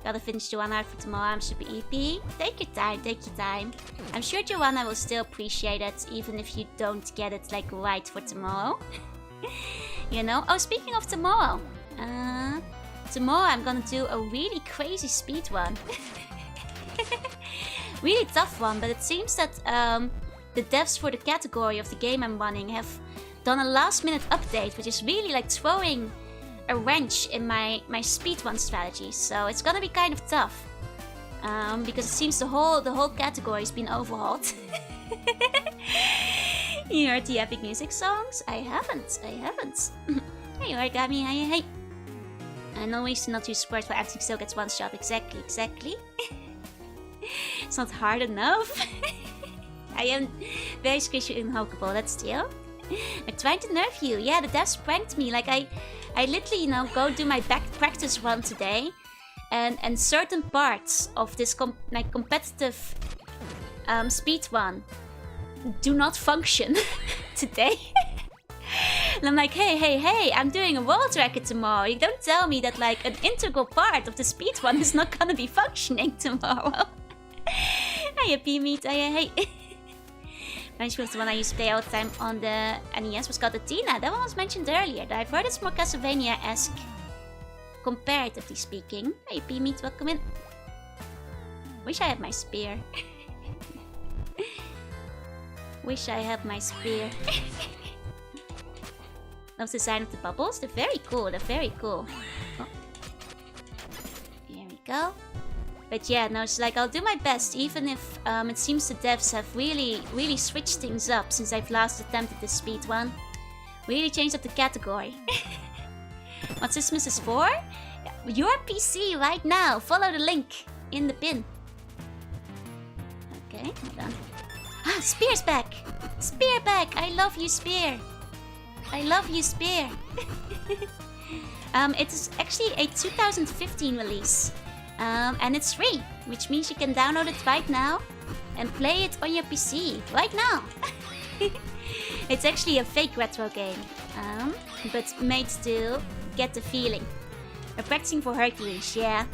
Gotta finish Jorunna out for tomorrow, I'm super EP. Take your time, take your time. I'm sure Jorunna will still appreciate it, even if you don't get it like right for tomorrow. You know? Oh, speaking of tomorrow. Tomorrow I'm gonna do a really crazy speed run. Really tough one, but it seems that the devs for the category of the game I'm running have done a last minute update, which is really like throwing a wrench in my speedrun strategy. So it's gonna be kind of tough. Because it seems the whole category has been overhauled. You heard the epic music songs? I haven't. Hey Origami, hey. No reason not to use support for everything still gets one shot. Exactly. It's not hard enough. I am very squishy and hokeable, that's still. I'm trying to nerf you. Yeah, the devs pranked me. Like I literally, you know, go do my back practice run today, and certain parts of this competitive speed run do not function today. And I'm like, hey, I'm doing a world record tomorrow. You don't tell me that like an integral part of the speed run is not gonna be functioning tomorrow. Hey, P-Meat, hey. French was the one I used to play all the time on the NES, was called Athena. That one was mentioned earlier. I've heard it's more Castlevania-esque, comparatively speaking. Hey, P-Meat, welcome in. Wish I had my spear. Wish I had my spear. Love the design of the bubbles. They're very cool. Oh. Here we go. But yeah, no, it's like I'll do my best, even if it seems the devs have really switched things up since I've last attempted this speed one. Really changed up the category. What system is this for? Your PC right now. Follow the link in the pin. Okay, hold on. Ah, Spear's back! Spear back! I love you, Spear! I love you, Spear! It is actually a 2015 release. And it's free, which means you can download it right now and play it on your PC right now. It's actually a fake retro game, but made to get the feeling. We're practicing for Hercules, yeah.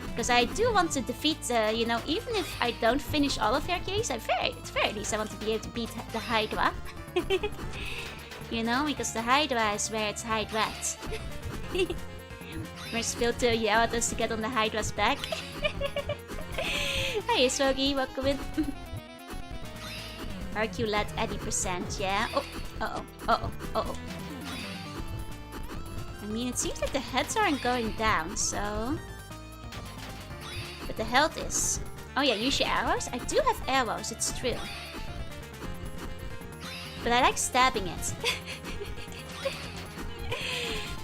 Because I do want to defeat, you know, even if I don't finish all of Hercules, at very least I want to be able to beat the Hydra. You know, because the Hydra is where it's Hydrat. We're still to yell at us to get on the Hydra's back. Hey, Swogi, welcome in. Hercule at 80%, yeah. Oh. I mean, it seems like the heads aren't going down, so... But the health is. Oh yeah, use your arrows? I do have arrows, it's true. But I like stabbing it.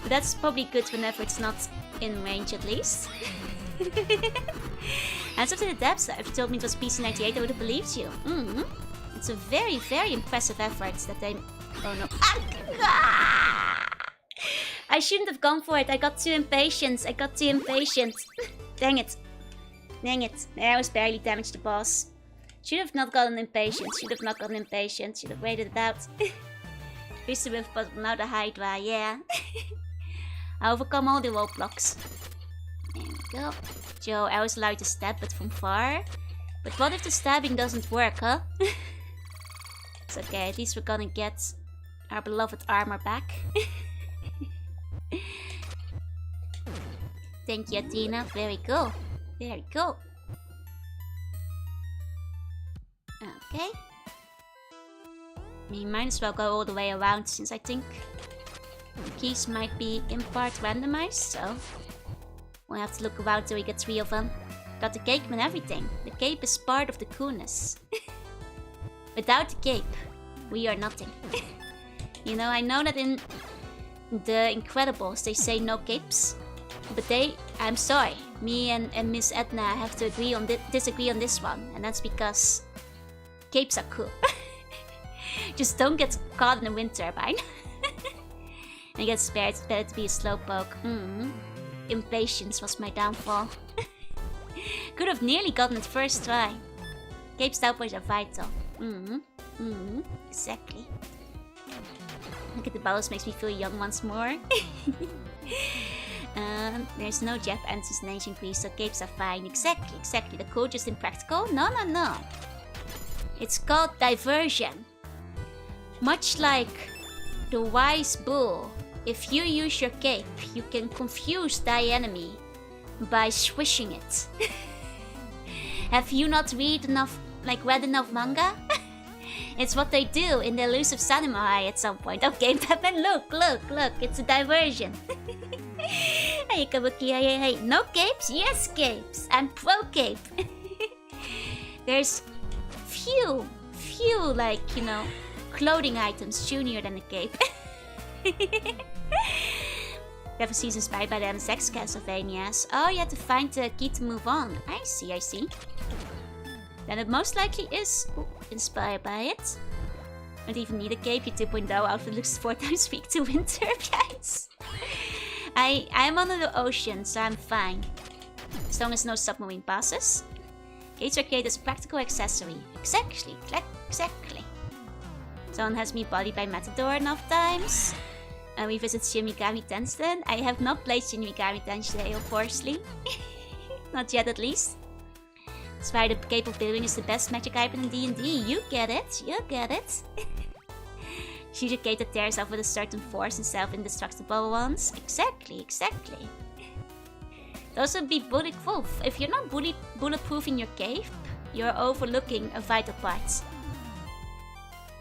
But that's probably good whenever it's not in range, at least. Hands up to the devs. If you told me it was PC98, I would have believed you. It's a very impressive effort that they... Oh no. I shouldn't have gone for it. I got too impatient. Dang it. I was barely damaged the boss. Should have not gotten impatient. Should have waited it out. Used to have, but now the Hydra, yeah. I overcome all the roadblocks. There we go. Joe, I was allowed to stab, but from far. But what if the stabbing doesn't work, huh? It's okay, at least we're gonna get our beloved armor back. Thank you, Athena. Very cool. Okay. We might as well go all the way around, since I think the keys might be in part randomized, so we'll have to look around till we get 3 of them. Got the cape and everything. The cape is part of the coolness. Without the cape, we are nothing. You know, I know that in The Incredibles they say no capes, but I'm sorry, me and Miss Edna have to disagree on this one, and that's because capes are cool. Just don't get caught in a wind turbine. And get spared, it's better to be a slowpoke. Impatience was my downfall. Could have nearly gotten it first try. Cape stowpoints are vital. Exactly. Look at the bubbles, makes me feel young once more. There's no Jeff answers in ancient Greece, so capes are fine. Exactly. The code just impractical? No. It's called diversion. Much like the wise bull, if you use your cape, you can confuse thy enemy by swishing it. Have you not read enough manga? It's what they do in the elusive samurai at some point. Okay, Pepin, look, it's a diversion. Hey, Kabuki, hey. No capes? Yes, capes. I'm pro cape. There's few, clothing items junior than a cape. Never sees inspired by the MSX Castlevanias. Oh, you had to find the key to move on. I see. Then it most likely is inspired by it. Don't even need a cape. Your 2.0 outfit looks 4 times weak to winter, guys. I'm under the ocean, so I'm fine. As long as no submarine passes. Gates arcade is a practical accessory. Exactly. Someone has me bodied by Matador enough times. We visit Shin Megami Tensei. I have not played Shin Megami Tensei, unfortunately. Not yet, at least. That's why the Cape of Billowing is the best magic item in D&D. You get it. Shoot a cape that tears off with a certain force instead of indestructible ones. Exactly. Those would be bulletproof. If you're not bulletproof in your cape, you're overlooking a vital part.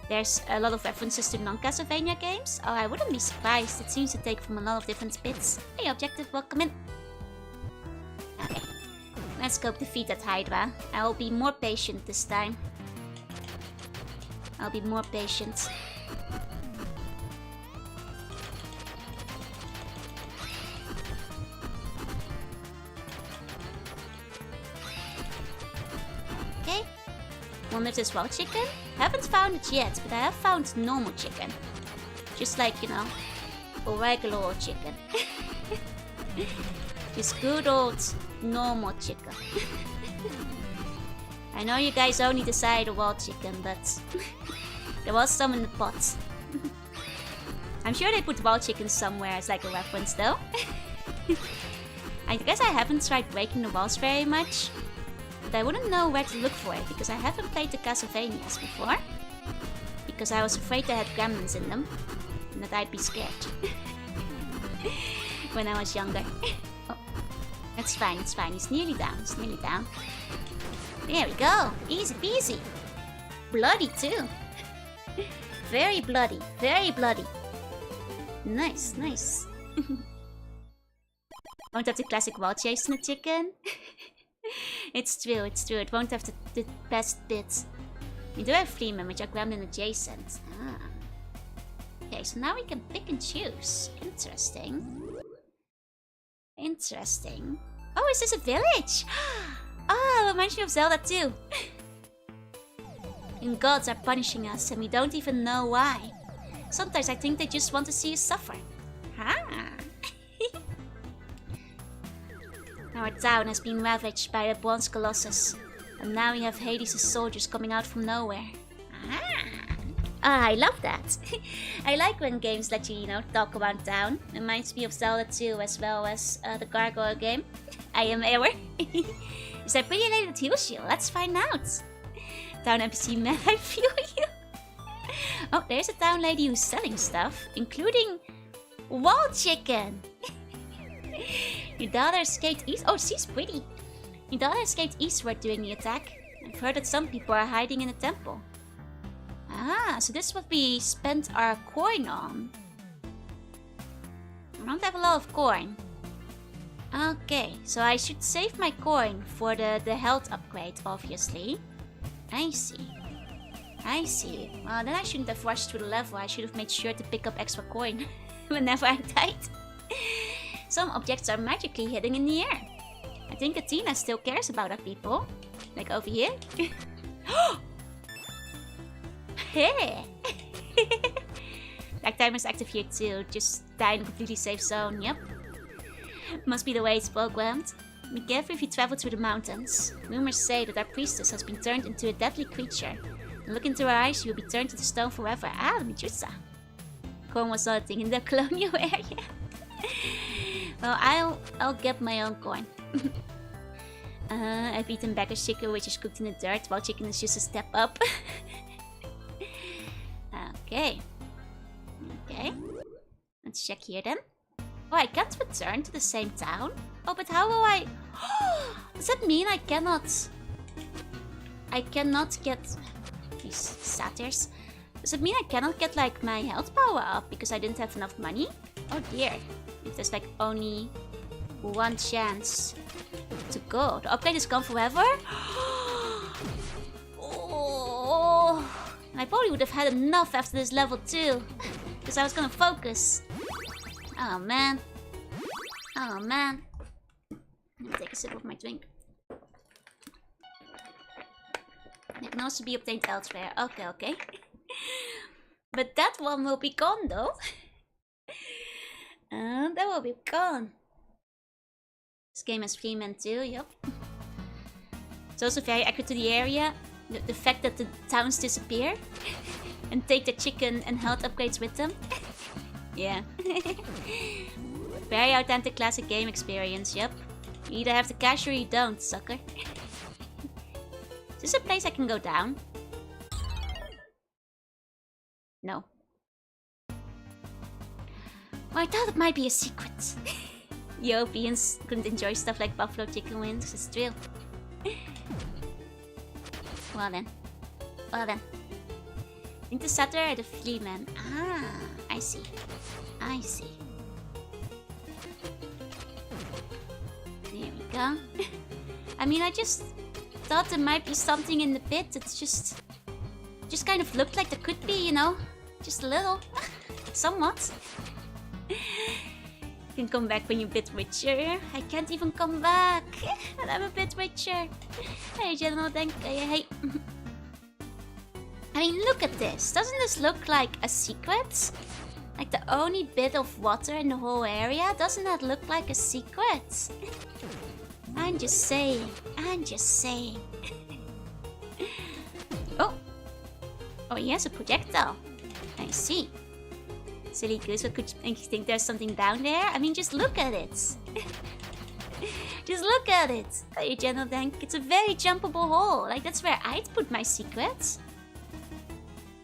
There's a lot of references to non-Castlevania games. Oh, I wouldn't be surprised. It seems to take from a lot of different bits. Hey, objective, welcome in. Okay. Let's go defeat that Hydra. I will be more patient this time. I'll be more patient. Okay. Wonder if there's wild chicken? Haven't found it yet, but I have found normal chicken. Just like, a regular old chicken. Just good old normal chicken. I know you guys only decided wild chicken, but there was some in the pot. I'm sure they put wild chicken somewhere as like a reference though. I guess I haven't tried breaking the walls very much. But I wouldn't know where to look for it because I haven't played the Castlevanias before. Because I was afraid they had gremlins in them. And that I'd be scared. When I was younger. Oh, that's fine. He's nearly down. There we go. Easy peasy. Bloody too. Very bloody. Nice. Won't have the classic wall chase in the chicken. It's true. It won't have the best bits. We do have Fleeman, which are gremlin adjacent. Okay, so now we can pick and choose. Interesting. Oh, is this a village? Oh, reminds me of Zelda too. And gods are punishing us and we don't even know why. Sometimes I think they just want to see us suffer. Our town has been ravaged by a bronze colossus. And now we have Hades' soldiers coming out from nowhere. I love that. I like when games let you, talk about town. Reminds me of Zelda 2 as well as the Gargoyle game. I am Ewer. Is that pretty late at Hillshield? Let's find out. Town NPC man, I feel you. Oh, there's a town lady who's selling stuff, including wall chicken. Your daughter escaped east. Oh, she's pretty. Your daughter escaped eastward during the attack. I've heard that some people are hiding in the temple. So this is what we spent our coin on. I don't have a lot of coin. Okay, so I should save my coin for the health upgrade, obviously. I see. Well, then I shouldn't have rushed through the level. I should have made sure to pick up extra coin whenever I died. Some objects are magically hidden in the air. I think Athena still cares about our people. Like over here. Hey! Black timer is active here too. Just die in a completely safe zone. Yep. Must be the way it's programmed. Be careful if you travel through the mountains. Rumors say that our priestess has been turned into a deadly creature. Look into her eyes, you will be turned into stone forever. Ah, the Medusa. Corn was not a thing in the colonial area. Well, I'll get my own corn. I've eaten beggar's chicken, which is cooked in the dirt, while chicken is just a step up. Okay. Okay. Let's check here then. Oh, I can't return to the same town? Oh, but how will I... Does that mean I cannot get... These satyrs. Does it mean I cannot get, like, my health power up because I didn't have enough money? Oh dear. If there's, like, only one chance to go. The upgrade is gone forever? Oh. And I probably would have had enough after this level too. Because I was gonna focus. Oh man. Oh man. Let me take a sip of my drink. It can also be obtained elsewhere. Okay, okay. But that one will be gone though. That will be gone. This game has free men too, yep. It's also very accurate to the area. The fact that the towns disappear and take the chicken and health upgrades with them. Yeah. Very authentic classic game experience, yep. You either have the cash or you don't, sucker. Is this a place I can go down? No. Well, I thought it might be a secret. Europeans couldn't enjoy stuff like buffalo chicken wings, it's true. Well then. Well then. Into Satyr or the Fleaman? Ah, I see. I see. There we go. I mean, I just thought there might be something in the pit. It's just kind of looked like there could be, you know? Just a little. Somewhat. You can come back when you're a bit richer. I can't even come back. And I'm a bit richer. Hey, General, thank you. Hey. I mean, look at this. Doesn't this look like a secret? Like the only bit of water in the whole area? Doesn't that look like a secret? I'm just saying. I'm just saying. Oh. Oh, he has a projectile. I see. Silly goose, what could you make you think there's something down there? I mean, just look at it. Just look at it. Hey, General Dank, it's a very jumpable hole. Like, that's where I'd put my secrets.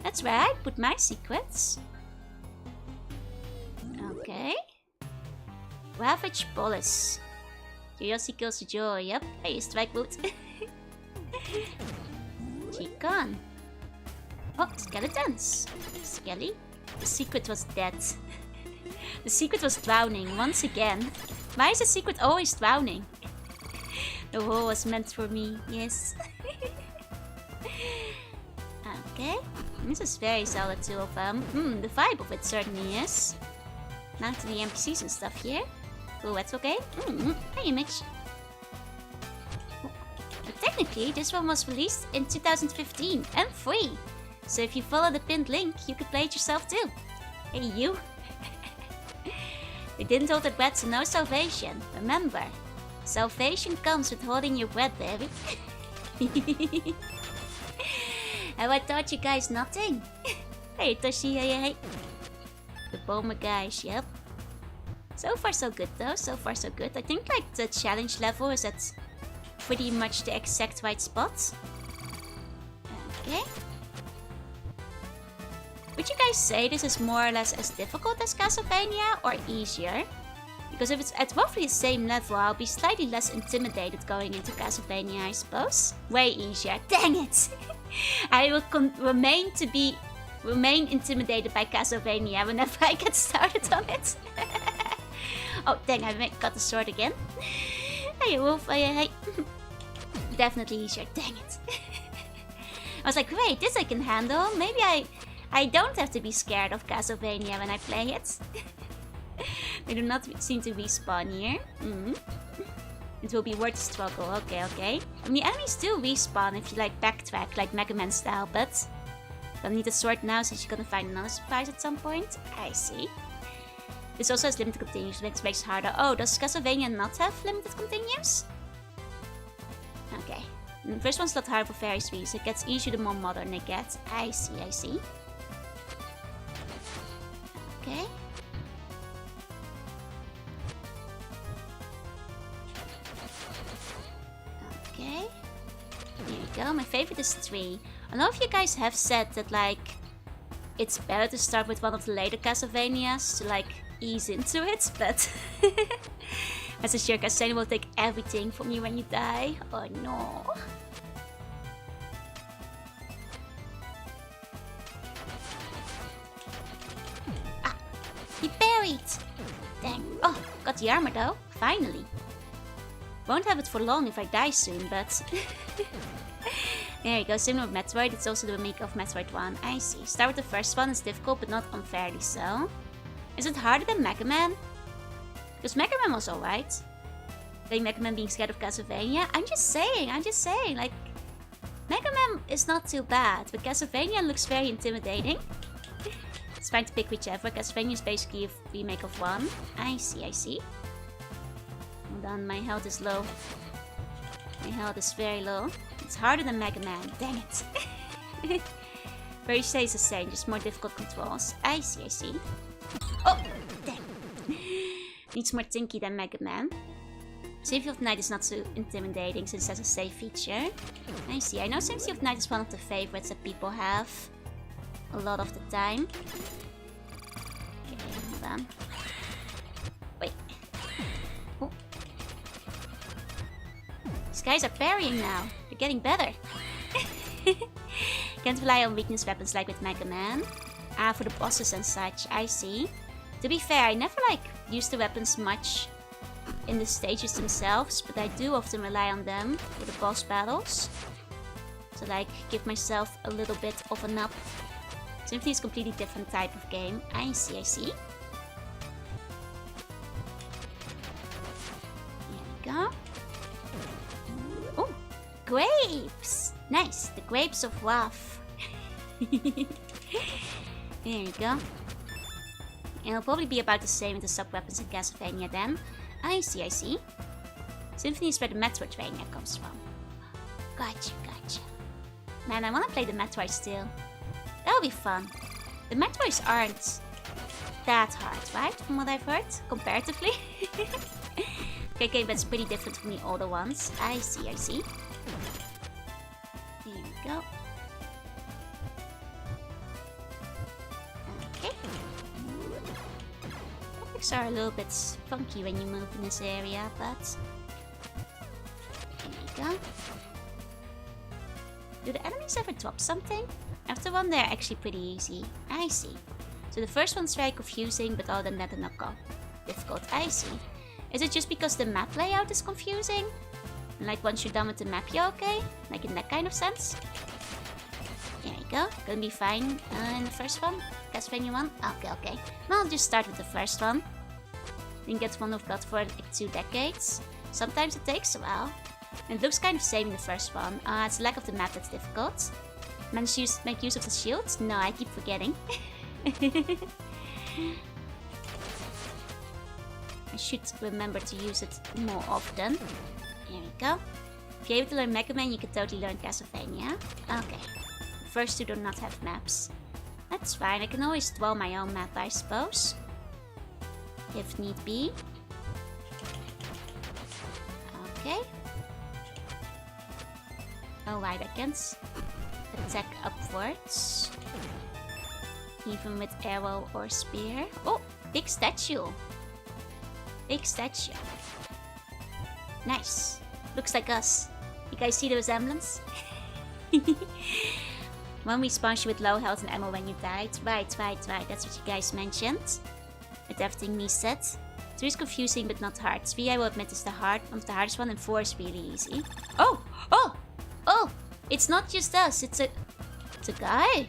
That's where I'd put my secrets. Okay. Ravage Bolus. Curiosity kills the joy. Yep. Hey, strike boot. Chicken. Oh, skeletons. Skelly. The secret was dead. The secret was drowning once again. Why is the secret always drowning? The hole was meant for me, yes. Okay. This is very solid too of them. The vibe of it certainly is. Now to the NPCs and stuff here. Oh, that's okay. Hey, Mitch. But technically, this one was released in 2015 and free. So if you follow the pinned link, you could play it yourself too. Hey, you. We didn't hold our breath, so no salvation. Remember, salvation comes with holding your breath, baby. And I taught you guys nothing. Hey, Toshi, hey. The Bomber guys, yep. So far so good though, so far so good. I think like the challenge level is at pretty much the exact right spot. Okay. Would you guys say this is more or less as difficult as Castlevania or easier? Because if it's at roughly the same level, I'll be slightly less intimidated going into Castlevania, I suppose. Way easier. Dang it! I will remain intimidated by Castlevania whenever I get started on it. Oh, dang, I got the sword again. Hey, Wolf, hey. Definitely easier. Dang it. I was like, wait, this I can handle. Maybe I don't have to be scared of Castlevania when I play it. They do not seem to respawn here. It will be worth the struggle. Okay, okay. And the enemies do respawn if you like backtrack, like Mega Man style, but don't need a sword now since you're gonna find another surprise at some point. I see. This also has limited continues, which makes it harder. Oh, does Castlevania not have limited continues? Okay. The first one's a lot harder for various reasons. It gets easier the more modern it gets. I see, I see. Okay. Okay. There you go. My favorite is 3. A lot of you guys have said that, like, it's better to start with one of the later Castlevanias to, like, ease into it, but as a sure Castlevania will take everything from you when you die. Oh no. Ah, he buried. Dang. Oh, got the armor though. Finally. Won't have it for long if I die soon, but there you go. Similar with Metroid, it's also the remake of Metroid 1. I see. Start with the first one. It's difficult, but not unfairly so. Is it harder than Mega Man? Because Mega Man was alright. Like Mega Man being scared of Castlevania. I'm just saying. Like, Mega Man is not too bad, but Castlevania looks very intimidating. It's fine to pick whichever. Castlevania is basically a remake of 1. I see. Hold on, my health is low. My health is very low. It's harder than Mega Man. Dang it. Very stays the same, just more difficult controls. I see. Oh, dang. Needs more tinky than Mega Man. Symphony of the Night is not so intimidating since it has a save feature. I see. I know Symphony of the Night is one of the favorites that people have a lot of the time. Okay, hold on. Wait. Oh. These guys are parrying now. They're getting better. Can't rely on weakness weapons like with Mega Man. Ah, for the bosses and such. I see. To be fair, I never like use the weapons much in the stages themselves, but I do often rely on them for the boss battles. So like, give myself a little bit of an up. Symphony is a completely different type of game. I see. Here we go. Oh, grapes! Nice, the grapes of wrath. There you go. It'll probably be about the same with the sub-weapons in Castlevania then. I see. Symphony is where the Metroidvania comes from. Gotcha. Man, I wanna play the Metroid still. That'll be fun. The Metroids aren't that hard, right? From what I've heard, comparatively. Okay, but it's pretty different from the older ones. I see. Here we go. Okay. Graphics are a little bit funky when you move in this area, but there we go. Do the enemies ever drop something? After one, they're actually pretty easy. I see. So the first one's very confusing, but other than that, they're not difficult. I see. Is it just because the map layout is confusing? And like once you're done with the map, you're okay? Like in that kind of sense? There you go. Gonna be fine in the first one. Castlevania 1. Okay. Well, I'll just start with the first one. Didn't get one of God for like 2 decades. Sometimes it takes a while. And it looks kind of same in the first one. It's the lack of the map that's difficult. Managed to make use of the shield? No, I keep forgetting. I should remember to use it more often. There we go. If you're able to learn Mega Man, you can totally learn Castlevania. Okay. The first 2 do not have maps. That's fine, I can always draw my own map, I suppose. If need be. Okay. Alright, I can't attack upwards. Even with arrow or spear. Oh, big statue. Nice. Looks like us. You guys see the resemblance? One respawns you with low health and ammo when you died. Right. That's what you guys mentioned. With everything me said. 3 is confusing but not hard. 3 I will admit is one of the hardest one, and 4 is really easy. Oh! It's not just us, it's a guy.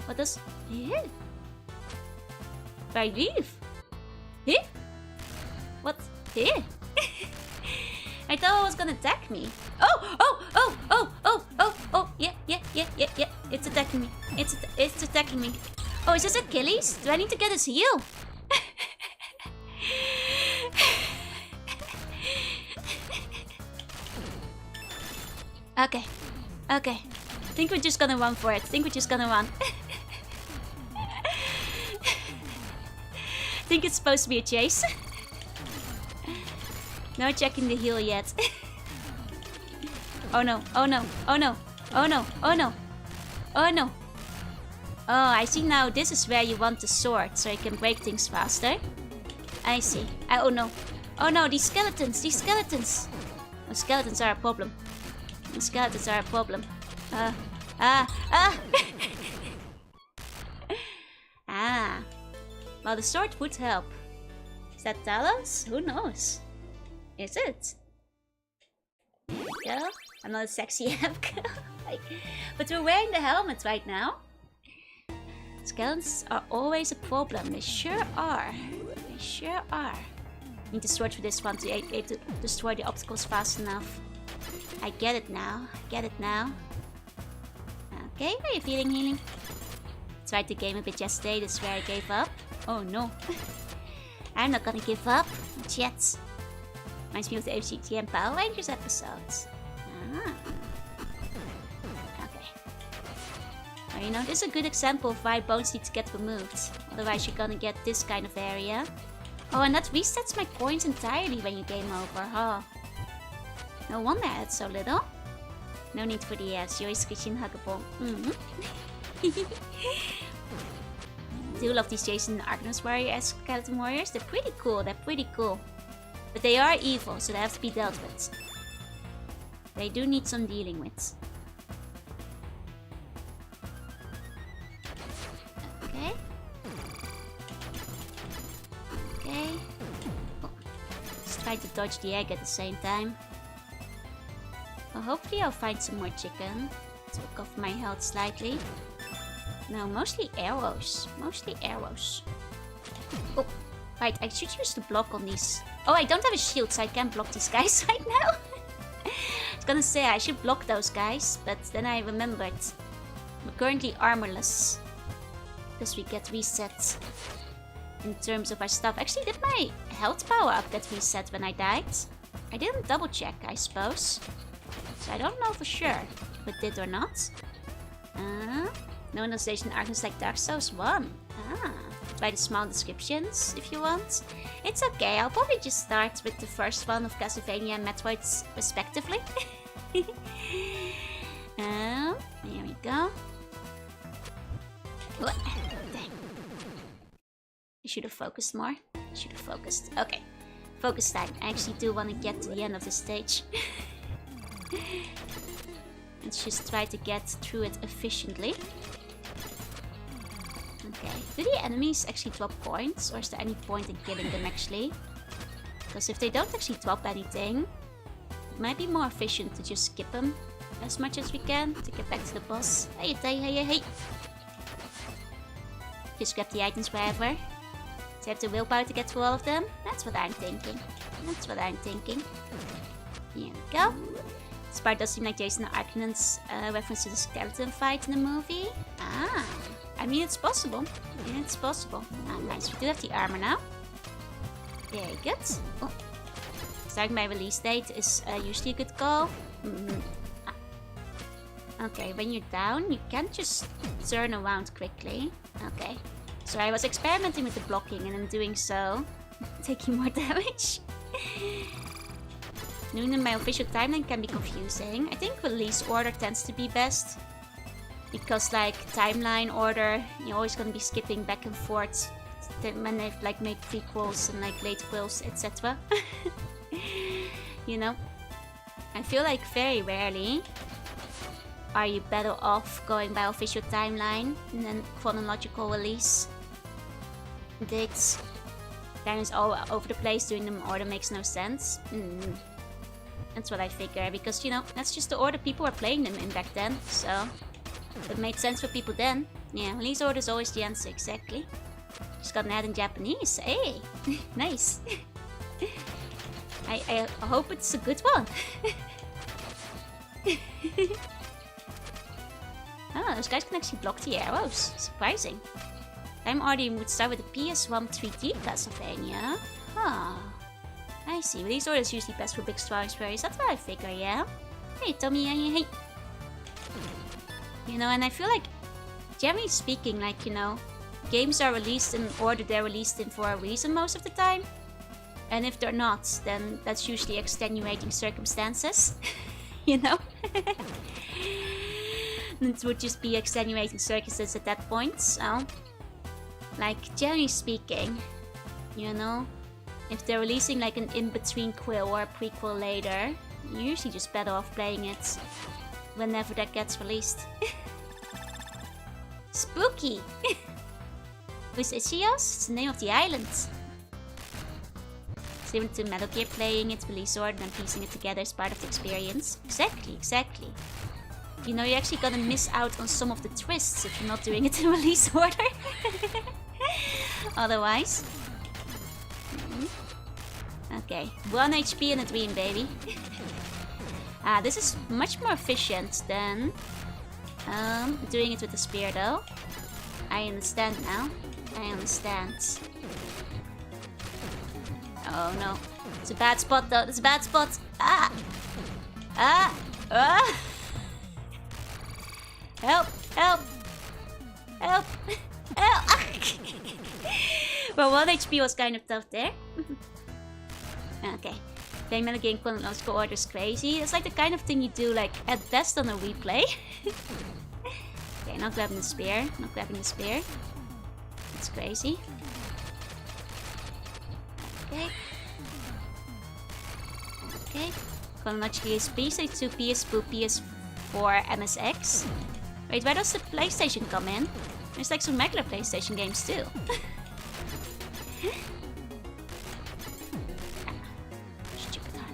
What does he? I leave? He? What? Here. I thought it was gonna attack me. Oh, yeah. It's attacking me. It's attacking me. Oh, is this Achilles? Do I need to get his heal? Okay. I think we're just gonna run for it. I think it's supposed to be a chase. No checking the heal yet. Oh no. Oh, I see now this is where you want the sword, so you can break things faster. I see. Oh no, these skeletons. Oh, skeletons are a problem. Well, the sword would help. Is that Talos? Who knows? Is it? There we go. I'm not a sexy app girl. But we're wearing the helmet right now. Skeletons are always a problem. They sure are. Need the sword for this one to be able to destroy the obstacles fast enough. I get it now. Okay, are you feeling healing? Tried the game a bit yesterday, this is where I gave up. Oh no. I'm not gonna give up. Not yet. Reminds me of the FGTM Power Rangers episodes. Okay. Well, you know, this is a good example of why bones need to get removed. Otherwise you're gonna get this kind of area. Oh, and that resets my coins entirely when you game over, huh? No wonder I had so little. No need for the Issyos Christian Huggable. Do love these Jason and Arcanus Warrior-esque Skeleton Warriors. They're pretty cool. But they are evil, so they have to be dealt with. They do need some dealing with. Okay. Oh. Just try to dodge the egg at the same time. Well, hopefully I'll find some more chicken. To recover my health slightly. No, mostly arrows. Oh, right, I should use the block on these. Oh, I don't have a shield, so I can't block these guys right now. I was gonna say I should block those guys, but then I remembered. I'm currently armorless. Because we get reset in terms of our stuff. Actually, did my health power up get reset when I died? I didn't double check, I suppose. So I don't know for sure if it did or not. No annihilation Arcanus like Dark Souls 1. Try the small descriptions if you want. It's okay, I'll probably just start with the first one of Castlevania and Metroids respectively. Here we go. Dang. I should have focused more. Okay. Focus time. I actually do want to get to the end of the stage. Let's just try to get through it efficiently. Okay, do the enemies actually drop coins, or is there any point in killing them actually? Because if they don't actually drop anything, it might be more efficient to just skip them as much as we can to get back to the boss. Hey. Just grab the items wherever. So you have the willpower to get through all of them? That's what I'm thinking. Here we go. This part does seem like Jason Arcanon's reference to the skeleton fight in the movie. I mean, it's possible. Nice. We do have the armor now. Very good. Oh. Starting my release date is usually a good call. Okay, when you're down, you can't just turn around quickly. Okay. So I was experimenting with the blocking, and in doing so, taking more damage. Noon in my official timeline can be confusing. I think release order tends to be best. Because like timeline order, you're always gonna be skipping back and forth when they've like made prequels and like late quills, etc. You know? I feel like very rarely are you better off going by official timeline and then chronological release dates. Then it's all over the place, doing them in order makes no sense. That's what I figure, because, you know, that's just the order people were playing them in back then, so it made sense for people then. Yeah, release order is always the answer, exactly. Just got an ad in Japanese, hey! Nice! I hope it's a good one. Oh, those guys can actually block the arrows. Surprising. Time ordering would start with a PS1 3D Castlevania. Huh. I see. These orders usually best for big strong experience. That's what I figure, yeah? Hey, Tommy, hey. You know, and I feel like, generally speaking, like, you know, games are released in order they're released in for a reason most of the time. And if they're not, then that's usually extenuating circumstances. You know? It would just be extenuating circumstances at that point, so... Like, generally speaking, you know, if they're releasing like an in-between quill or a prequel later, you're usually just better off playing it whenever that gets released. Spooky! Who's Issyos? It's the name of the island. Similar to Metal Gear, playing its release order and piecing it together is part of the experience. Exactly. You know, you're actually gonna miss out on some of the twists if you're not doing it in release order. Otherwise. Okay, 1 HP and a dream, baby. This is much more efficient than doing it with the spear, though. I understand now. I understand. Oh no. It's a bad spot, though. It's a bad spot. Ah! Ah! Ah! Help! Help! Help! Help! Well, 1 HP was kind of tough there. Okay. Playing Metal Gear in chronological order is crazy. It's like the kind of thing you do, like, at best on a replay. Okay, not grabbing the spear. Not grabbing the spear. That's crazy. Okay. Okay. Chronologically is PS2, PS2, PS4, MSX. Wait, where does the PlayStation come in? There's like some regular PlayStation games too.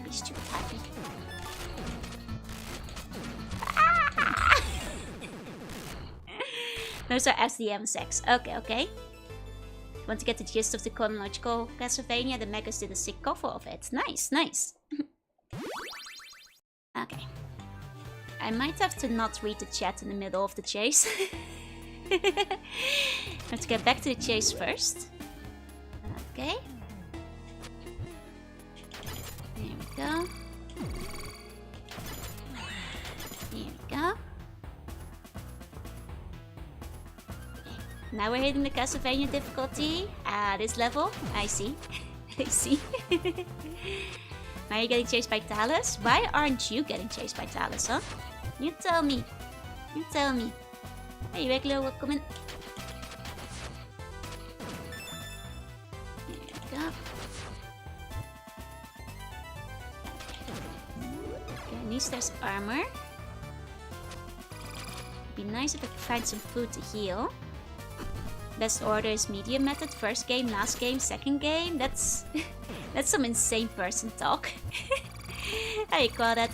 Stupid harpy. Ah! Those are SDMSX. Okay. Want to get the gist of the chronological Castlevania? The Megas did a sick cover of it. Nice. Okay. I might have to not read the chat in the middle of the chase. Let's get back to the chase first. Okay. There we go. Okay. Now we're hitting the Castlevania difficulty. This level. I see. I see. Why are you getting chased by Talus? Why aren't you getting chased by Talus, huh? You tell me. Hey, regular, welcome in. There we go. Okay, at least there's armor. Be nice if I could find some food to heal. Best order is medium method. First game, last game, second game. That's some insane person talk. How you call that?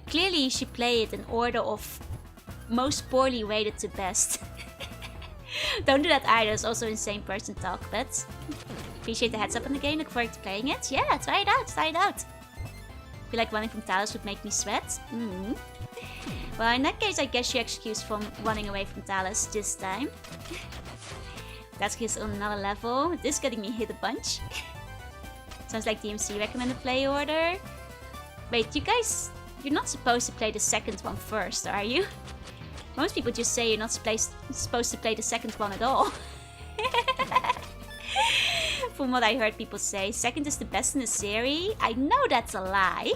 Clearly you should play it in order of most poorly rated to best. Don't do that either. It's also insane person talk, but appreciate the heads up on the game. Look forward to playing it. Yeah, try it out. Feel like running from Talus would make me sweat. Well, in that case, I guess you're excused from running away from Talus this time. That's just on another level. This is getting me hit a bunch. Sounds like DMC recommended play order. Wait, you guys, you're not supposed to play the second one first, are you? Most people just say you're not supposed to play the second one at all. From what I heard people say, second is the best in the series. I know that's a lie.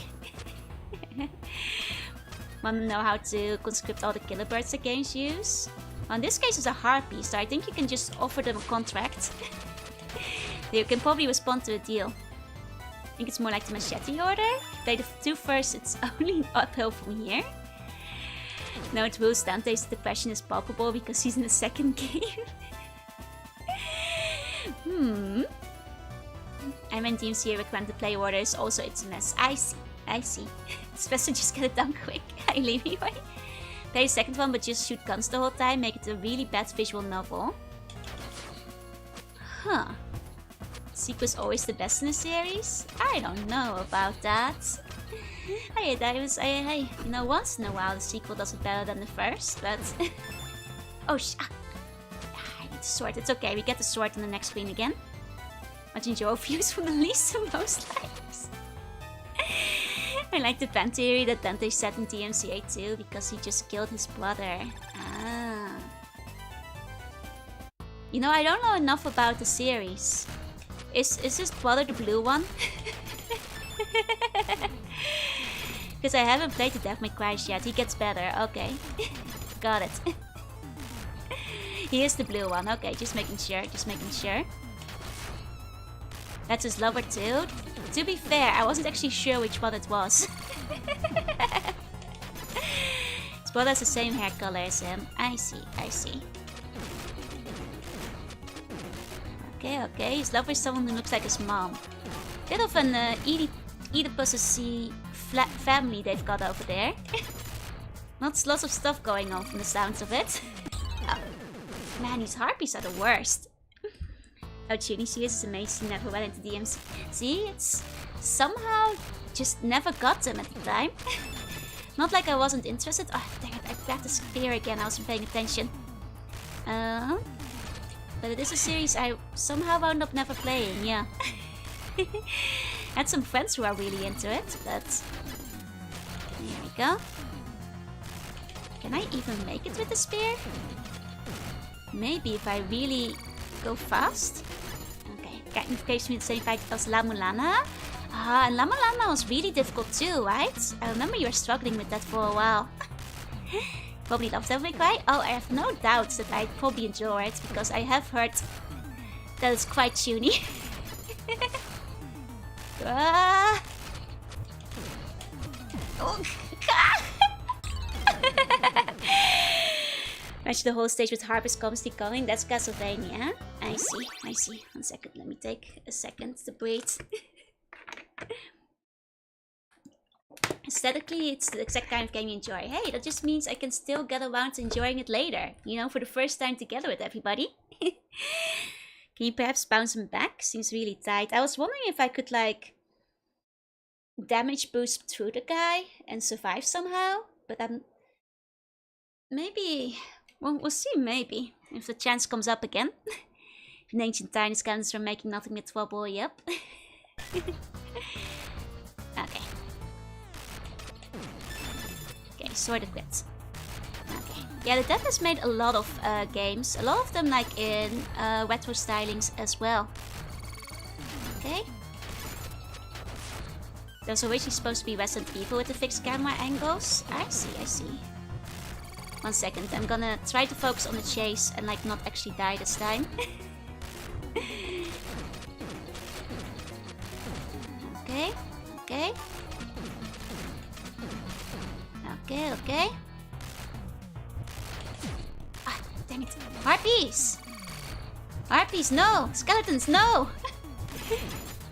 Want to know how to conscript all the killer birds the games use? Well, in this case it's a harpy, so I think you can just offer them a contract. They can probably respond to a deal. I think it's more like the machete order. Play the 2 first, it's only uphill from here. Note rules, Dante's depression is palpable because he's in the second game. I meant DMC recommend the play orders, also it's a mess. I see. It's best to just get it done quick. I leave anyway. Play the second one but just shoot guns the whole time, make it a really bad visual novel. Huh. sequel's always the best in a series? I don't know about that. You know, once in a while the sequel does it better than the first, but... oh, I need the sword. It's okay, we get the sword on the next screen again. Imagine Joe views from the least to most likes. I like the fan theory that Dante said in DMCA too, because he just killed his brother. Ah. You know, I don't know enough about the series. Is his brother the blue one? Because I haven't played the Devil May Cry yet. He gets better. Okay. Got it. He is the blue one. Okay, just making sure. Just making sure. That's his lover too. To be fair, I wasn't actually sure which one it was. His brother has the same hair color as him. I see, I see. Okay, okay. His lover is someone who looks like his mom. Bit of an Oedipus-y family they've got over there. Lots of stuff going on from the sounds of it. Oh, man, these harpies are the worst. Oh, Issyos is amazing, never went into DMC. See, it's somehow just never got them at the time. Not like I wasn't interested. Oh, dang it, I grabbed the spear again, I wasn't paying attention. But it is a series I somehow wound up never playing, yeah. Had some friends who are really into it, but... Here we go. Can I even make it with the spear? Maybe if I really go fast. Okay, got notification with the same fight as La Mulana. Ah, and La Mulana was really difficult too, right? I remember you were struggling with that for a while. Probably love Devil May Cry. Oh, I have no doubts that I'd probably enjoy it, because I have heard that it's quite tuney. Ah. Oh. Match the whole stage with Harvest Comes going. That's Castlevania. I see, I see. 1 second, let me take a second to breathe. Aesthetically, it's the exact kind of game you enjoy. Hey, that just means I can still get around to enjoying it later. You know, for the first time together with everybody. Can you perhaps bounce him back? Seems really tight. I was wondering if I could, like, damage boost through the guy and survive somehow. But I'm... Maybe... Well, we'll see, maybe. If the chance comes up again. In ancient times, skeletons from making nothing but trouble, yep. Okay. Okay, sword equipped. Okay. Yeah, the dev has made a lot of games. A lot of them like in retro stylings as well. Okay. There's originally supposed to be Resident Evil with the fixed camera angles. I see, I see. 1 second, I'm gonna try to focus on the chase and like not actually die this time. Okay, okay. Okay, okay. Ah, dang it. Harpies! Harpies, no! Skeletons, no!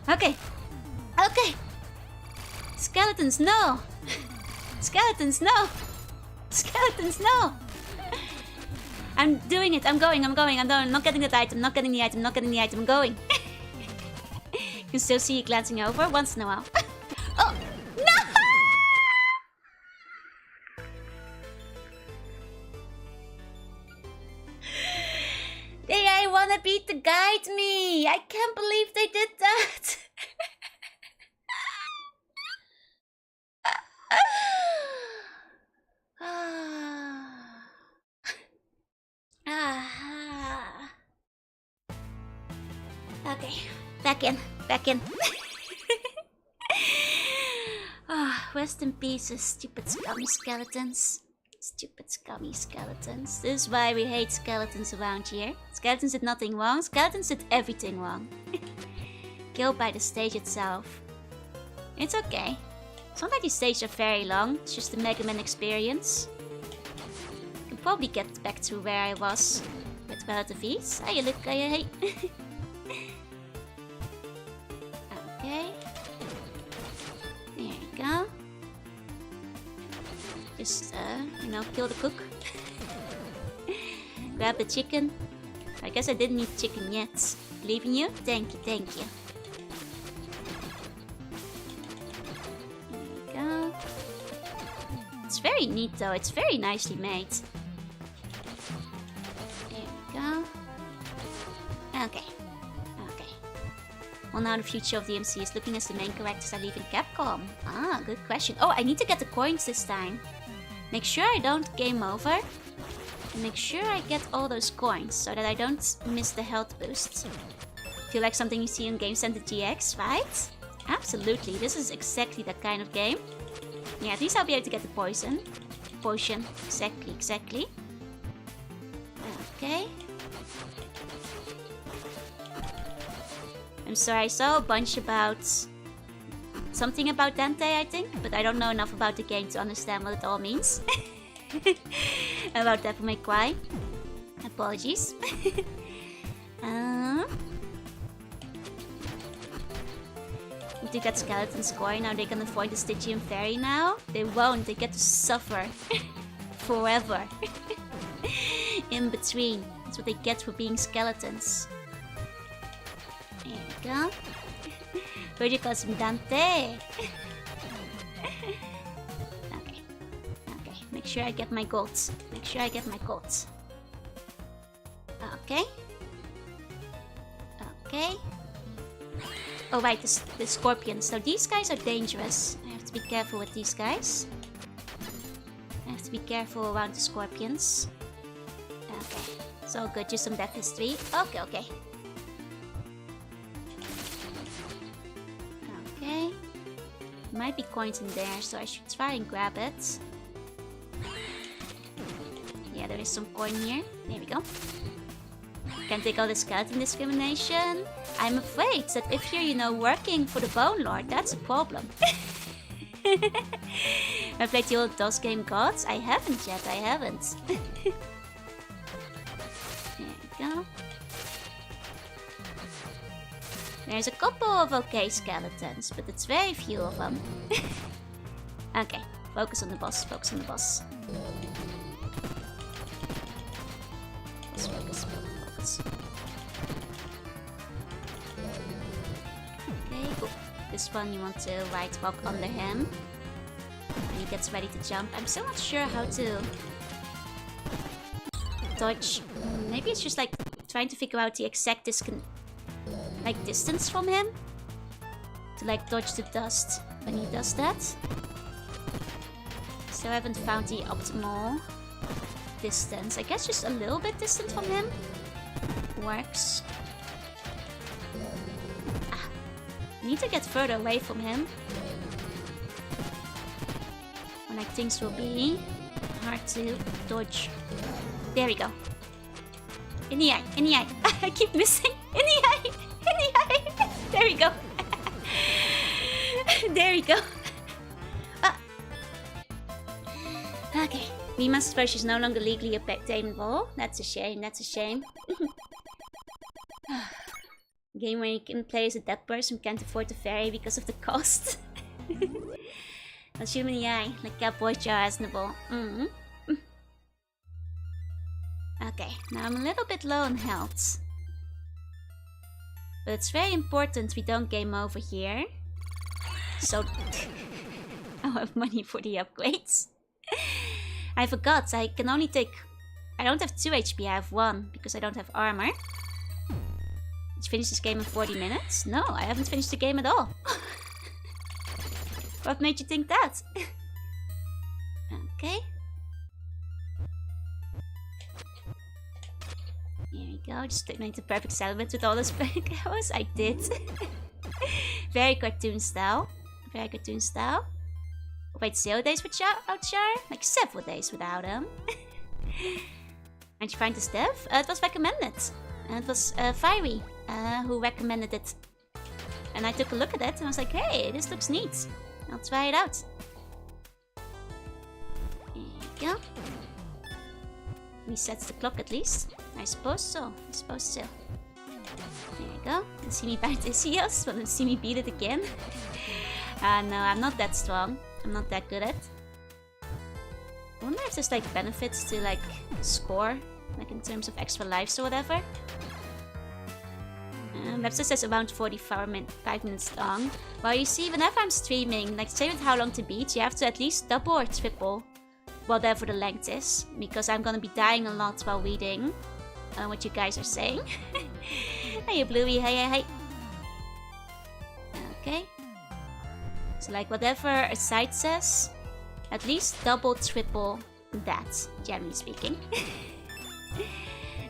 Okay. Okay. Skeletons, no! Skeletons, no! Skeletons, no! I'm doing it, I'm going, I'm not getting that item, not getting the item, not getting the item, I'm going. You can still see you glancing over once in a while. Oh, no! They I wanna beat to guide me! I can't believe they did that! Okay, back in. Rest in peace, stupid scummy skeletons. Stupid scummy skeletons. This is why we hate skeletons around here. Skeletons did nothing wrong, skeletons did everything wrong. Killed by the stage itself. It's okay. It's not like these stages are very long, it's just the Mega Man experience. I can probably get back to where I was with relative ease. Hey, look, hey. Okay. There you go. Just, you know, kill the cook. Grab the chicken. I I guess I didn't eat chicken yet. Believe in you? Thank you, thank you. There we go. It's very neat though, it's very nicely made. There we go. Okay. Okay. Well, now the future of the MC is looking as the main characters are leaving Capcom. Ah, good question. Oh, I need to get the coins this time. Make sure I don't game over. And make sure I get all those coins so that I don't miss the health boost. Feel like something you see in Game Center GX, right? Absolutely, this is exactly that kind of game. Yeah, at least I'll be able to get the potion. Exactly. Okay. I'm sorry, I saw a bunch about... something about Dante, I think, but I don't know enough about the game to understand what it all means. About Devil May Cry. Apologies. If they got skeleton score, now they can avoid the Stygian Fairy now? They won't, they get to suffer. Forever. In between. That's what they get for being skeletons. There we go. Virgil calls him Dante. Okay, make sure I get my golds. Okay. Oh right, the scorpions. So these guys are dangerous. I have to be careful with these guys. I have to be careful around the scorpions. Okay, it's all good. Just some death history. Okay. Okay. Might be coins in there, so I should try and grab it. Yeah, there is some coin here. There we go. Can't take all the skeleton discrimination. I'm afraid that if you're, you know, working for the Bone Lord, that's a problem. I played the old DOS game Gods? I haven't yet, I haven't. There we go. There's a couple of okay skeletons, but it's very few of them. Okay, focus on the boss, Focus. Okay, cool. This one you want to right walk under him. And he gets ready to jump. I'm still not sure how to dodge. Maybe it's just like trying to figure out the exact distance from him. To like dodge the dust when he does that. Still haven't found the optimal distance. I guess just a little bit distant from him works. Need to get further away from him. Or like things will be hard to dodge. There we go. In the eye. I keep missing. In the eye. There we go. There we go. Okay. Remastered version is no longer legally obtainable. That's a shame. Game where you can play as a dead person who can't afford the ferry because of the cost. I'll shoot him in the eye, like Cowboy Jar Asnable. Okay, now I'm a little bit low on health. But it's very important we don't game over here. So I'll have money for the upgrades. I forgot, I can only take... I don't have 2 HP, I have 1, because I don't have armor. Did you finish this game in 40 minutes? No, I haven't finished the game at all. What made you think that? Okay. Here we go, just made the perfect settlement with all those arrows. I did. Very cartoon style. Wait, 0 days without Char? Like several days without him. And you find this dev? It was recommended. And it was Fiery who recommended it. And I took a look at it and I was like, hey, this looks neat. I'll try it out. There you go. Resets the clock at least. I suppose so. There you go. You see me fight Issyos? Want to see me beat it again? No, I'm not that strong. I'm not that good at. I wonder if there's like benefits to like score like in terms of extra lives or whatever. Website says around 45 minutes long. Well, you see, whenever I'm streaming, like say with How Long to Beat, you have to at least double or triple whatever the length is, because I'm gonna be dying a lot while reading what you guys are saying. Hey, Bluey, hey. Okay. So like whatever a site says, at least double, triple that, generally speaking.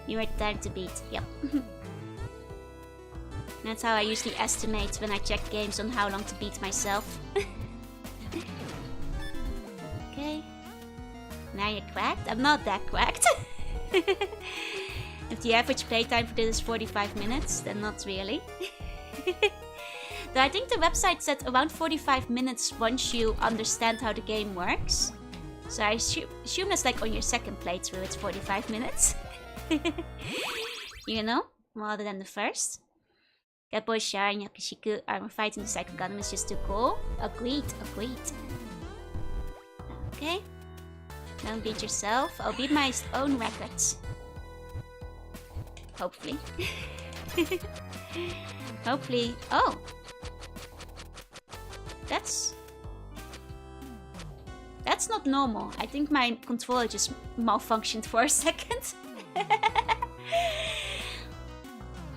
You are time to beat, yep. That's how I usually estimate when I check games on How Long to Beat myself. Okay. Now you're cracked? I'm not that cracked. If the average playtime for this is 45 minutes, then not really. Though I think the website said around 45 minutes once you understand how the game works. So I assume that's like on your second playthrough, it's 45 minutes. You know, rather than the first. Catboy Shine, Yakishiku, armor fighting the Psycho Gundam is just too cool. Agreed. Okay. Don't beat yourself. I'll beat my own records. Hopefully. Hopefully. Oh! That's not normal. I think my controller just malfunctioned for a second.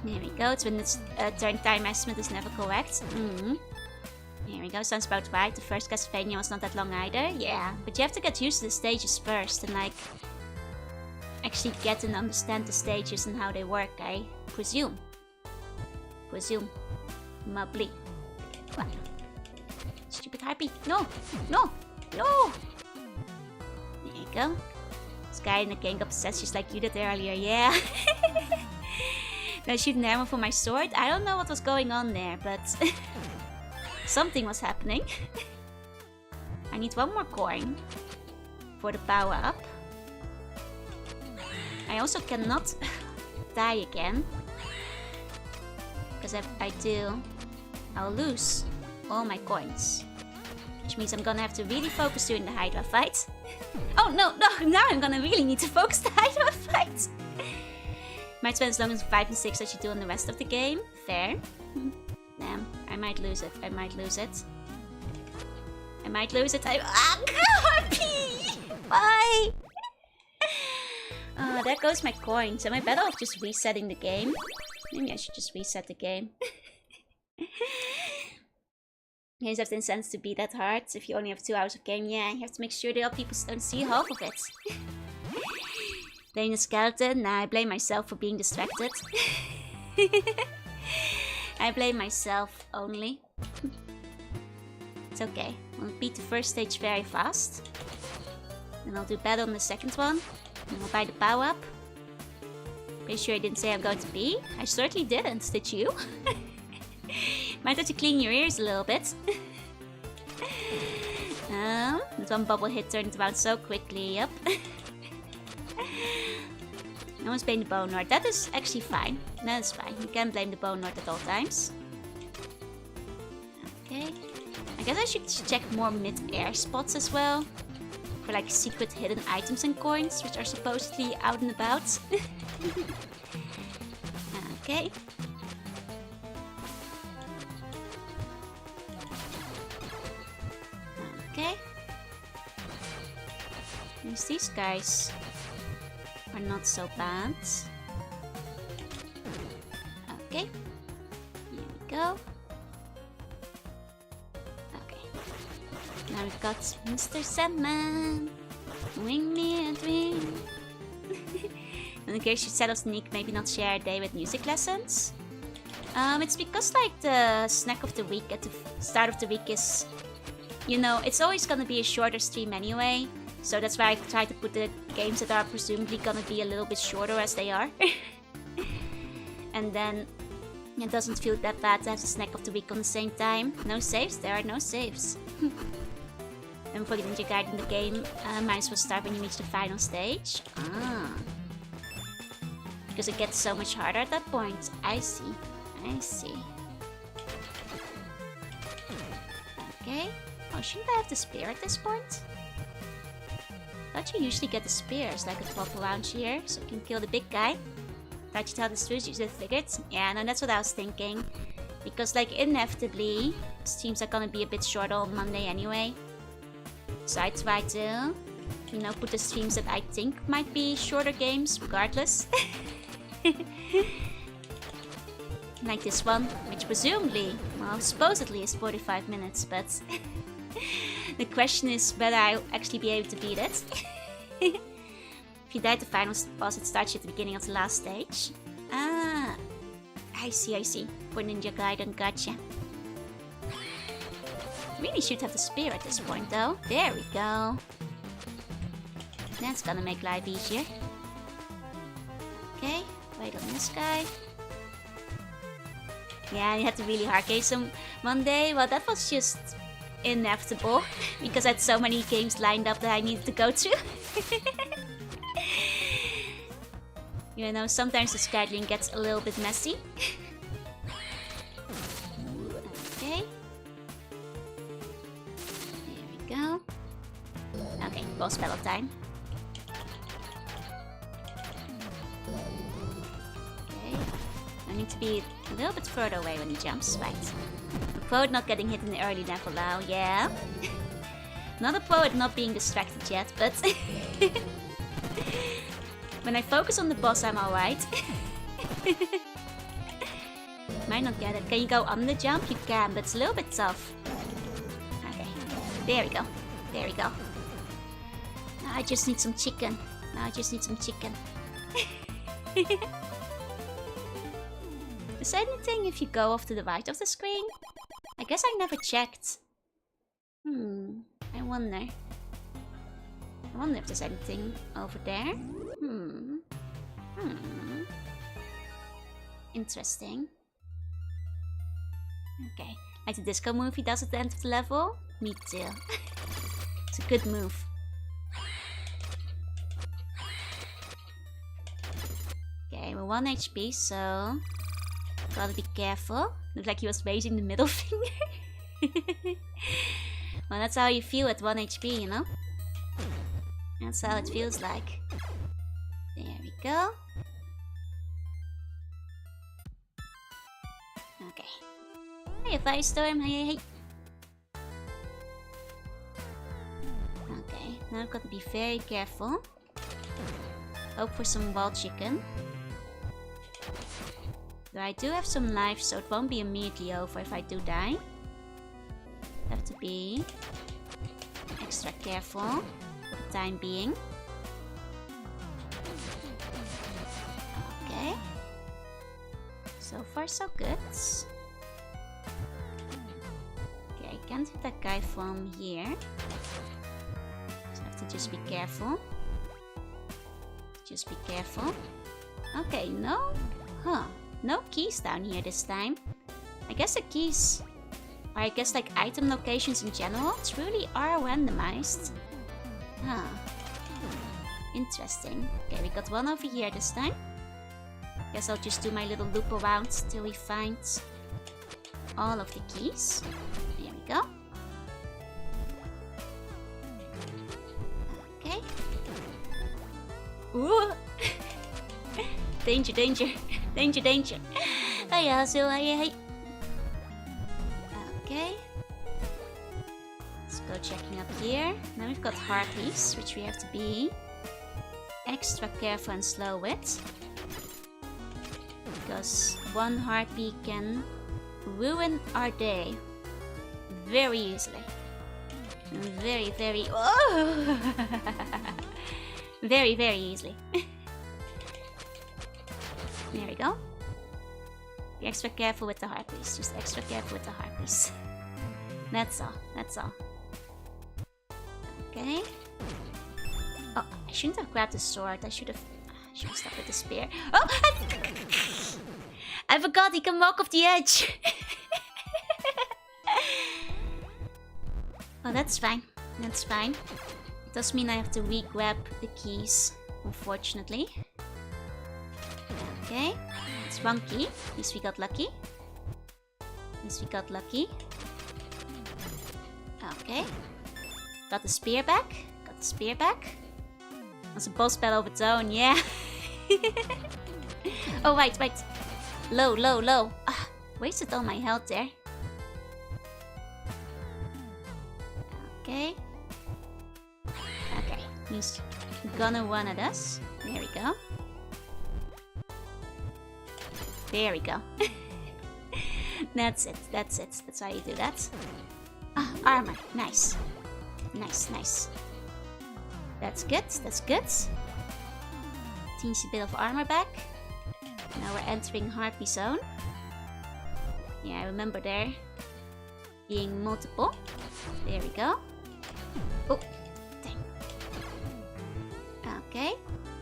There we go. It's when the turn time estimate is never correct. Here we go. Sounds about right. The first Castlevania was not that long either. Yeah, but you have to get used to the stages first and like actually get and understand the stages and how they work, I presume. Mubbly. Stupid harpy. No! There you go. This guy in the gang obsessed just like you did earlier, yeah. Now shoot an arrow for my sword. I don't know what was going on there, but something was happening. I need one more coin for the power up. I also cannot die again, because if I do, I'll lose all my coins, which means I'm gonna have to really focus during the Hydra fight. Oh no, now I'm gonna really need to focus the Hydra fight. Might spend as long as 5 and 6 as you do on the rest of the game. Fair. Damn, I might lose it. Harpy! Why? There goes my coins. Am I better off just resetting the game? Maybe I should just reset the game. Games have the incentive to be that hard. If you only have 2 hours of game, yeah, you have to make sure the other people don't see half of it. Blame the skeleton? Nah, I blame myself for being distracted. I blame myself only. It's okay. I'll beat the first stage very fast. Then I'll do better on the second one. And I'll buy the power up. Pretty sure I didn't say I'm going to be. I certainly didn't, did you? Might have to clean your ears a little bit. That one bubble hit turned around so quickly, yep. No one's blaming the Bone Lord. That is actually fine. That is fine. You can't blame the Bone Lord at all times. Okay. I guess I should check more mid-air spots as well. For like secret hidden items and coins, which are supposedly out and about. Okay. Okay. These guys are not so bad. Okay. Here we go. Okay. Now we've got Mr. Sandman. Wing me a dream. In case you settle sneak, maybe not share a day with music lessons. It's because like the snack of the week at the start of the week is, you know, it's always gonna be a shorter stream anyway. So that's why I try to put the games that are presumably gonna be a little bit shorter as they are. And then it doesn't feel that bad to have the snack of the week on the same time. No saves? There are no saves. And for the Ninja Gaiden, the game might as well start when you reach the final stage. Because it gets so much harder at that point. I see. Okay. Oh, shouldn't I have the spear at this point? Don't you usually get the spears like a 12 around here, so you can kill the big guy? Thought you tell the truth, you just figured. Yeah, no, that's what I was thinking. Because, like, inevitably, streams are gonna be a bit shorter on Monday anyway. So I try to, you know, put the streams that I think might be shorter games, regardless. Like this one, which presumably, well, supposedly is 45 minutes, but the question is whether I'll actually be able to beat it. If you die at the final boss, it starts you at the beginning of the last stage. Ah, I see. For Ninja Gaiden, gotcha. Really should have the spear at this point, though. There we go. That's gonna make life easier. Okay, wait on this guy. Yeah, you had to really hard case him one day. Well, that was just inevitable because I had so many games lined up that I needed to go to. You know, sometimes the scheduling gets a little bit messy. Okay. There we go. Okay, boss battle time. I need to be a little bit further away when he jumps, right? A pro at not getting hit in the early level now, yeah. Not a pro at not being distracted yet, but when I focus on the boss, I'm alright. Might not get it. Can you go on the jump? You can, but it's a little bit tough. Okay, there we go. There we go. Now I just need some chicken. Is there anything if you go off to the right of the screen? I guess I never checked. I wonder. I wonder if there's anything over there. Interesting. Okay. Like the disco move he does at the end of the level? Me too. It's a good move. Okay, we're 1 HP, so gotta be careful. Looked like he was raising the middle finger. Well, that's how you feel at 1 HP, you know? That's how it feels like. There we go. Okay. Hey, Firestorm. Hey. Okay, now I've got to be very careful. Hope for some wild chicken. Though I do have some life, so it won't be immediately over if I do die. Have to be extra careful for the time being. Okay. So far so good. Okay, I can't hit that guy from here. So I have to just be careful. Just be careful. Okay, no? Huh. No keys down here this time. I guess the keys... or I guess like item locations in general truly are randomized. Huh. Interesting. Okay, we got one over here this time. Guess I'll just do my little loop around till we find all of the keys. There we go. Okay. Ooh! Danger, danger. Danger, danger. Hiya, so hey. Okay. Let's go checking up here. Now we've got harpies, which we have to be extra careful and slow with. Because one harpy can ruin our day very easily. Very, very... Oh! Very, very easily. There we go. Be extra careful with the harpies. Just extra careful with the harpies. That's all. That's all. Okay. Oh, I shouldn't have grabbed the sword. I should have stuck with the spear. Oh! I forgot he can walk off the edge. Oh, that's fine. That's fine. It does mean I have to re-grab the keys, unfortunately. Okay, it's one key. At least we got lucky. At least we got lucky. Okay. Got the spear back. Got the spear back. That's a boss battle of its own, yeah. Oh, wait. Low. Ah, wasted all my health there. Okay. He's gonna one at us. There we go. There we go. That's it. That's how you do that. Ah, armor. Nice. That's good. Teensy bit of armor back. Now we're entering Harpy Zone. Yeah, I remember there being multiple. There we go. Oh, dang. Okay.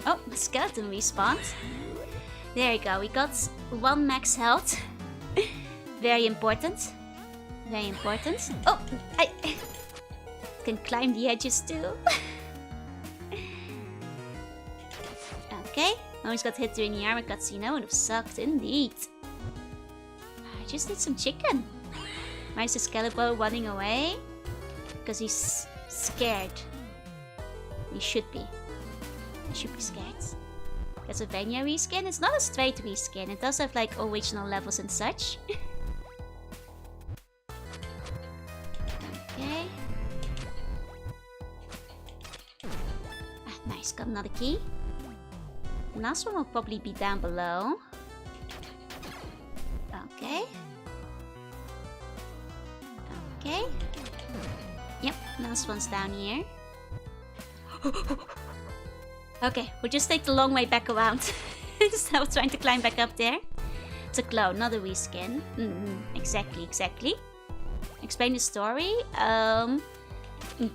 Oh, the skeleton respawned. There we go. We got 1 max health. Very important. Oh, I can climb the edges too. Okay. Almost got hit during the armor cutscene. That would have sucked indeed. I just need some chicken. Why is the Skeletor running away? Because he's scared. He should be. He should be scared. Castlevania reskin? It's not a straight reskin. It does have like original levels and such. Okay. Ah, nice. Got another key. The last one will probably be down below. Okay. Yep, last one's down here. Okay, we'll just take the long way back around. Instead of trying to climb back up there. It's a clone, not a reskin. Exactly. Explain the story.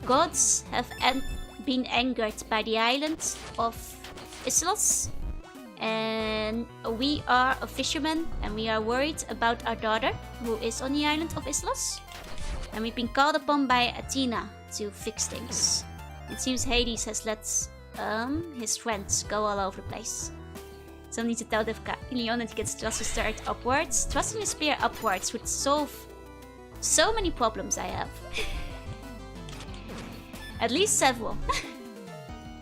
Gods have been angered by the island of Issyos. And we are a fisherman and we are worried about our daughter who is on the island of Issyos. And we've been called upon by Athena to fix things. It seems Hades has let his friends go all over the place. So I need to tell Leon that he gets thrust his sword upwards. Thrusting his spear upwards would solve so many problems I have. At least several.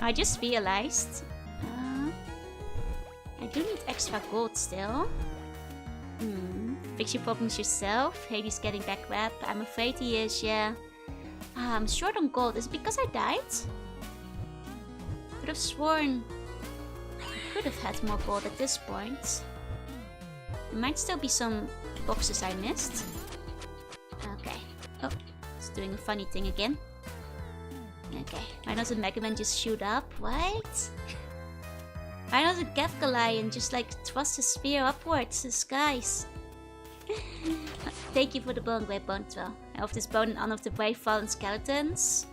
I just realized I do need extra gold still. Fix your problems yourself. Hades getting back rep. I'm afraid he is, yeah. I'm short on gold. Is it because I died? Could have sworn I could have had more gold at this point. There might still be some boxes I missed. Okay. Oh, it's doing a funny thing again. Okay. Why doesn't Mega Man just shoot up? What? Why doesn't Kefka just like thrust his spear upwards to the skies? Thank you for the bone, great bone throw. I offer this bone in honor of the brave fallen skeletons.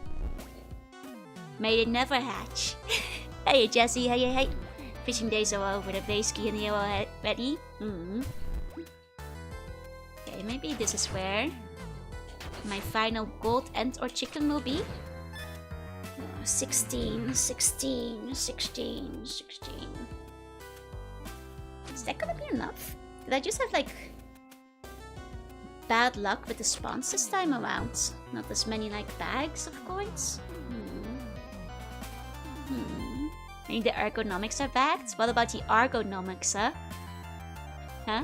May they never hatch. Hey Jesse, hey. Fishing days are over, the base key and hero are ready. Okay, maybe this is where my final gold and or chicken will be. 16. Is that gonna be enough? Did I just have like bad luck with the spawns this time around? Not as many like bags of coins? Maybe the ergonomics are bagged? What about the ergonomics, huh? Huh?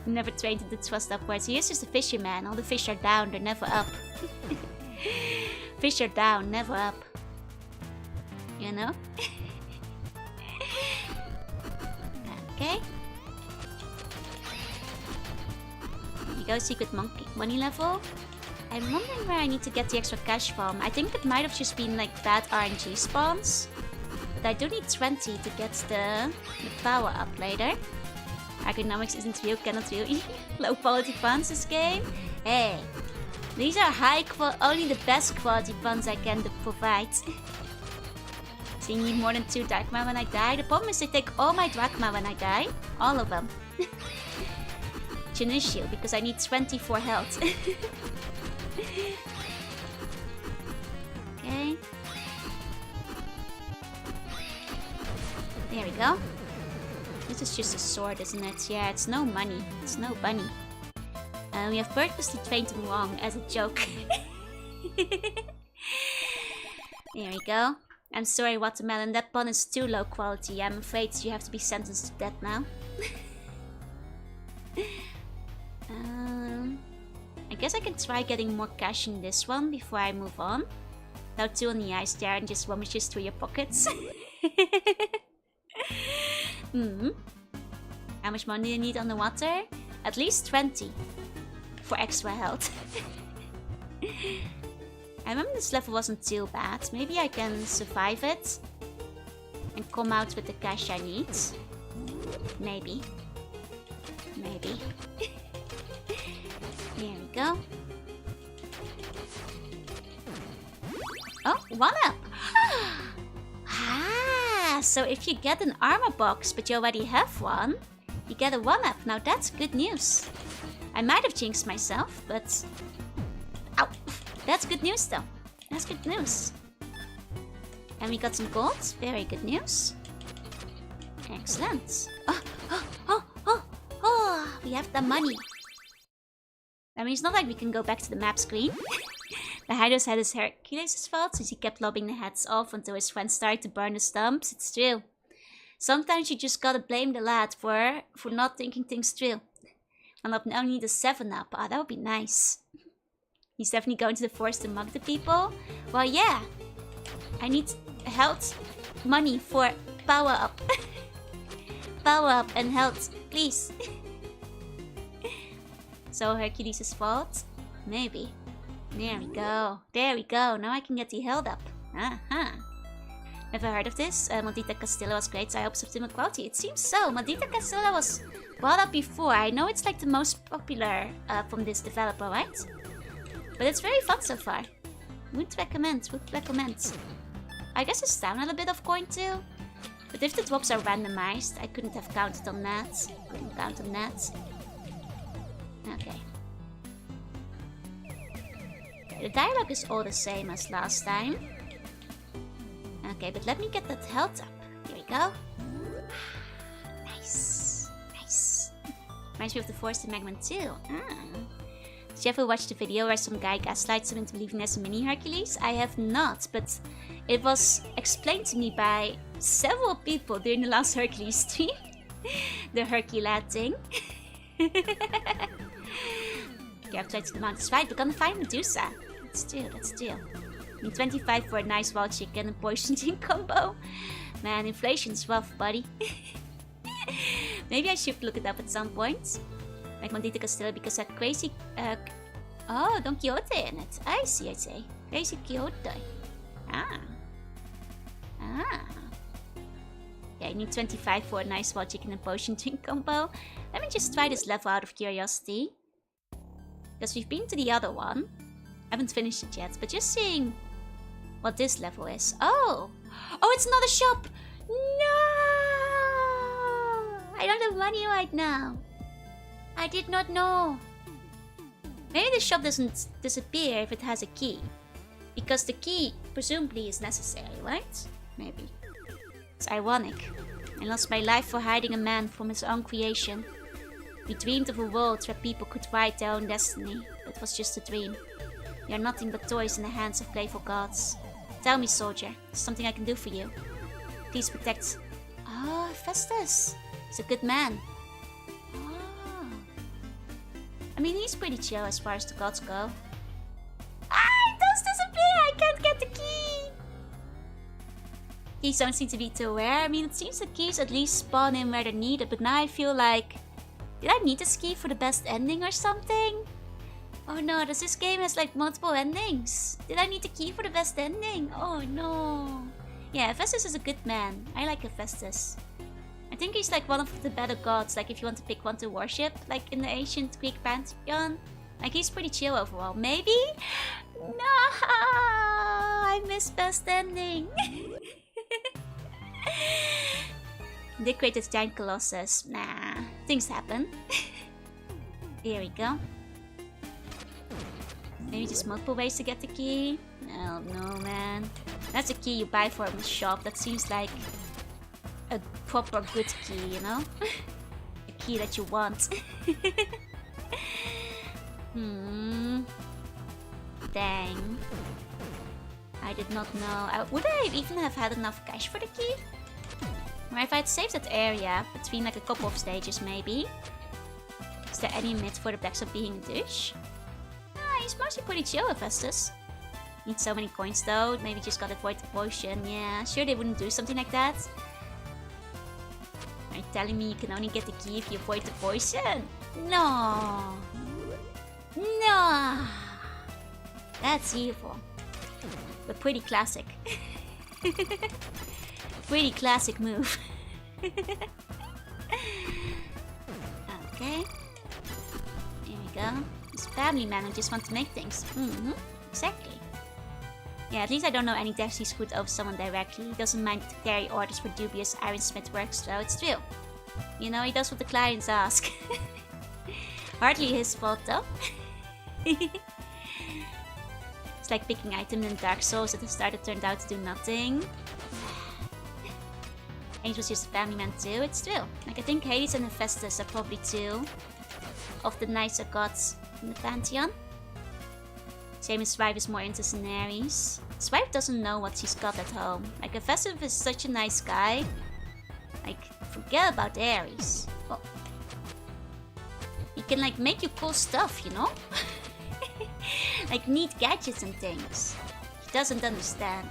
Never trained to thrust upwards. He is just a fisherman. All the fish are down, they're never up. Fish are down, never up. You know? Okay. Here you go, secret money level. I'm wondering where I need to get the extra cash from. I think it might have just been like bad RNG spawns. But I do need 20 to get the power up later. Ergonomics isn't real, cannot real. Low quality funds this game. Hey, these are only the best quality funds I can provide. So you need more than 2 drachma when I die. The problem is they take all my drachma when I die. All of them. It's an issue because I need 24 health. Okay. There we go. This is just a sword, isn't it? Yeah, it's no money. It's no bunny. We have purposely trained him wrong as a joke. There we go. I'm sorry, Watermelon, that bun is too low quality. I'm afraid you have to be sentenced to death now. I guess I can try getting more cash in this one before I move on. Now 2 on the ice there and just rummages through your pockets. How much money do you need on the water? At least 20 for extra health. I remember this level wasn't too bad. Maybe I can survive it and come out with the cash I need. Maybe. Maybe. There we go. Oh, 1-up! Ah, so if you get an armor box but you already have one, you get a 1-up. Now that's good news. I might have jinxed myself, but... Ow! That's good news though. That's good news. And we got some gold. Very good news. Excellent. Oh, we have the money. I mean, it's not like we can go back to the map screen. The Hydos had his Hercules' fault since he kept lobbing the heads off until his friends started to burn the stumps. It's true. Sometimes you just gotta blame the lad for not thinking things through. And I now need a 7-up. Ah, that would be nice. He's definitely going to the forest to mug the people. Well, yeah. I need health, money for power up. Power up and health, please. So Hercules' fault? Maybe. There we go. There we go. Now I can get the health up. Never heard of this? Maldita Castillo was great, so I hope it's optimal quality. It seems so. Maldita Castillo was brought up before. I know it's like the most popular from this developer, right? But it's very fun so far. Would recommend. I guess it's down a little bit of coin too. But if the drops are randomized, I couldn't have counted on that. Couldn't count on that. Okay. The dialogue is all the same as last time. Okay, but let me get that health up. Here we go. Nice. Nice. Reminds me of the forest in Magman too. Did you ever watch the video where some guy gaslights him into believing there's a mini Hercules? I have not, but it was explained to me by several people during the last Hercules stream. The Herculad thing. Okay, I've tried to the mountains. Right, we're gonna find Medusa. Let's do. I need 25 for a nice wild chicken and poison gin combo. Man, inflation's rough, buddy. Maybe I should look it up at some point. Like Maldita Castillo because that crazy... oh, Don Quixote in it. I see. Crazy Quixote. Yeah, I need 25 for a nice wild chicken and potion gin combo. Let me just try this level out of curiosity. Because we've been to the other one. I haven't finished it yet, but just seeing what this level is. Oh! Oh, it's not a shop! No! I don't have money right now. I did not know. Maybe the shop doesn't disappear if it has a key. Because the key, presumably, is necessary, right? Maybe. It's ironic. I lost my life for hiding a man from his own creation. We dreamed of a world where people could write their own destiny, but it was just a dream. We are nothing but toys in the hands of playful gods. Tell me, soldier, there's something I can do for you. Please protect... Oh, Festus. He's a good man. Oh. I mean, he's pretty chill as far as the gods go. It does disappear! I can't get the key! Keys don't seem to be too rare. I mean, it seems that keys at least spawn in where they're needed, but now I feel like... Did I need this key for the best ending or something? Oh no, does this game has like multiple endings? Did I need the key for the best ending? Oh no. Yeah, Hephaestus is a good man. I like Hephaestus. I think he's like one of the better gods, like if you want to pick one to worship, like in the ancient Greek pantheon. Like he's pretty chill overall. Maybe? No! I missed best ending. They created giant colossus. Nah, things happen. Here we go. Maybe just multiple ways to get the key? Oh no, man. That's a key you buy from the shop. That seems like a proper good key, you know? A key that you want. Dang. I did not know. Would I even have had enough cash for the key? Or if I'd saved that area between like a couple of stages maybe? Is there any myth for the blacksmith being a douche? He's mostly pretty chill, Hephaestus. Need so many coins though, maybe just gotta avoid the potion. Yeah, sure they wouldn't do something like that. Are you telling me you can only get the key if you avoid the poison? No! No! That's evil. But pretty classic. Pretty classic move. Okay. Here we go. This family man who just wants to make things. Exactly. Yeah, at least I don't know any devs he screwed over someone directly. He doesn't mind to carry orders for dubious ironsmith work, so it's true. You know, he does what the clients ask. Hardly his fault though. It's like picking items in Dark Souls at the start that turned out to do nothing. Hades was just a family man too, it's true. Like I think Hades and Hephaestus are probably two of the nicer gods in the Pantheon. Same as Swipe is more into Scenaries. Swipe doesn't know what he's got at home. Like Hephaestus is such a nice guy. Like, forget about Ares. Well, he can like make you cool stuff, you know? Like neat gadgets and things. He doesn't understand.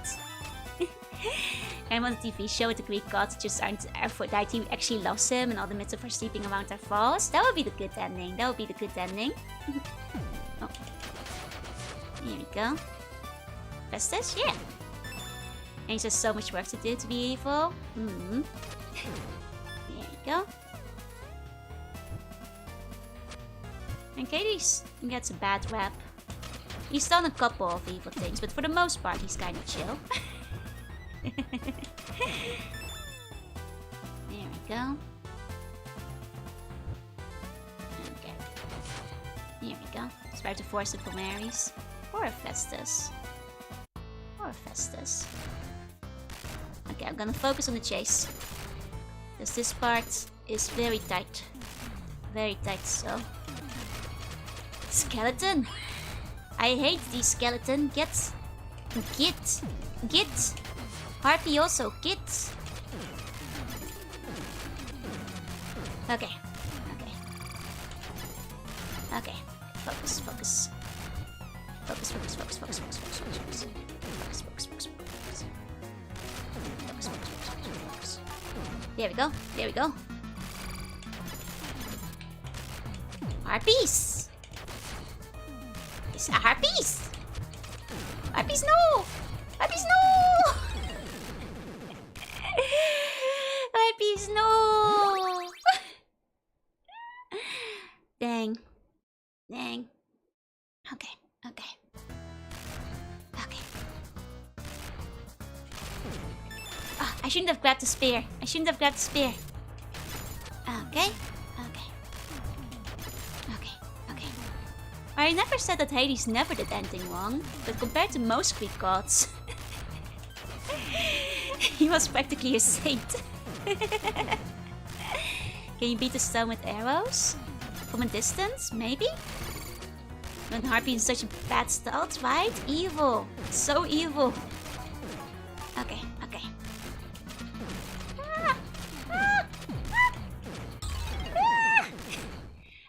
And on the TV show with the Greek gods just aren't Aphrodite actually loves him and all the myths of her sleeping around are false. That would be the good ending. That would be the good ending. Oh. Here we go. Festus? Yeah. And he has so much work to do to be evil. Here we go. And Hades gets a bad rap. He's done a couple of evil things, but for the most part he's kind of chill. There we go. Okay. Here we go. Try to force it from Ares. Or Festus. Or Festus. Okay, I'm gonna focus on the chase. Because this part is very tight. Very tight, so. Skeleton! I hate these skeleton. Get. Harpy also, get. Okay. Focus. Focus. There we go. Harpies! It's a harpies! Harpies, no! Harpies, no! Harpies, no! Dang. Okay. Oh, I shouldn't have grabbed the spear. Okay. I never said that Hades never did anything wrong, but compared to most Greek gods, he was practically a saint. Can you beat a stone with arrows? From a distance, maybe? When Harpy is such a bad stealth, right? Evil. So evil. Okay.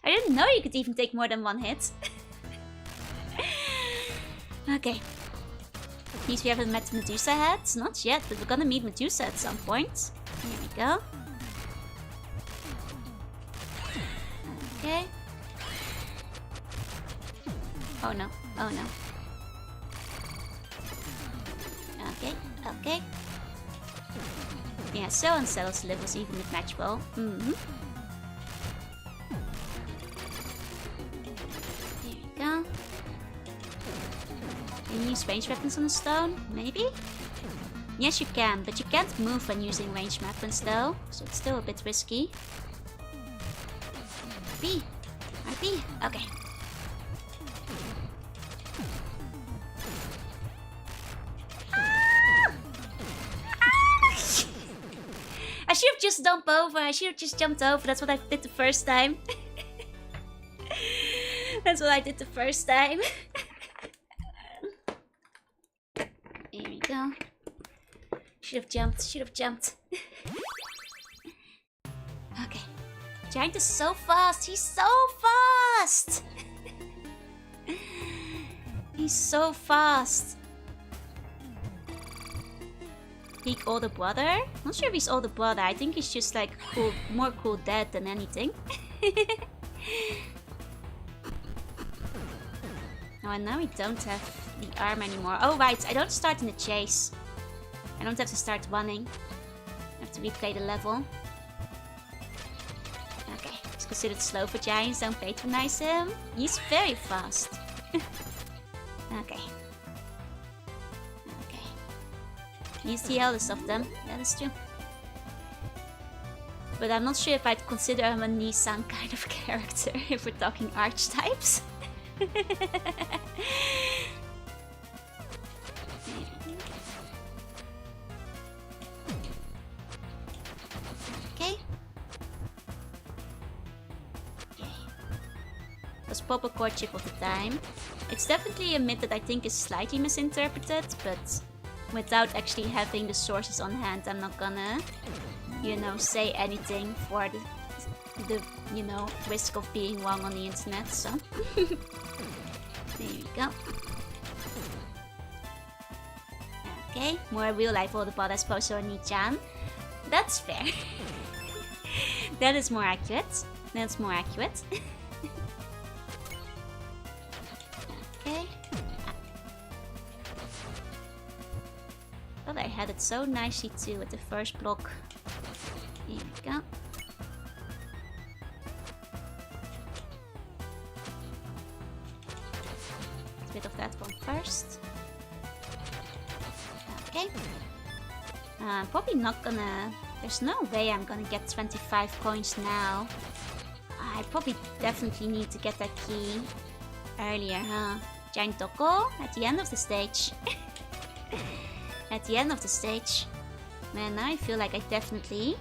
I didn't know you could even take more than one hit. Okay. At least we haven't met Medusa yet. Not yet, but we're gonna meet Medusa at some point. Here we go. Okay. Oh no. Okay. Yeah, so unsettles levels even with match ball. Here we go. Can you use ranged weapons on the stone? Maybe? Yes, you can, but you can't move when using ranged weapons though, so it's still a bit risky. RP. Okay. I should have just jumped over. That's what I did the first time. Here go. Should have jumped, should have jumped. Okay. Giant is so fast, he's so fast! He's so fast. Peak older brother? Not sure if he's older brother, I think he's just like cool, more cool dad than anything. Oh, and now we don't have the arm anymore. Oh right, I don't start in the chase. I don't have to start running. I have to replay the level. Okay, it's considered slow for giants, don't patronize him. He's very fast. Okay. Okay. He's the eldest of them, that is true. But I'm not sure if I'd consider him a Nissan kind of character if we're talking archetypes. Okay. Was proper courtship of the time. It's definitely a myth that I think is slightly misinterpreted, but without actually having the sources on hand, I'm not gonna, you know, say anything for the you know, risk of being wrong on the internet, so. There we go. Okay, more real life older brother, I suppose, or Ni-chan. That's fair. That is more accurate. That's more accurate. Okay. Thought I had it so nicely too with the first block. Here we go. Bit of that one first. Okay. I'm probably not gonna... There's no way I'm gonna get 25 coins now. I probably definitely need to get that key earlier, huh? Giant Doko at the end of the stage. At the end of the stage. Man, now I feel like I definitely...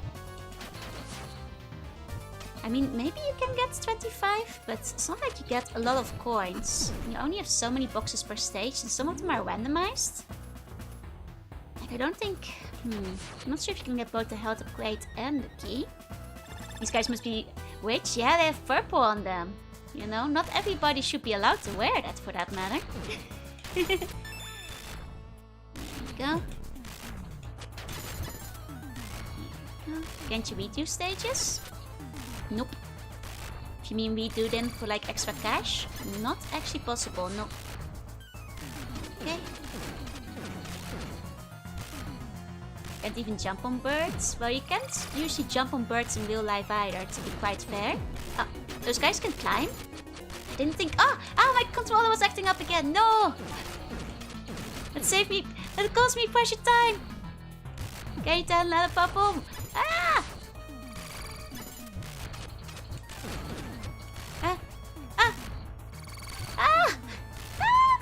I mean, maybe you can get 25, but it's not like you get a lot of coins. You only have so many boxes per stage, and some of them are randomized. Like, I don't think... I'm not sure if you can get both the health upgrade and the key. These guys must be rich. Yeah, they have purple on them. You know, not everybody should be allowed to wear that, for that matter. There we go. Can't you redo stages? Nope. If you mean redo them for like extra cash? Not actually possible, no. Okay. Can't even jump on birds? Well, you can't usually jump on birds in real life either, to be quite fair. Oh, those guys can climb? I didn't think... Ah! Ah, my controller was acting up again! No! That saved me... That cost me precious time! Can you tell another bubble? Ah! Ah! Ah! Ah! Ah!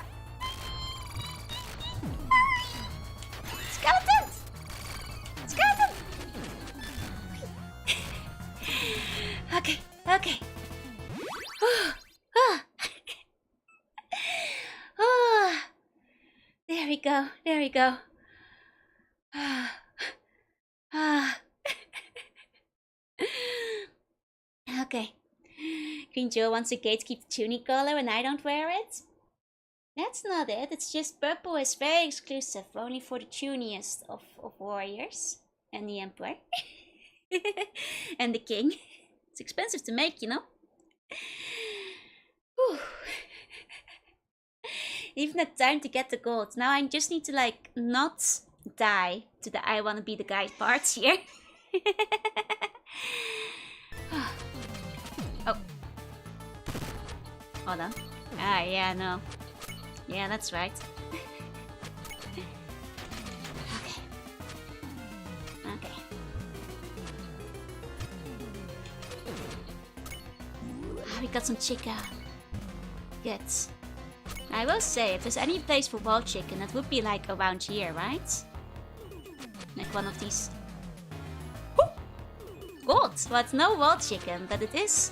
Skeleton! Skeleton! Okay, okay. There we go, there we go. Okay. Green Joe wants to gatekeep the tunic color and I don't wear it? That's not it, it's just purple is very exclusive, only for the tuniest of warriors. And the emperor. And the king. It's expensive to make, you know? Whew. Even had time to get the gold. Now I just need to like not die to the I wanna be the guy part here. Oh. Hold on. Ah, yeah, no. Yeah, that's right. Okay. Okay. Ah, we got some chicken. Good. I will say, if there's any place for wild chicken, it would be like around here, right? Like one of these. Woo! Gold! Well, it's no wild chicken, but it is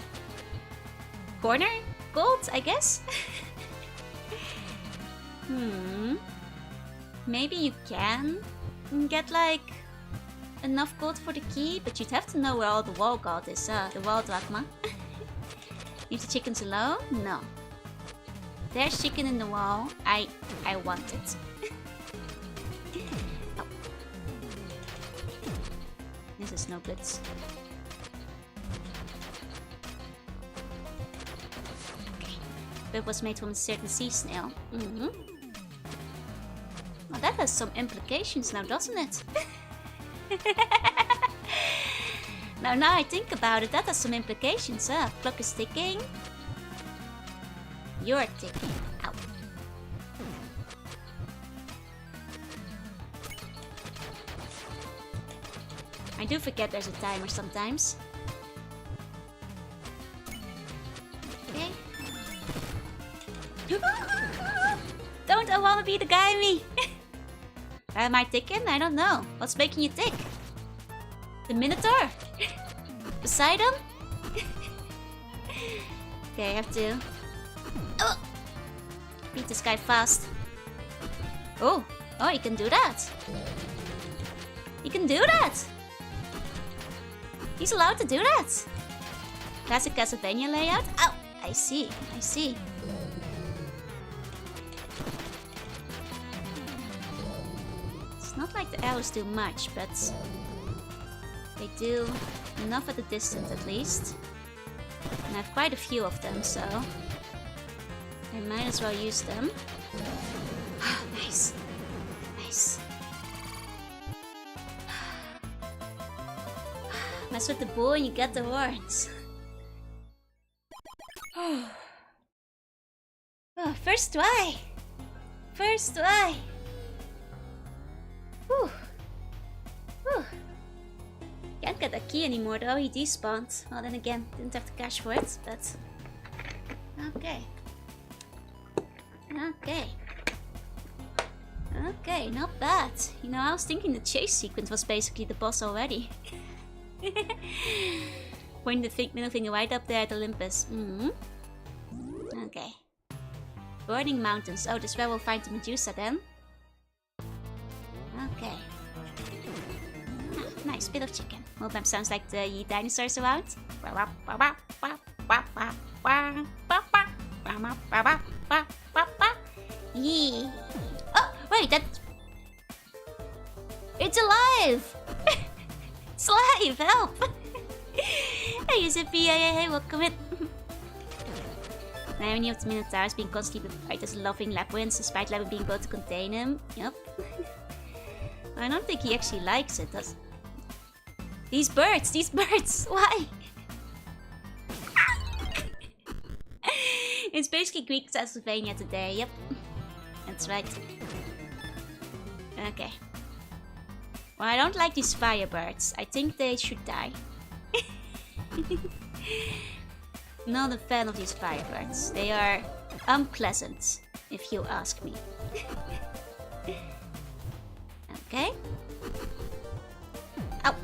corner gold, I guess? maybe you can get like enough gold for the key, but you'd have to know where all the wall gold is, the wall drachma. Leave the chickens alone? No. There's chicken in the wall. I want it. Oh. This is no good. Okay. It was made from a certain sea snail. Well, that has some implications now, doesn't it? Now I think about it, that has some implications, huh? Clock is ticking. You're ticking. Ow. I do forget there's a timer sometimes. Okay. Don't I wanna be the guy me? Am I ticking? I don't know. What's making you tick? The Minotaur? Poseidon? Okay, I have to... Oh! Beat this guy fast. Oh! Oh, you can do that! You can do that! He's allowed to do that! Classic Castlevania layout? Oh! I see, I see. It's not like the arrows do much, but... they do enough at a distance at least. And I have quite a few of them, so I might as well use them. Nice. Nice. Mess with the bull and you get the horns. Oh, first try! First try! Whew. Whew. Can't get that key anymore though, he despawned. Well then again, didn't have to cash for it, but... okay. Okay. Okay, not bad. You know, I was thinking the chase sequence was basically the boss already. Pointing the middle finger right up there at Olympus. Okay. Burning Mountains. Oh, this is where we'll find the Medusa then. Okay. Nice bit of chicken. Well, that sounds like the dinosaurs around. Yeah. Oh, wait, that... it's alive! It's alive, help! Hey, Zippy, hey, welcome in. The irony of the Minotaurs being constantly befried as a loving labyrinth, despite Labyrinth being able to contain him. Yep. I don't think he actually likes it, does... these birds, why? It's basically Greek Castlevania today, yep. That's right. Okay. Well, I don't like these firebirds. I think they should die. Not a fan of these firebirds. They are unpleasant, if you ask me. Okay. Ow.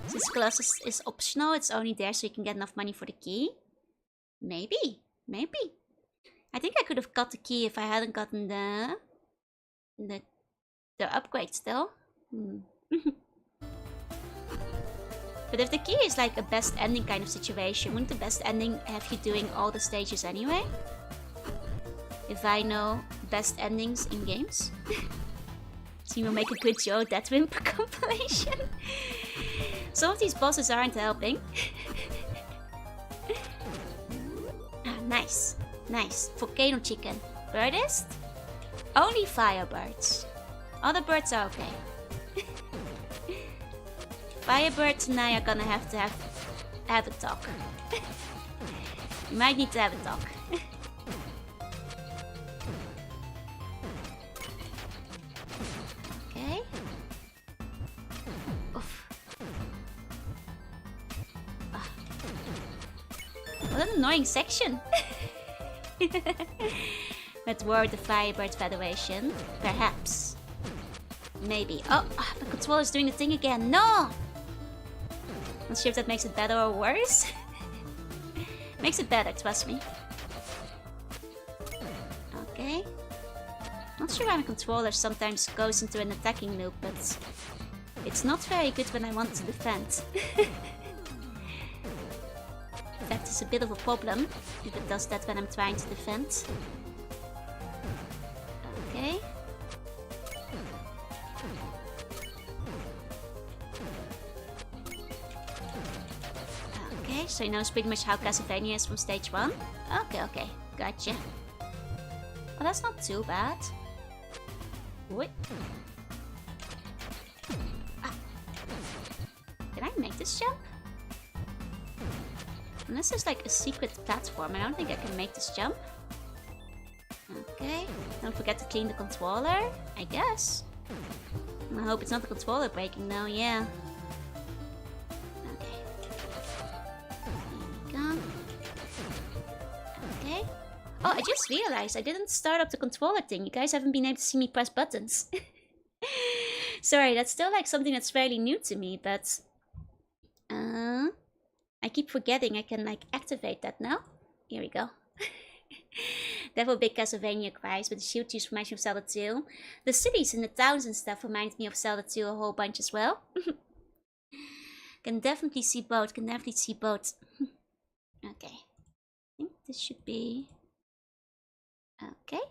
Since Colossus is optional, it's only there so you can get enough money for the key. Maybe. Maybe. I think I could have got the key if I hadn't gotten the upgrade still. But if the key is like a best ending kind of situation, wouldn't the best ending have you doing all the stages anyway? If I know best endings in games? Team will make a good Joe Death Whimper compilation. Some of these bosses aren't helping. Nice. Nice. Volcano chicken. Birdist? Only firebirds. Other birds are okay. Firebirds and I are gonna have to have a talk. You might need to have a talk. Okay. Oof. Ah. What an annoying section. Let's word the Firebird Federation. Perhaps. Maybe. Oh, the controller's doing the thing again. No! Not sure if that makes it better or worse. Makes it better, trust me. Okay. Not sure why my controller sometimes goes into an attacking loop, but it's not very good when I want to defend. That is a bit of a problem if it does that when I'm trying to defend. Okay. Okay, so he knows pretty much how Castlevania is from stage 1. Okay, gotcha. Well, that's not too bad. Wait. Ah. Can I make this jump? Unless there's like a secret platform, I don't think I can make this jump. Okay, don't forget to clean the controller, I guess. I hope it's not the controller breaking though, yeah. Okay. There we go. Okay. Oh, I just realized I didn't start up the controller thing. You guys haven't been able to see me press buttons. Sorry, that's still like something that's fairly new to me, but... I keep forgetting I can like activate that now. Here we go. Devil Big Castlevania cries, but the shield juice reminds me of Zelda 2. The cities and the towns and stuff remind me of Zelda 2 a whole bunch as well. Can definitely see both, Okay. I think this should be... Okay.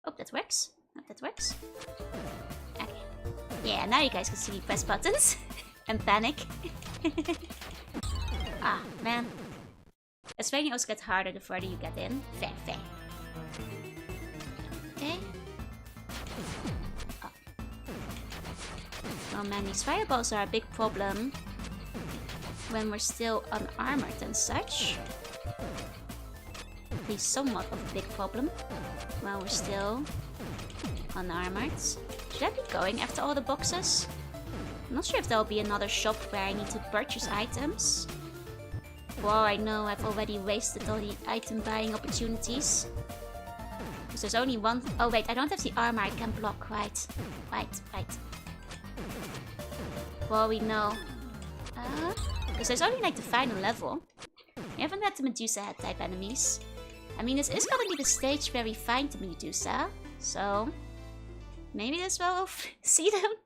Hope that works. Okay. Yeah, now you guys can see me press buttons. And panic. Ah, man. Castlevania also gets harder the further you get in. Fair. Okay. Oh. Oh man, these fireballs are a big problem when we're still unarmored and such. At least somewhat of a big problem while we're still unarmored. Should I be going after all the boxes? I'm not sure if there'll be another shop where I need to purchase items. Wow, I know I've already wasted all the item buying opportunities. Because there's only one... Oh wait, I don't have the armor I can block. Right. Well, we know. Because there's only like the final level. We haven't had the Medusa head type enemies. I mean, this is gonna be the stage where we find the Medusa. So, maybe this will see them.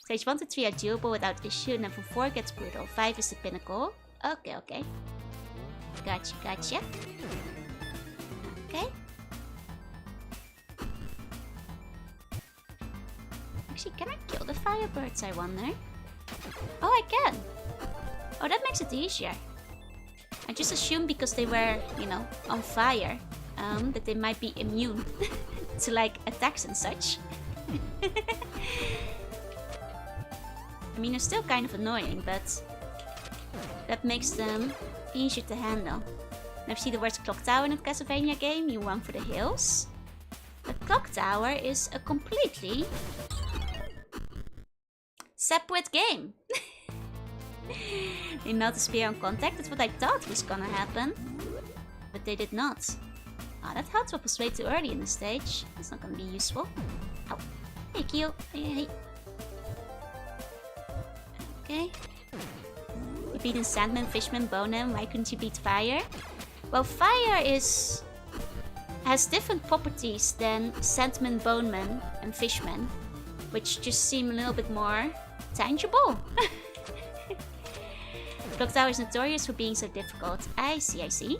Stage 1 to 3 are doable without issue, and then from 4 gets brutal. 5 is the pinnacle. Okay. Gotcha. Okay. Actually, can I kill the firebirds, I wonder? Oh, I can! Oh, that makes it easier. I just assumed because they were, you know, on fire, that they might be immune to, like, attacks and such. I mean, they're still kind of annoying, but that makes them easier to handle. And if you see the words clock tower in a Castlevania game, you run for the hills. The clock tower is a completely separate game. They melt the spear on contact. That's what I thought was gonna happen, but they did not. Ah, that health drop was way too early in the stage. That's not gonna be useful. Ow. Hey, Kyo. Hey. Okay. You beat in Sandman, Fishman, Boneman. Why couldn't you beat Fire? Well, Fire has different properties than Sandman, Boneman, and Fishman, which just seem a little bit more tangible. Clock Tower is notorious for being so difficult. I see. Okay.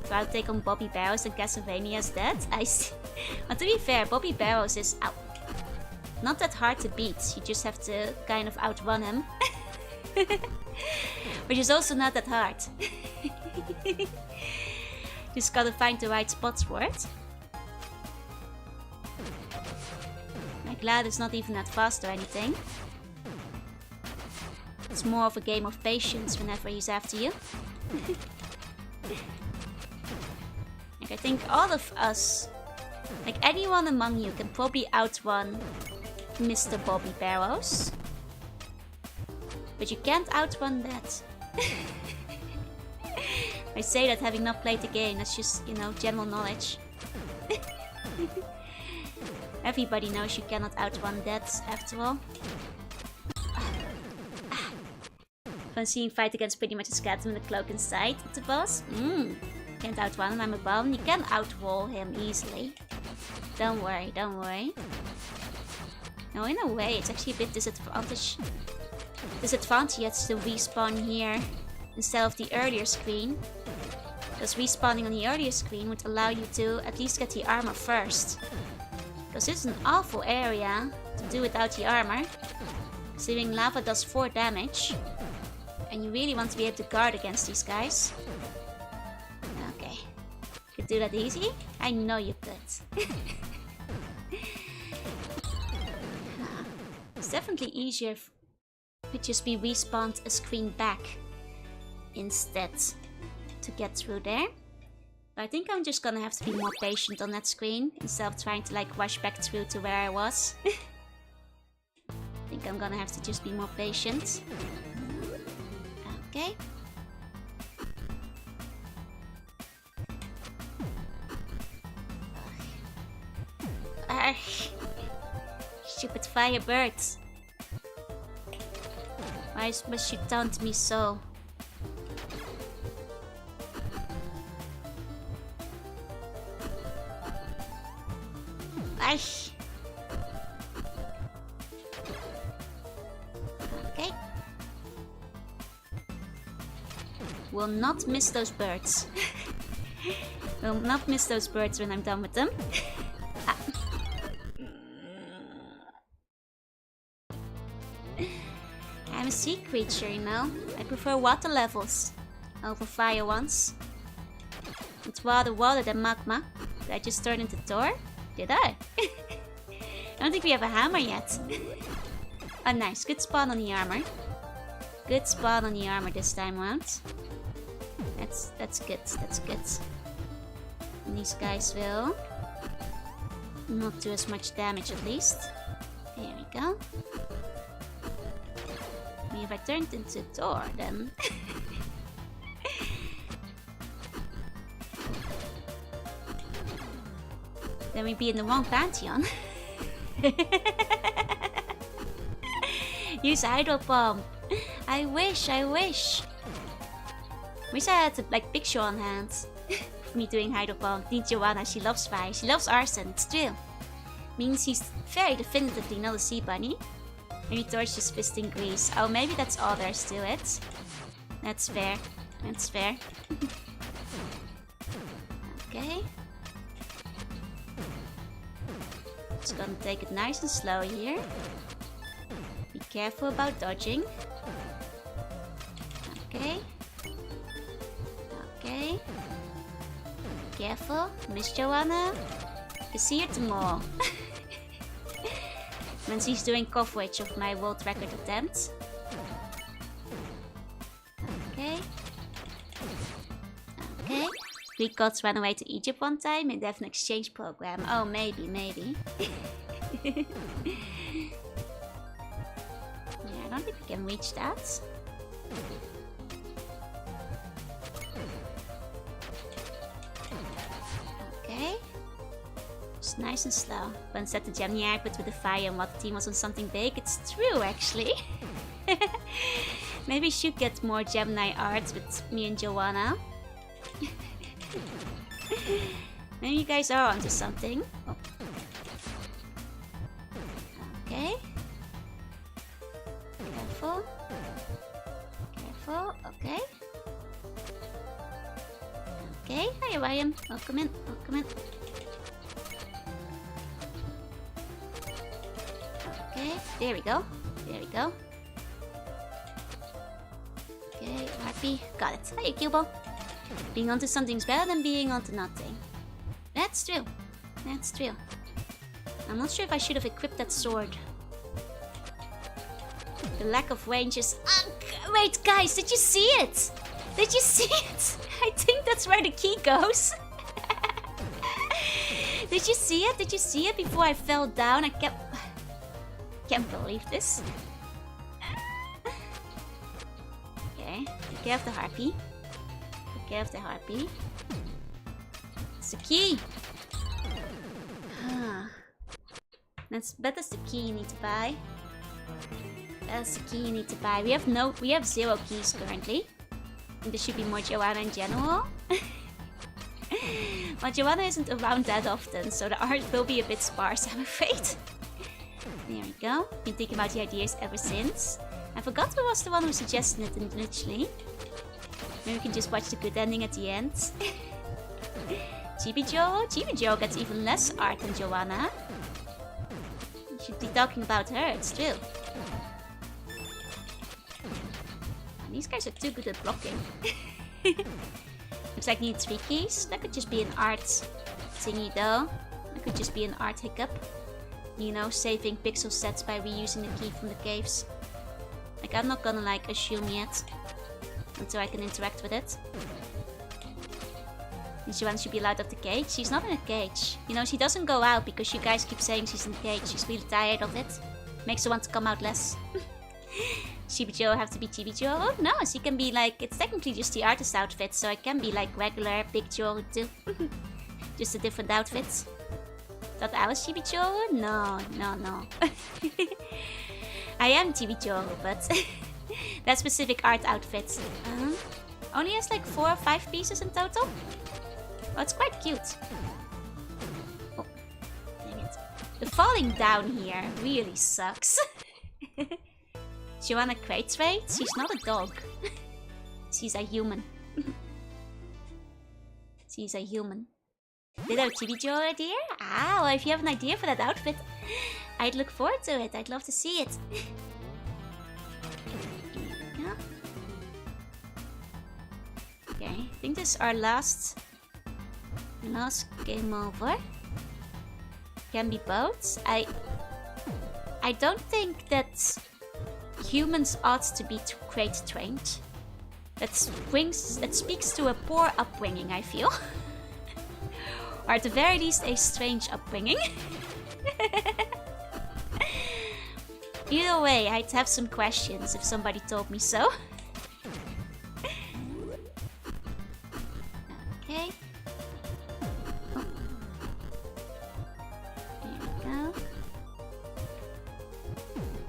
So I'll take on Bobby Barrows and Castlevania's dead. I see. Well, to be fair, Bobby Barrows is not that hard to beat. You just have to kind of outrun him. Which is also not that hard. Just gotta find the right spots for it. I'm glad it's not even that fast or anything. It's more of a game of patience whenever he's after you. Like, I think all of us, like anyone among you, can probably outrun Mr. Bobby Barrows. But you can't outrun that. I say that having not played the game, that's just, you know, general knowledge. Everybody knows you cannot outrun that, after all. Fancying fight against pretty much a skeleton with a cloak inside of the boss? Can't outrun him, I'm a bum. You can outwall him easily. Don't worry, don't worry. No, in a way, it's actually a bit disadvantageous to respawn here instead of the earlier screen. Because respawning on the earlier screen would allow you to at least get the armor first. Because this is an awful area to do without the armor. Considering lava does 4 damage. And you really want to be able to guard against these guys. Okay. Could do that easy? I know you could. It's definitely easier if it could just be respawned a screen back instead to get through there. But I think I'm just gonna have to be more patient on that screen instead of trying to like rush back through to where I was. I think I'm gonna have to just be more patient. Okay. Stupid firebirds. Why must you taunt me so? Okay. Will not miss those birds. Will not miss those birds when I'm done with them. I'm a sea creature, you know. I prefer water levels over fire ones. It's rather water than magma. Did I just turn into Thor? Did I? I don't think we have a hammer yet. Oh, nice. Good spawn on the armor. Good spawn on the armor this time around. That's good. That's good. And these guys will not do as much damage at least. There we go. I mean, if I turned into Thor, then... then we'd be in the wrong pantheon. Use Hydro Bomb. I wish, I wish. Wish I had like picture on hand. For me doing Hydro Bomb. Need Jorunna, she loves fire. She loves arson, it's true. Means he's very definitively not a sea bunny. Maybe Thor's just fisting grease. Oh, maybe that's all there's to it. That's fair. That's fair. Okay. Just gonna take it nice and slow here. Be careful about dodging. Okay. Okay. Careful. Miss Jorunna. You see her tomorrow. When she's doing coverage of my world record attempt. Okay. Okay. Greek gods ran away to Egypt one time and they have an exchange program. Oh, maybe, maybe. Yeah, I don't think we can reach that. Okay. Just nice and slow. Once said the Gemini I put with the fire and what the team was on something big. It's true, actually. Maybe we should get more Gemini arts with me and Jorunna. Maybe you guys are onto something. Oh. Okay. Careful. Careful. Okay. Okay. Hi, Ryan. Welcome in. Welcome in. Okay. There we go. There we go. Okay. Happy. Got it. Hiya, Cubal. Being onto something's better than being onto nothing. That's true. That's true. I'm not sure if I should have equipped that sword. The lack of range is... wait, guys, did you see it? Did you see it? I think that's where the key goes. Did you see it? Did you see it before I fell down? I can't believe this. Okay, take care of the harpy. Take care of the harpy. It's the key. That's the key you need to buy. That's the key you need to buy. We have 0 keys currently. There should be more Joanna in general. But Joanna isn't around that often, so the art will be a bit sparse, I'm afraid. There we go. Been thinking about the ideas ever since. I forgot who was the one who suggested it initially. Maybe we can just watch the good ending at the end. Chibi Joe gets even less art than Joanna. We should be talking about her, it's true. These guys are too good at blocking. Looks like I need 3 keys. That could just be an art thingy though. That could just be an art hiccup. You know, saving pixel sets by reusing the key from the caves. Like, I'm not gonna like assume yet. Until I can interact with it. Joanna should be allowed out of the cage. She's not in a cage. You know, she doesn't go out because you guys keep saying she's in a cage. She's really tired of it. Makes her want to come out less. Chibi Joe have to be Chibi Joe? Oh no, she can be like, it's technically just the artist outfit, so it can be like regular Big Joe too. Just a different outfit. Thought I was Chibi Joe? No. I am Chibi Joe, but that specific art outfit only has like 4 or 5 pieces in total. Oh, it's quite cute. Oh, dang it. The falling down here really sucks. Joanna crate trade? She's not a dog. She's a human. She's a human. Ditto Chibi Joe idea? Ah, well, if you have an idea for that outfit, I'd look forward to it. I'd love to see it. Yeah. Okay, I think this is our last game over. Can be both. I don't think that humans ought to be crate trained. That speaks to a poor upbringing, I feel. Or at the very least, a strange upbringing. Either way, I'd have some questions if somebody told me so. Okay. Oh. There we go.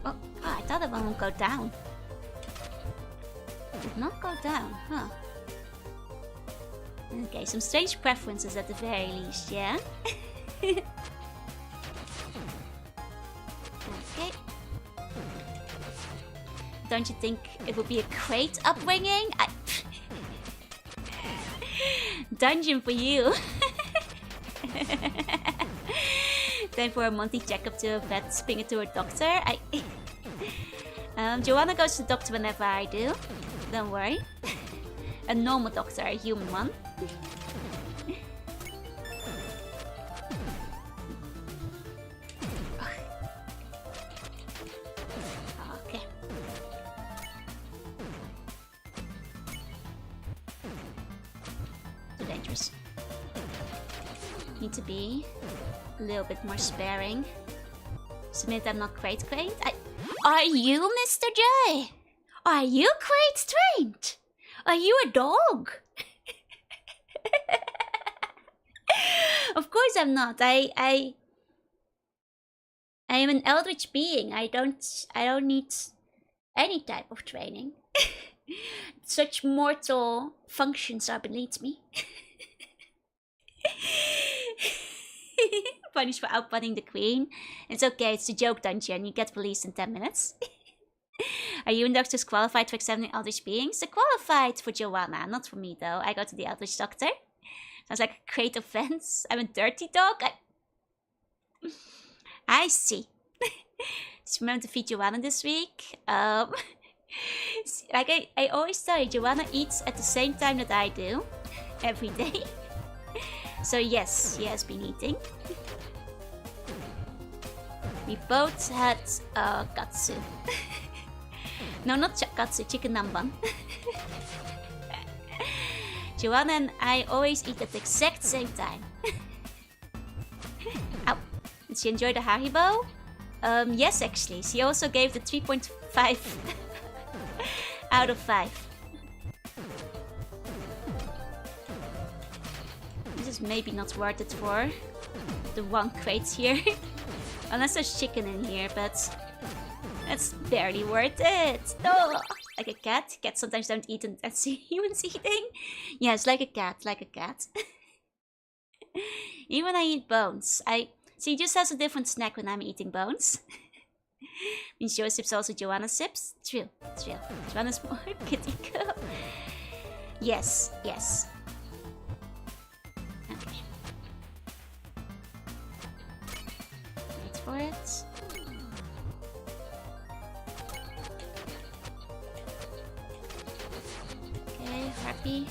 Oh, I thought that one would go down. Did not go down, huh? Okay, some strange preferences at the very least, yeah? Okay. Don't you think it would be a great upbringing? Dungeon for you! Time for a monthly checkup to a vet, spring it to a doctor. Joanna goes to the doctor whenever I do. Don't worry. A normal doctor, a human one. Okay. Too dangerous. Need to be a little bit more sparing. Submit I'm not crate trained. Are you Mr. J? Are you crate trained? Are you a dog? Of course I'm not. I am an eldritch being. I don't need any type of training. Such mortal functions are beneath me. Punished for outputting the queen. It's okay, it's a joke dungeon. You get released in 10 minutes. Are you and doctors qualified for examining eldritch beings? They're qualified for Joanna, not for me though. I go to the eldritch doctor. Sounds like a great offense. I'm a dirty dog. I see. Just remember to feed Joanna this week. Like I always tell you, Joanna eats at the same time that I do. Every day. So yes, she has been eating. We both had katsu. No, not katsu, chicken namban. Joanna and I always eat at the exact same time. Ow. Did she enjoy the Haribo? Yes, actually. She also gave the 3.5 out of 5. This is maybe not worth it for the one crate here. Unless there's chicken in here, but That's barely worth it. No, like a cat. Cats sometimes don't eat as humans eating. Yes, like a cat, like a cat. Even I eat bones. She just has a different snack when I'm eating bones. Means Joe sips also Joanna sips. True. Joanna's more kitty girl. Yes. Okay. Wait for it. Okay, happy.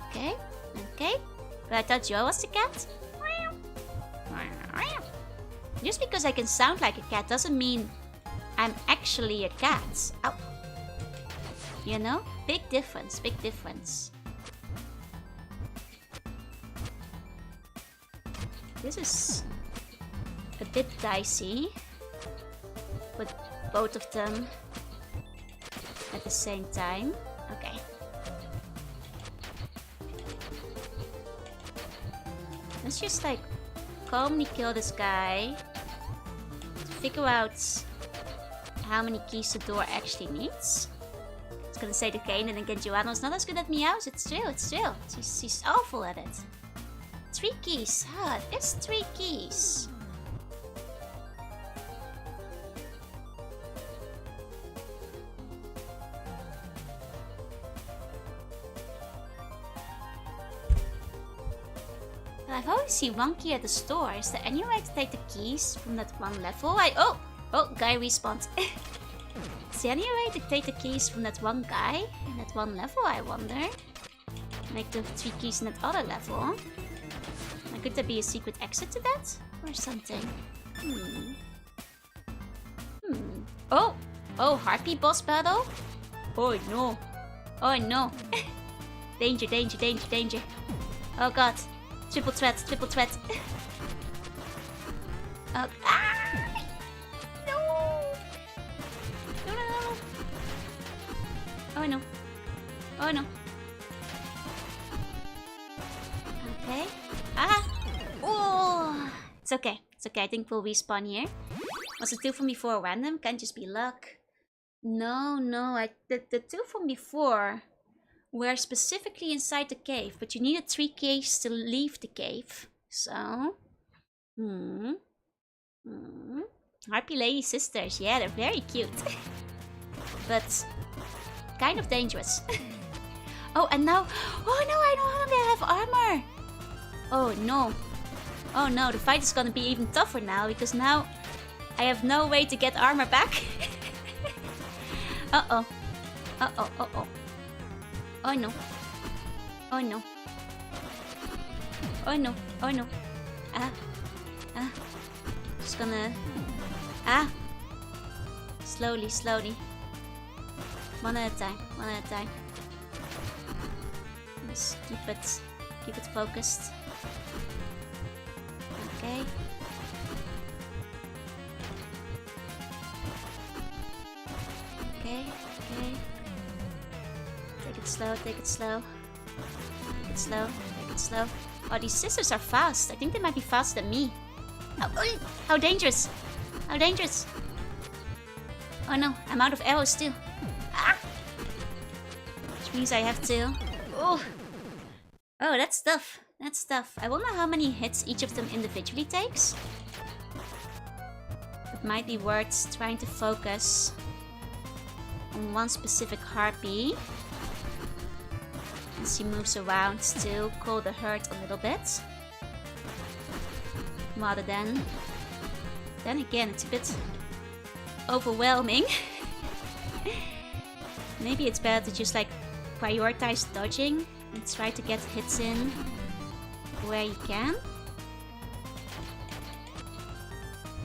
Okay. But I thought Joe was the cat. Just because I can sound like a cat doesn't mean I'm actually a cat. Ow. You know? Big difference. This is a bit dicey. Put both of them at the same time. Okay. Let's just like calmly kill this guy. Figure out how many keys the door actually needs. It's gonna say the cane and then get Joanna's not as good at meows. It's true. She's awful at it. 3 keys. It's 3 keys. I've always seen 1 key at the store. Is there any way to take the keys from that 1 level? Oh, guy respawned. Is there any way to take the keys from that 1 guy in that 1 level, I wonder? Make the 3 keys in that other level. Could there be a secret exit to that? Or something? Oh, Harpy boss battle? Oh no. Danger. Oh god. Triple threat. Oh, no. Oh no. Okay. Oh, it's okay. I think we'll respawn here. Was the 2 from before random? Can't just be luck. No. The 2 from before were specifically inside the cave, but you needed 3 keys to leave the cave. So, Harpy Lady Sisters. Yeah, they're very cute, but kind of dangerous. Oh, and now, I no longer have armor. Oh no, the fight is gonna be even tougher now, because now I have no way to get armor back. Uh-oh. Oh no. Just gonna... Slowly. One at a time. Just keep it focused. Okay. Take it slow. Oh, these scissors are fast. I think they might be faster than me. How dangerous. Oh no, I'm out of arrows too. Which means I have to... Oh, that's tough. I wonder how many hits each of them individually takes. It might be worth trying to focus on one specific harpy. As he moves around to cool the hurt a little bit. Rather than... Then again, it's a bit overwhelming. Maybe it's better to just like prioritize dodging and try to get hits in where you can.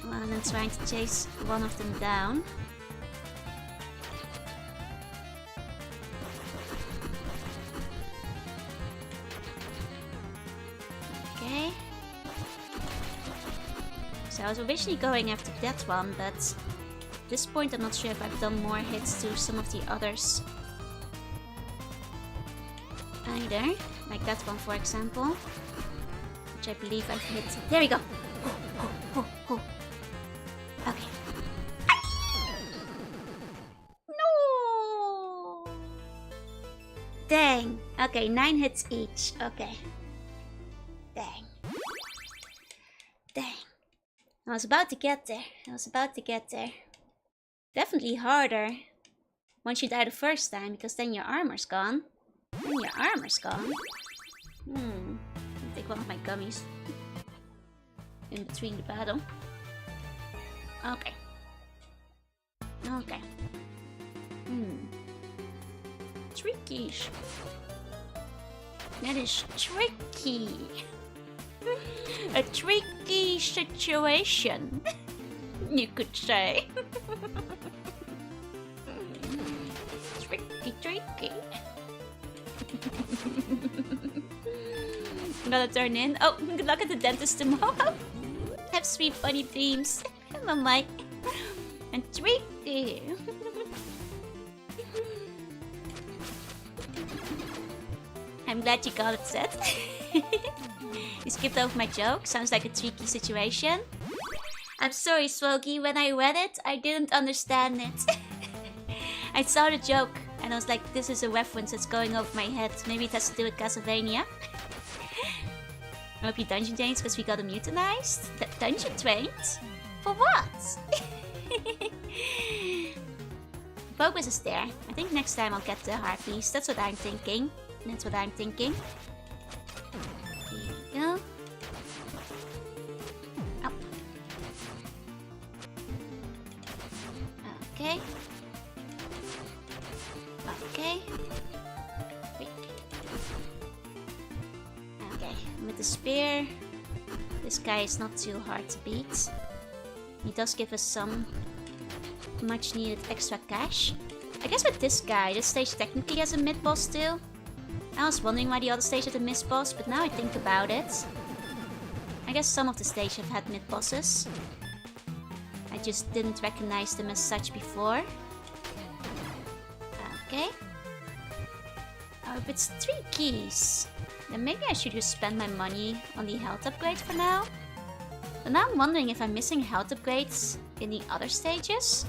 Rather than trying to chase one of them down. Okay. So I was originally going after that one, but at this point I'm not sure if I've done more hits to some of the others either. Like that one, for example. Which I believe I've hit. There we go! Dang. Okay, 9 hits each. Okay. Dang. Dang. I was about to get there. Definitely harder once you die the first time, because then your armor's gone. I'll take one of my gummies in between the battle. Okay. Tricky. That is tricky. A tricky situation, you could say. Tricky. I'm gonna turn in. Oh, good luck at the dentist tomorrow. Have sweet funny dreams. I'm like, and tricky. I'm glad you got it set. You skipped over my joke. Sounds like a tricky situation. I'm sorry, Swogi. When I read it, I didn't understand it. I saw the joke and I was like, this is a reference that's going over my head. Maybe it has to do with Castlevania. I hope you dungeon trained because we got him mutinized. Dungeon trained? For what? Progress is there. I think next time I'll get the Harpies. That's what I'm thinking. Here we go. Oh. Okay. Wait. Okay, with the spear, this guy is not too hard to beat. He does give us some much needed extra cash. I guess with this guy, this stage technically has a mid-boss too. I was wondering why the other stage had a mid-boss, but now I think about it, I guess some of the stages have had mid-bosses. I just didn't recognize them as such before. Okay. Oh, if it's 3 keys, then maybe I should just spend my money on the health upgrade for now. But now I'm wondering if I'm missing health upgrades in the other stages,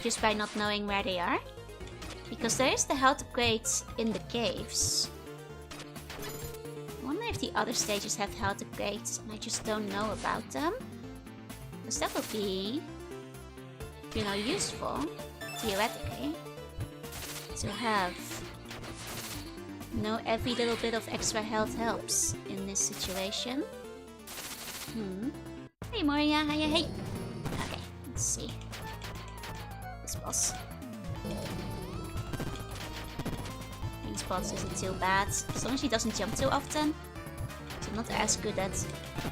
just by not knowing where they are. Because there is the health upgrades in the caves. I wonder if the other stages have health upgrades and I just don't know about them. Because that would be, you know, useful, theoretically, to have. Know every little bit of extra health helps in this situation. Hey Moria, hiya, hey! Okay, let's see. This boss. These boss isn't too bad, as long as he doesn't jump too often. So I'm not as good at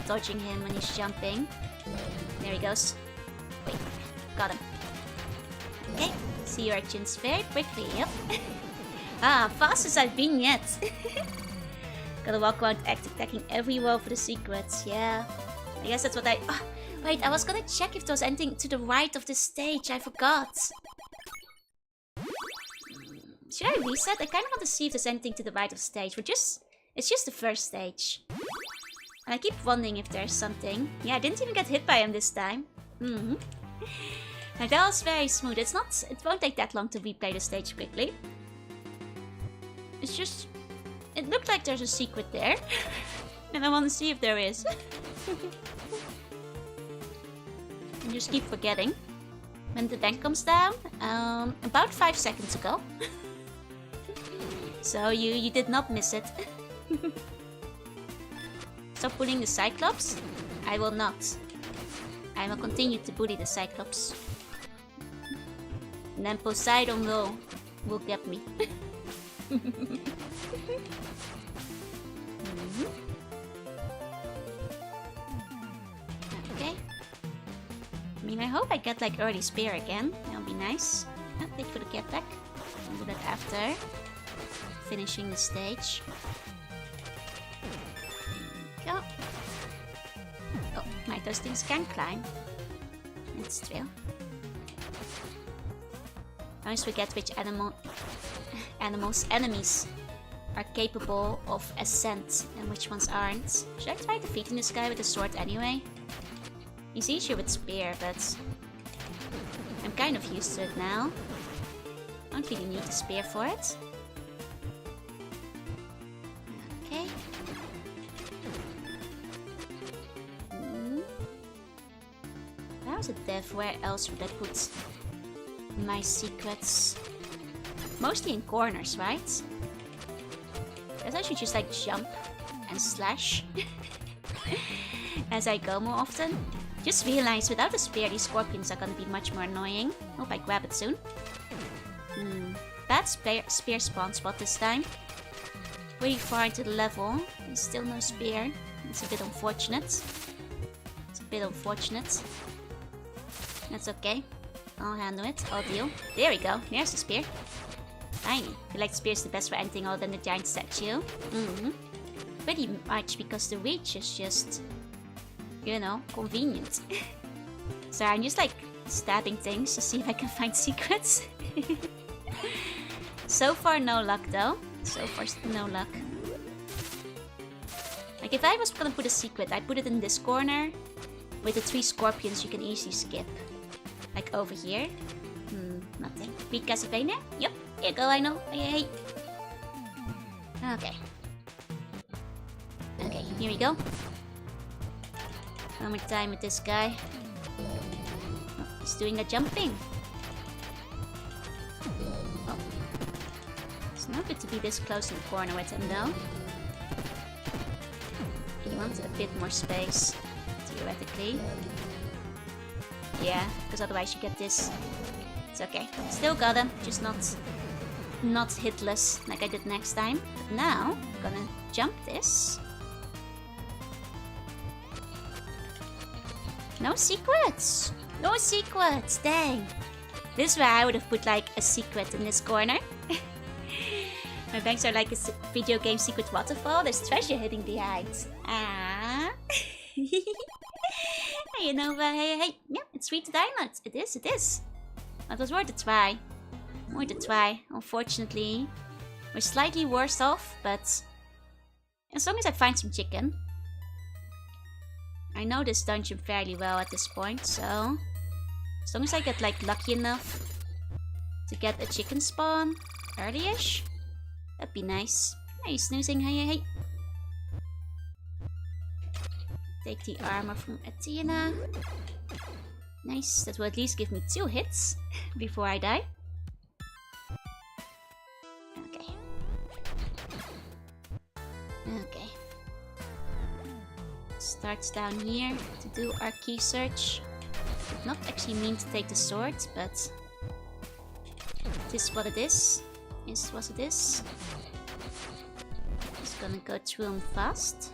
dodging him when he's jumping. There he goes. Wait, got him. Okay, see your urchins very quickly, yep. Ah, fastest I've been yet. Gotta walk around attacking every wall for the secrets, yeah. I guess that's what I... Oh, wait, I was gonna check if there was anything to the right of this stage, I forgot. Should I reset? I kinda want to see if there's anything to the right of the stage. It's just the first stage. And I keep wondering if there's something. Yeah, I didn't even get hit by him this time. Like, that was very smooth. It won't take that long to replay the stage quickly. It's just... It looked like there's a secret there. And I want to see if there is. And just keep forgetting. When the bank comes down, about 5 seconds ago. So you did not miss it. Stop bullying the Cyclops? I will not. I will continue to bully the Cyclops. And then Poseidon will get me. Okay. I mean, I hope I get like early spear again. That'll be nice. Wait for the get back. I'll do that after finishing the stage. Go. Oh, my those things can climb. It's true. I always forget which enemies are capable of ascent and which ones aren't. Should I try defeating this guy with a sword anyway? He's easier with spear, but I'm kind of used to it now. I don't really need the spear for it. positive. Where else would I put my secrets? Mostly in corners, right? Guess I should just like jump and slash as I go more often. Just realized without a spear, these scorpions are gonna be much more annoying. Hope I grab it soon. Bad spear spawn spot this time. Pretty far into the level. There's still no spear. It's a bit unfortunate. It's a bit unfortunate. That's okay. I'll handle it. I'll deal. There we go. There's the spear. Tiny. I feel like spear's the best for anything other than the giant statue. Pretty much because the reach is just, you know, convenient. So I'm just like stabbing things to see if I can find secrets. So far no luck though. So far no luck. Like if I was gonna put a secret, I'd put it in this corner with the 3 scorpions you can easily skip. Like over here. Nothing. Beat Castlevania? Yep. Here you go, I know. Hey. Okay. Okay, here we go. One more time with this guy. Oh, he's doing the jumping. Oh. It's not good to be this close in the corner with him though. He wants a bit more space, theoretically. Yeah, because otherwise you get this. It's okay. Still got him, just not hitless like I did next time. But now, I'm gonna jump this. No secrets! No secrets! Dang! This is where I would have put like a secret in this corner. My banks are like a video game secret waterfall. There's treasure hidden behind. Ah! You know, hey, yeah, it's sweet to download. It is. It was worth a try. Worth a try. Unfortunately, we're slightly worse off, but as long as I find some chicken. I know this dungeon fairly well at this point, so as long as I get like lucky enough to get a chicken spawn early-ish, that'd be nice. Hey, snoozing, hey. Take the armor from Athena. Nice, that will at least give me 2 hits before I die. Okay. Starts down here to do our key search. Did not actually mean to take the sword, but this is what it is. Is what it is. Just gonna go through them fast.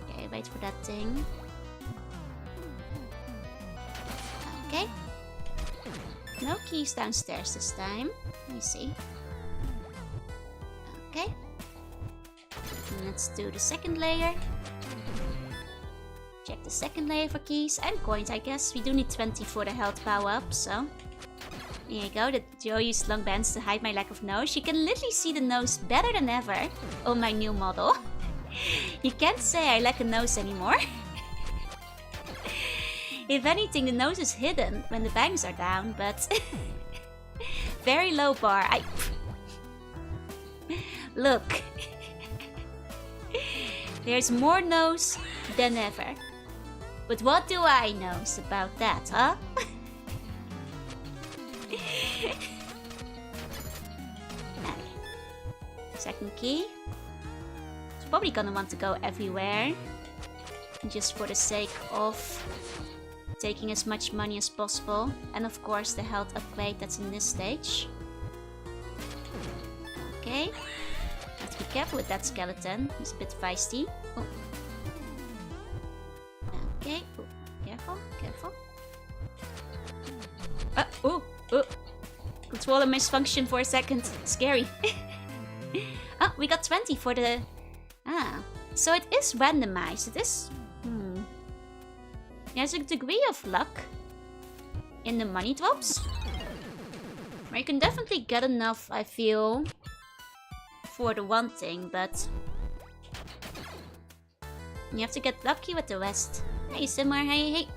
Okay, wait for that thing. Okay. No keys downstairs this time. Let me see. Okay. Let's do the second layer. Check the second layer for keys and coins, I guess. We do need 20 for the health power up, so... Here you go, the Joe used long bands to hide my lack of nose. You can literally see the nose better than ever on my new model. You can't say I lack a nose anymore. If anything, the nose is hidden when the bangs are down, but... Very low bar. Look. There's more nose than ever. But what do I know about that, huh? Second key. It's probably gonna want to go everywhere. Just for the sake of taking as much money as possible. And of course the health upgrade that's in this stage. Okay. Have to be careful with that skeleton. He's a bit feisty. Oh. Okay. Oh. Careful. Oh. Controller misfunction for a second. Scary. Oh, we got 20 for the... Ah. So it is randomized. It is... There's a degree of luck in the money drops. Where you can definitely get enough, I feel, for the one thing, but... You have to get lucky with the rest. Hey, Simmer, hey.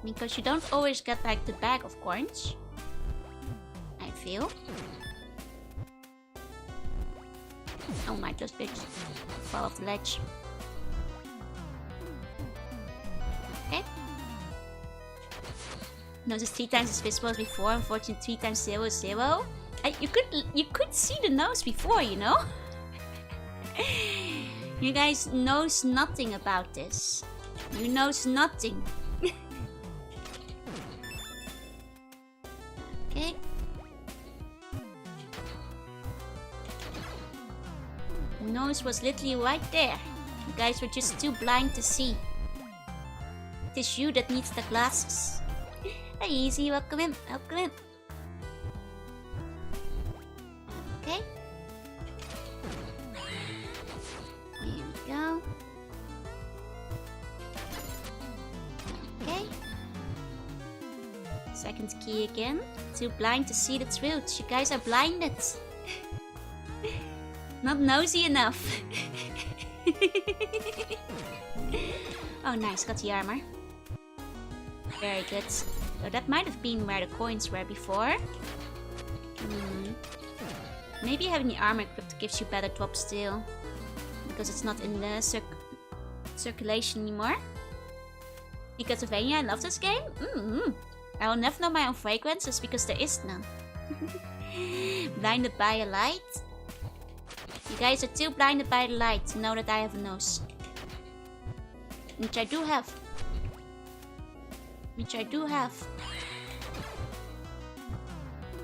Because you don't always get like the bag of coins, I feel. Oh my, those bitches fall off the ledge. Okay. No, just 3 times as visible as before. Unfortunately, 3 times 0 is 0. You could see the nose before, you know. You guys knows nothing about this. You knows nothing. Okay. The nose was literally right there. You guys were just too blind to see. It is you that needs the glasses. Hey, easy, welcome in, welcome in. Okay. Here we go. Okay. Second key again. Too blind to see the truth. You guys are blinded. Not nosy enough. Oh, nice. Got the armor. Very good. So that might have been where the coins were before. Maybe having the armor equipped gives you better drop still. Because it's not in the circulation anymore. Castlevania, I love this game. I will never know my own fragrances because there is none. Blinded by a light. You guys are too blinded by the light to know that I have a nose. Which I do have. Which I do have.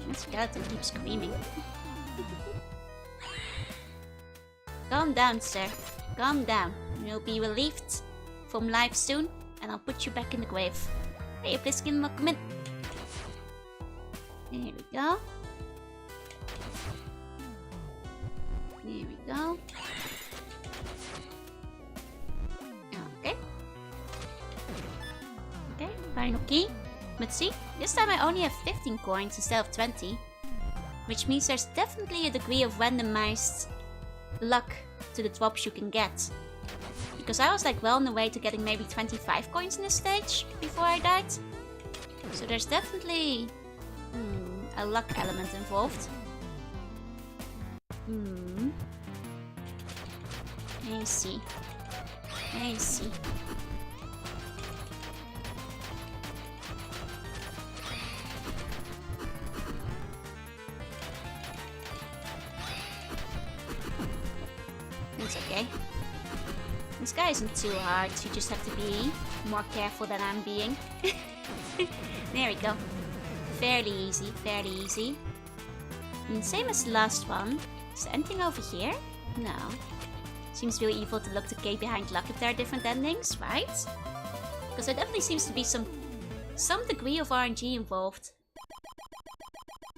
That skeleton keeps screaming. Calm down, sir. Calm down. You'll be relieved from life soon, and I'll put you back in the grave. Hey, Bliskin, welcome in. There we go. There we go. Okay. Okay, final key. Let's see. This time I only have 15 coins instead of 20. Which means there's definitely a degree of randomized luck to the drops you can get. Because I was like well on the way to getting maybe 25 coins in this stage before I died. So there's definitely a luck element involved. I see. I see. It's okay. This guy isn't too hard, you just have to be more careful than I'm being. There we go. Fairly easy, fairly easy. And same as the last one. Is there anything over here? No. Seems really evil to look the gate behind luck if there are different endings, right? Because there definitely seems to be some degree of RNG involved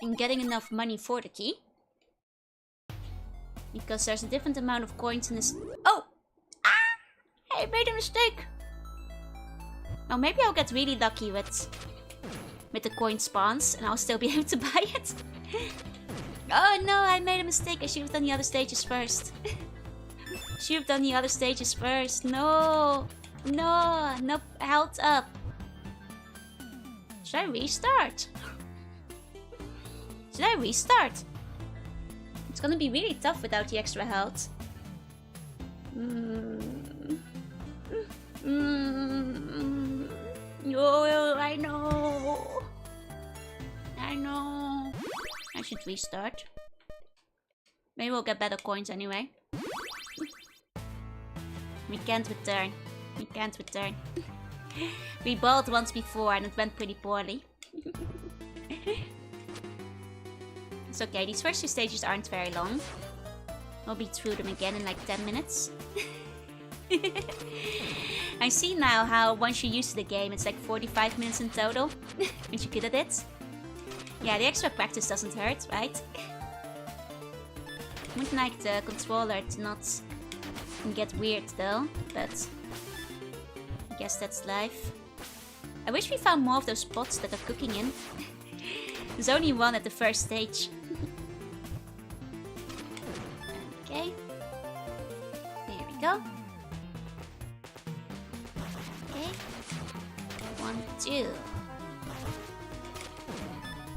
in getting enough money for the key. Because there's a different amount of coins in this. Oh! Ah! I made a mistake! Oh, maybe I'll get really lucky with the coin spawns and I'll still be able to buy it. Oh no, I made a mistake. I should have done the other stages first. Should have done the other stages first. No! No! No health up. Should I restart? Should I restart? It's gonna be really tough without the extra health. Oh, I know. I know. I should restart. Maybe we'll get better coins anyway. We can't return. We can't return. We bought once before and it went pretty poorly. It's okay, these first two stages aren't very long. We'll be through them again in like 10 minutes. I see now how once you're used to the game, it's like 45 minutes in total. Once you're good at it. Yeah, the extra practice doesn't hurt, right? I would like the controller to not get weird though, but I guess that's life. I wish we found more of those pots that are cooking in. There's only one at the first stage. Okay. There we go. Okay. 1, 2,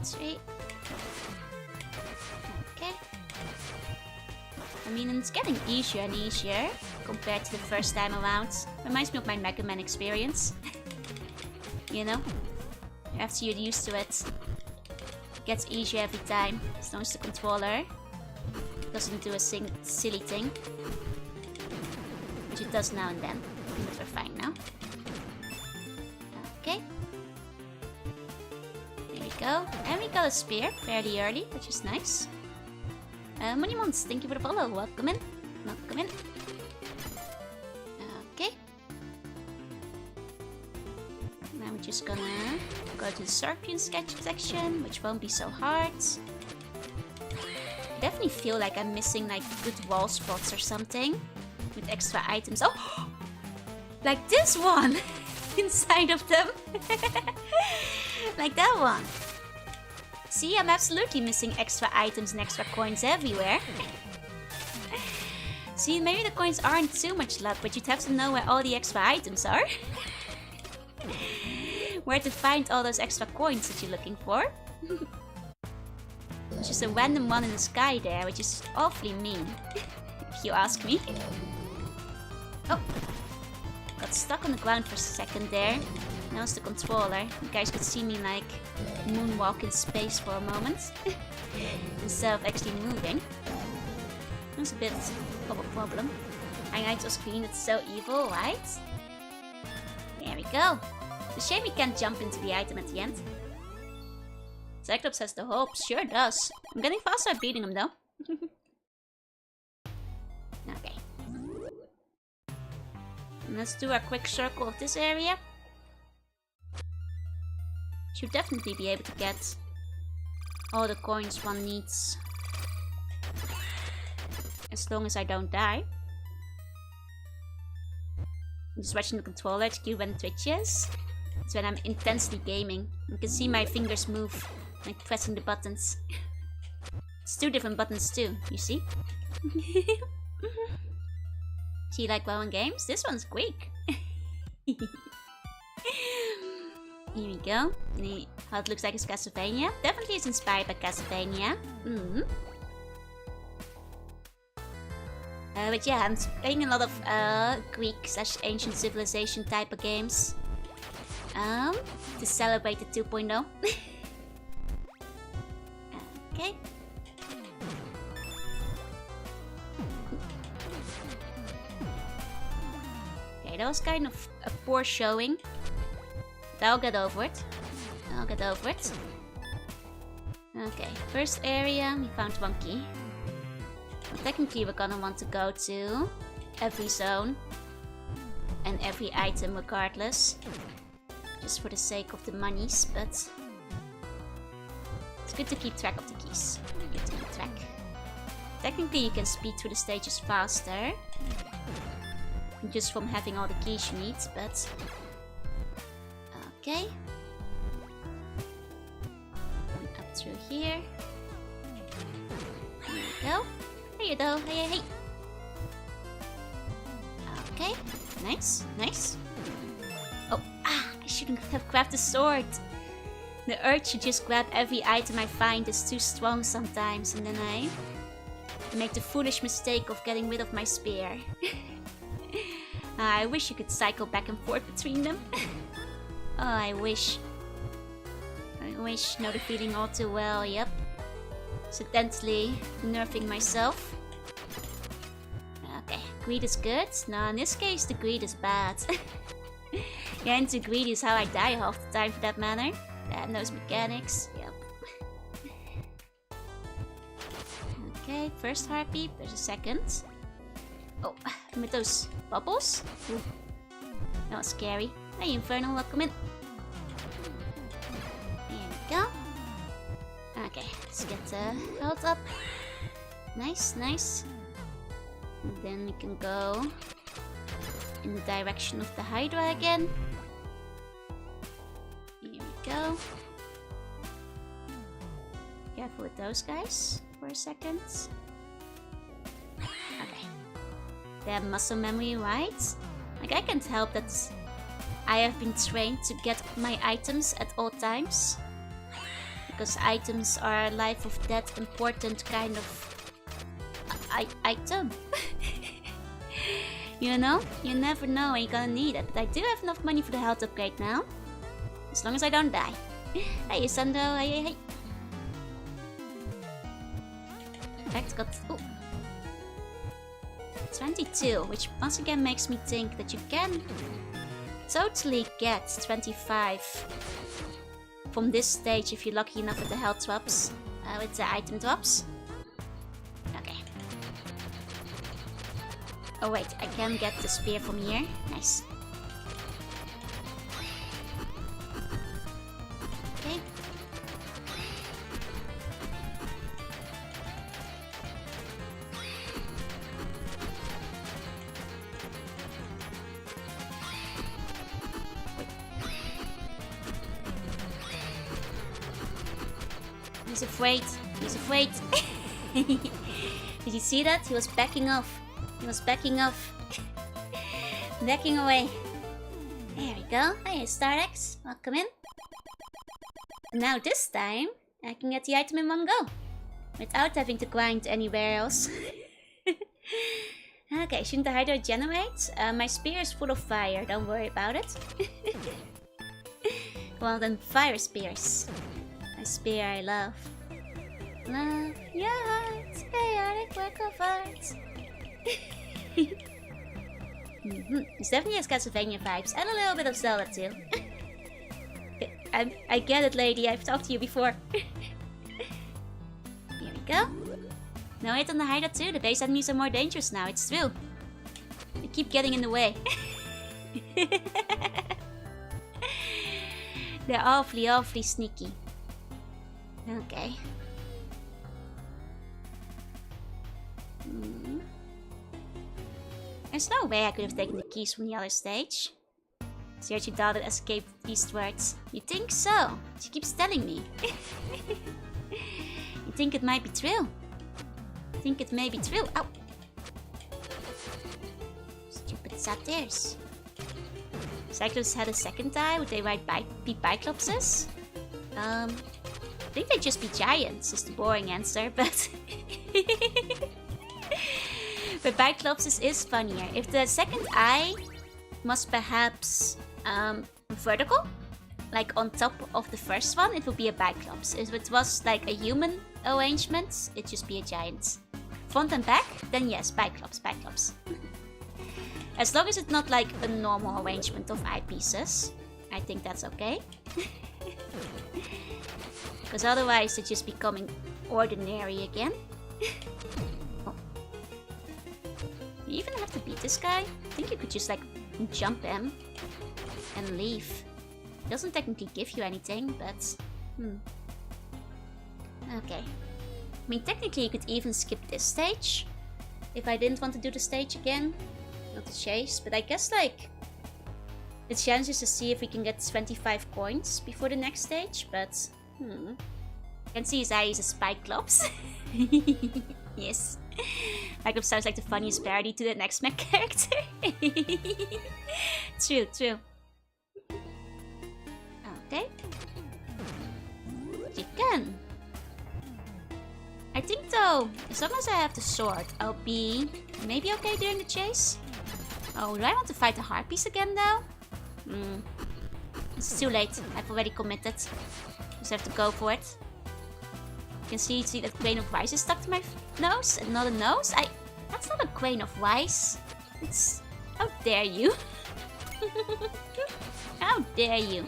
3. Okay. I mean, it's getting easier and easier compared to the first time around. Reminds me of my Mega Man experience. You know? After you're used to it, it gets easier every time. As long as the controller doesn't do a silly thing. Which it does now and then. But we're fine now. Okay. There we go. And we got a spear fairly early, which is nice. Monuments, thank you for the follow. Welcome in. Welcome in. Okay. Now we're just gonna go to the Scorpion sketch section, which won't be so hard. I definitely feel like I'm missing like good wall spots or something with extra items. Oh! Like this one! Inside of them. Like that one. See, I'm absolutely missing extra items and extra coins everywhere. See, maybe the coins aren't too much luck, but you'd have to know where all the extra items are. Where to find all those extra coins that you're looking for. It's just a random one in the sky there, which is awfully mean, if you ask me. Oh! Got stuck on the ground for a second there. Now it's the controller. You guys could see me like moonwalk in space for a moment. Instead of actually moving. That's a bit of a problem. Highlight your screen, it's so evil, right? There we go. It's a shame we can't jump into the item at the end. Cyclops has the hope, sure does. I'm getting faster at beating him though. Okay. Let's do a quick circle of this area. Should definitely be able to get all the coins one needs. As long as I don't die. I'm just watching the controller execute when it twitches. It's when I'm intensely gaming. You can see my fingers move, like pressing the buttons. It's two different buttons too, you see? Do you like Bowen games? This one's quick. Here we go. How it looks like it's Castlevania. Definitely is inspired by Castlevania. But yeah, I'm playing a lot of Greek/ancient civilization type of games. To celebrate the 2.0. Okay. Okay, that was kind of a poor showing. But I'll get over it. I'll get over it. Okay, first area, we found one key. Well, technically we're gonna want to go to every zone and every item regardless. Just for the sake of the monies, but it's good to keep track of the keys. Good to keep track. Technically you can speed through the stages faster. Just from having all the keys you need, but... Okay. Up through here. There we go. There you go. Hey, hey, hey. Okay. Nice, nice. Oh, I shouldn't have grabbed the sword. The urge to just grab every item I find is too strong sometimes, and then I make the foolish mistake of getting rid of my spear. I wish you could cycle back and forth between them. Oh, I wish. I wish. Know the feeling all too well, yep. Accidentally nerfing myself. Okay, greed is good. No, in this case the greed is bad. Yeah, into greed is how I die half the time for that matter. Damn those mechanics, yep. Okay, first heartbeat, there's a second. Oh, with those bubbles? Ooh. That was scary. Hey Infernal, welcome in. There we go. Okay, let's get the health up. Nice, nice. And then we can go in the direction of the Hydra again. Here we go. Careful with those guys for a second. Okay. They have muscle memory, right? Like, I can't help that I have been trained to get my items at all times. Because items are life of death important kind of item. You know? You never know when you're gonna need it. But I do have enough money for the health upgrade now. As long as I don't die. Hey, Sando. Hey. In fact, got... Ooh. 22, which once again makes me think that you can totally get 25 from this stage if you're lucky enough with the health swaps, with the item drops. Okay. Oh wait, I can get the spear from here. Nice. Okay. He's afraid. He's afraid. Did you see that? He was backing off. He was backing off. Backing away. There we go. Hey, Stardex. Welcome in. Now this time, I can get the item in one go. Without having to grind anywhere else. Okay, shouldn't the Hydro generate? My spear is full of fire. Don't worry about it. Well then, fire spears. My spear I love. Love your heart, chaotic work of art. It's definitely has Castlevania vibes and a little bit of Zelda too. I get it, lady. I've talked to you before. Here we go. No hit on the hideout too. The base enemies are more dangerous now. It's true. They keep getting in the way. They're awfully sneaky. Okay. There's no way I could have taken the keys from the other stage. Seriously thought it escaped eastwards. You think so? She keeps telling me. You think it might be true? You think it may be true? Ow! Stupid satyrs. Cyclops had a second eye. Would they be Biclopses? I think they'd just be giants, is the boring answer, but... But Biclopses is funnier. If the second eye was perhaps vertical, like on top of the first one, it would be a Biclops. If it was like a human arrangement, it'd just be a giant. Front and back, then yes, Biclops. As long as it's not like a normal arrangement of eyepieces, I think that's okay. Because otherwise it's just becoming ordinary again. Oh. You even have to beat this guy? I think you could just like jump him and leave. It doesn't technically give you anything, but... Okay. I mean, technically you could even skip this stage. If I didn't want to do the stage again. Not the chase, but I guess like... The challenge is to see if we can get 25 coins before the next stage, but... I can see his eye is a Spikeclops. Yes. Spikeclops sounds like the funniest parody to the next Mac character. True. Okay. You can. I think though, as long as I have the sword, I'll be maybe okay during the chase. Oh, do I want to fight the Harpies again though? It's too late. I've already committed. Just have to go for it. You can see that grain of rice is stuck to my nose and not a nose. That's not a grain of rice. It's... How dare you? How dare you?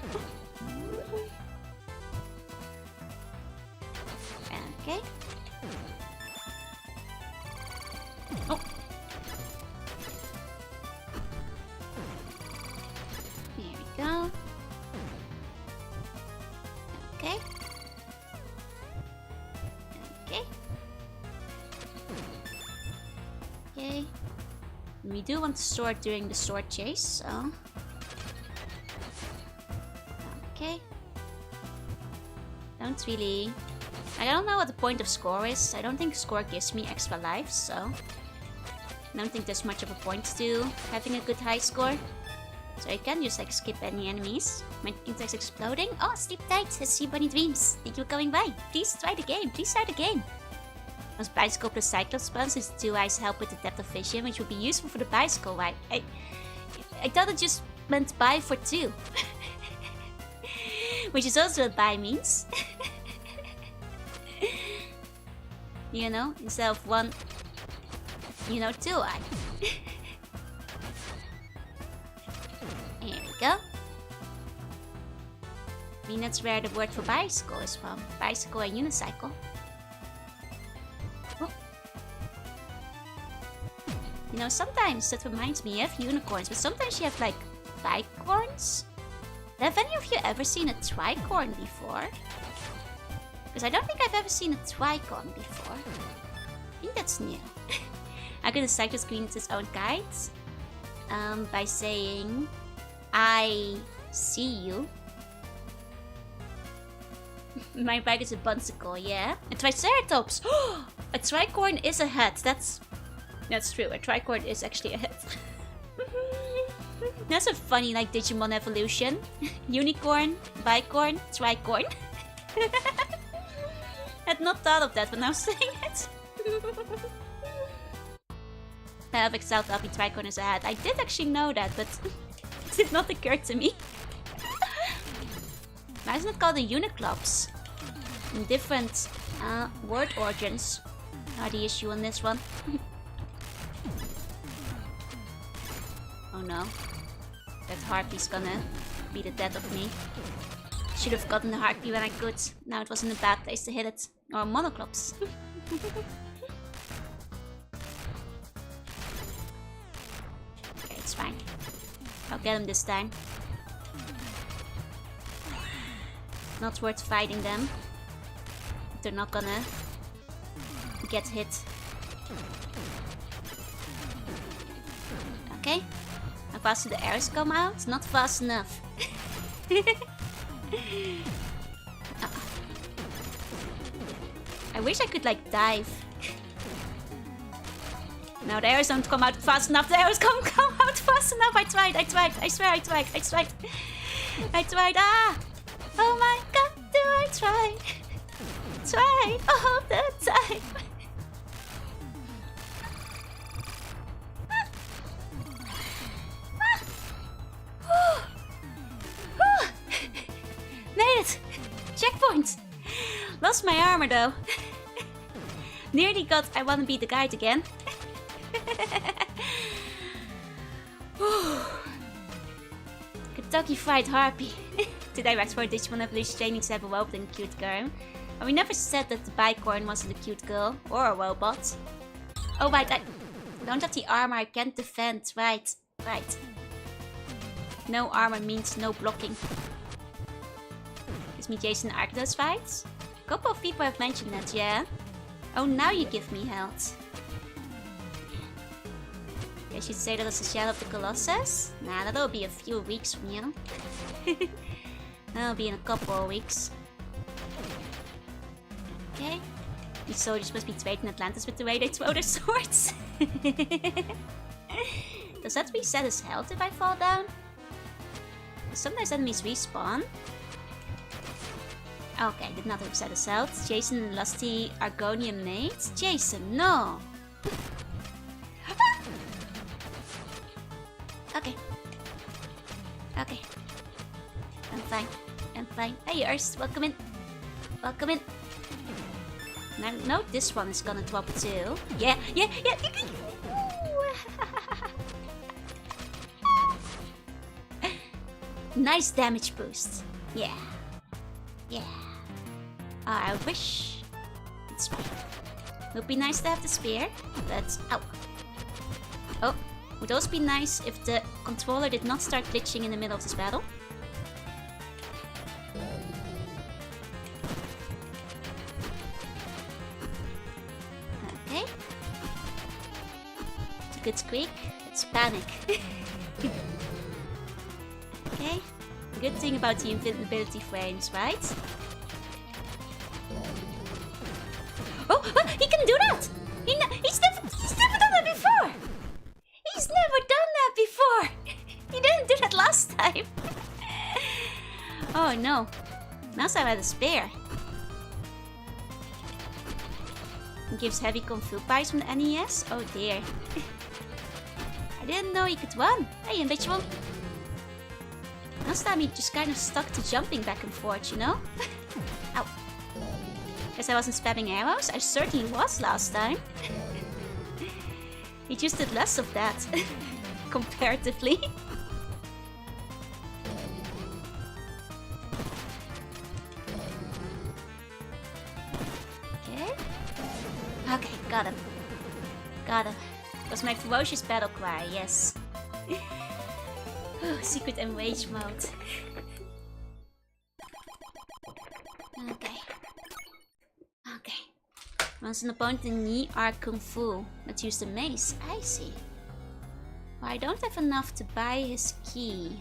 Okay. Oh. Here we go. Okay. Okay. We do want the sword during the sword chase, so... Okay. Don't really... I don't know what the point of score is. I don't think score gives me extra lives, so... I don't think there's much of a point to having a good high score. So I can just like skip any enemies. My internet's exploding. Oh, sleep tight. Let's see Bunny Dreams. Thank you for coming by. Please try the game. Please start the game. Those bicycle plus cyclops spawns, since 2 eyes help with the depth of vision, which would be useful for the bicycle, right? I thought it just meant buy for 2. Which is also what buy means. You know, instead of 1, 2 eye. Here we go. I mean, that's where the word for bicycle is from. Bicycle and unicycle. Oh. You know, sometimes that reminds me of unicorns, but sometimes you have like bicorns. Have any of you ever seen a tricorn before? Because I don't think I've ever seen a tricorn before. I think that's new. I could decide to screen its own guides by saying, I see you. My bike is a bunsicle, yeah. A triceratops! A tricorn is a head. That's true. A tricorn is actually a head. That's a funny, like, Digimon evolution. Unicorn, bicorn, tricorn. Had not thought of that when I was saying it. I have excelled up in tricorn as a head. I did actually know that, but it did not occur to me. Why isn't it called a Uniclops? In different word origins are the issue on this one. Oh no. That harpy's gonna be the death of me. Should have gotten the harpy when I could. Now it was in a bad place to hit it. Or monoclops. Okay, it's fine. I'll get him this time. Not worth fighting them. They're not gonna get hit. Okay. How fast do the arrows come out? Not fast enough. I wish I could like dive. No, the arrows don't come out fast enough. The arrows come out fast enough. I tried. I swear I tried. Ah! Oh my god, do I try? Try all the time. Made it! Checkpoint! Lost my armor though. Nearly got I wanna be the guide again. Kentucky Fried Harpy. Today Rex for Digimon Evolution training to have a robot and a cute girl. And we never said that the bicorn wasn't a cute girl or a robot. Oh right, I don't have the armor, I can't defend. Right. No armor means no blocking. Gives me Jason Arctos fights. A couple of people have mentioned that, yeah. Oh, now you give me health. I should say that as a Shadow of the Colossus? Nah, that'll be a few weeks from now. That'll be in a couple of weeks. Okay. These soldiers must be trained in Atlantis with the way they throw their swords. Does that reset his health if I fall down? Sometimes enemies respawn. Okay, did not reset his health. Jason and Lusty Argonian mates? Jason, no! Okay. I'm fine. Hey, Urs, welcome in. Now, no, this one is gonna drop too. Yeah. Nice damage boost. Yeah. I wish it's fine. Would be nice to have the spear, but ow. Oh, would also be nice if the controller did not start glitching in the middle of this battle. Okay. It's a good squeak. It's panic. Okay. Good thing about the invisibility frames, right? Oh, he can do that! He's never done that before! He's never done that before! He didn't do that last time! Oh no. Now I had a spear. gives heavy kung fu pies from the NES? Oh dear. I didn't know he could run. Hey, individual. Last time he just kind of stuck to jumping back and forth, you know? Ow. Guess I wasn't spamming arrows? I certainly was last time. He just did less of that. Comparatively. Okay. Okay, got him. Got him. It was my ferocious battle cry, yes. Secret enrage mode. Okay. Okay. Once an opponent in knee are kung fu. Let's use the mace. I see. Well, I don't have enough to buy his key.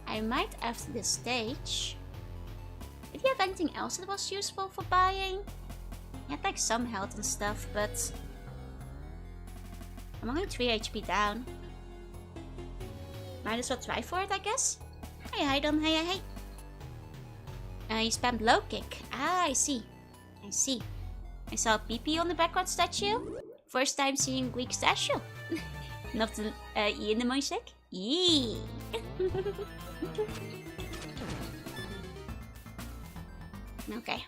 I might after this stage. Did he have anything else that was useful for buying? He had like some health and stuff, but I'm only 3 HP down. Might as well try for it, I guess. Hey, hi, Don. Hey, hey, hey. He spammed low kick. Ah, I see. I see. I saw a PP on the background statue. First time seeing Greek statue. Not the E in the music. Yee. Okay.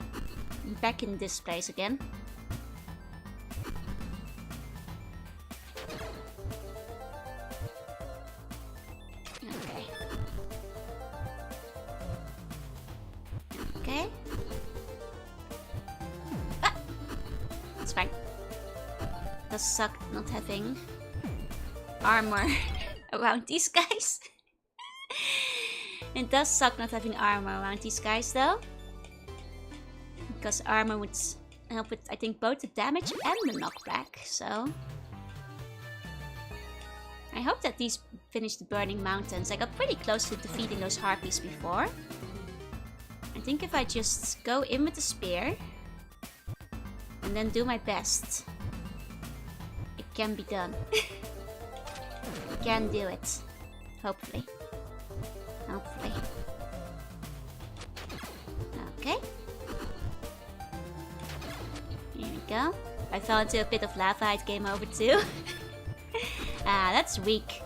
I'm back in this place again. Okay. Okay. Ah! It's fine. Does suck not having armor around these guys. It does suck not having armor around these guys though. Because armor would help with, I think, both the damage and the knockback, so... I hope that these finish the Burning Mountains. I got pretty close to defeating those harpies before. I think if I just go in with the spear and then do my best, it can be done. I can do it. Hopefully. Hopefully. Okay. Here we go. I fell into a bit of lava, I'd game over too. Ah, that's weak.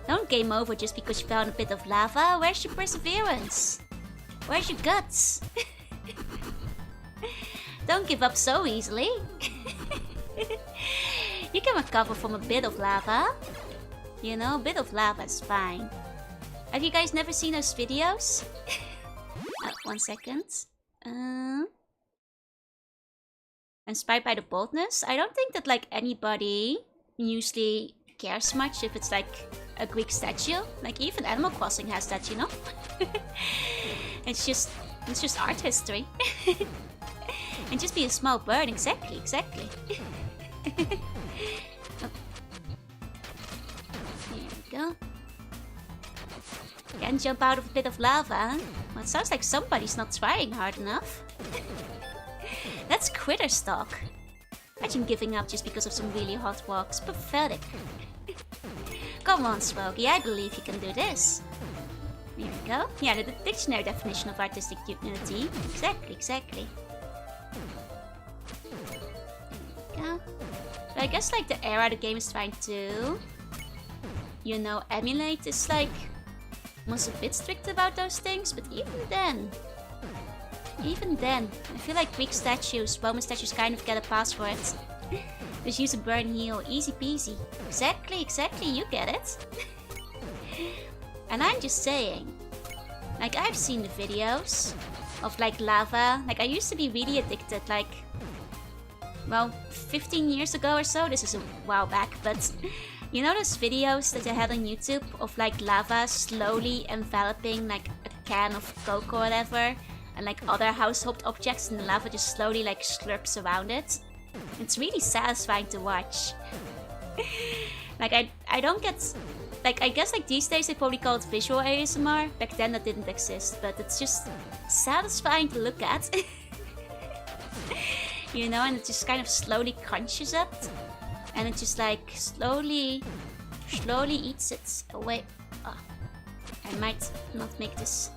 Don't game over just because you fell in a bit of lava. Where's your perseverance? Where's your guts? Don't give up so easily. You can recover from a bit of lava. You know, a bit of lava is fine. Have you guys never seen those videos? 1 second. Inspired by the boldness? I don't think that like anybody usually cares much if it's like a Greek statue. Like even Animal Crossing has that, you know? It's just art history. And just be a small bird, exactly. Oh. Here we go. Can't jump out of a bit of lava. Well, it sounds like somebody's not trying hard enough. That's critter talk. Imagine giving up just because of some really hot rocks. Pathetic. Come on, Smokey, I believe you can do this. Here we go. Yeah, the dictionary definition of artistic unity. Exactly. There we go. But I guess like the era the game is trying to, you know, emulate is like was a bit strict about those things, but even then, I feel like Greek statues, Roman statues kind of get a pass for it. Just use a burn heal, easy peasy. Exactly, you get it. And I'm just saying, like I've seen the videos of like lava. Like I used to be really addicted, like, well, 15 years ago or so. This is a while back, but you know those videos that I had on YouTube of like lava slowly enveloping like a can of Coke or whatever, and like other household objects, and the lava just slowly like slurps around it. It's really satisfying to watch. Like I don't get, like I guess like these days they probably call it visual ASMR. Back then that didn't exist, but it's just satisfying to look at. You know, and it just kind of slowly crunches up, and it just like slowly eats it away. Oh, I might not make this.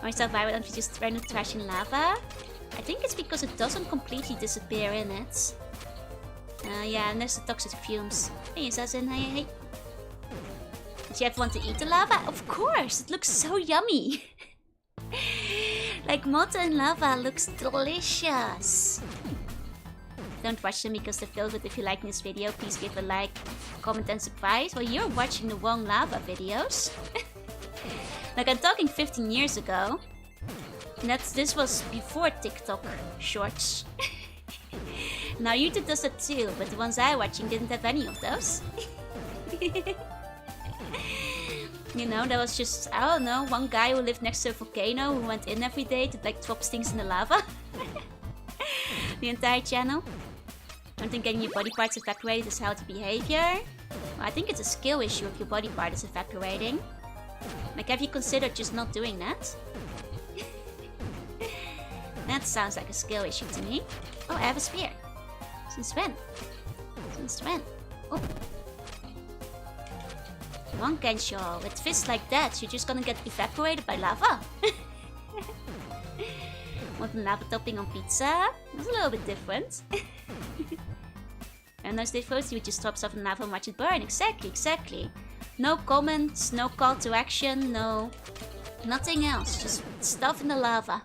Or is that why don't we just run the trash in lava? I think it's because it doesn't completely disappear in it. Yeah, and there's the toxic fumes. Hey, Assassin, hey. Did you ever want to eat the lava? Of course! It looks so yummy! Like molten lava looks delicious! Don't watch them because they're filled with. If you like this video, please give a like, comment and subscribe. Well, you're watching the wrong lava videos. Like, I'm talking 15 years ago. And this was before TikTok shorts. Now YouTube does that too, but the ones I'm watching didn't have any of those. You know, that was just, I don't know, one guy who lived next to a volcano who went in every day to like drop things in the lava. The entire channel. I don't think getting your body parts evaporated is healthy behavior. Well, I think it's a skill issue if your body part is evaporating. Like, have you considered just not doing that? That sounds like a skill issue to me. Oh, I have a spear. Since when? Since when? Oh. One Gensho. With fists like that, you're just gonna get evaporated by lava. Want a lava topping on pizza? That's a little bit different. And those different, you just drop stuff in lava and watch it burn. Exactly. No comments, no call to action, no... nothing else. Just stuff in the lava.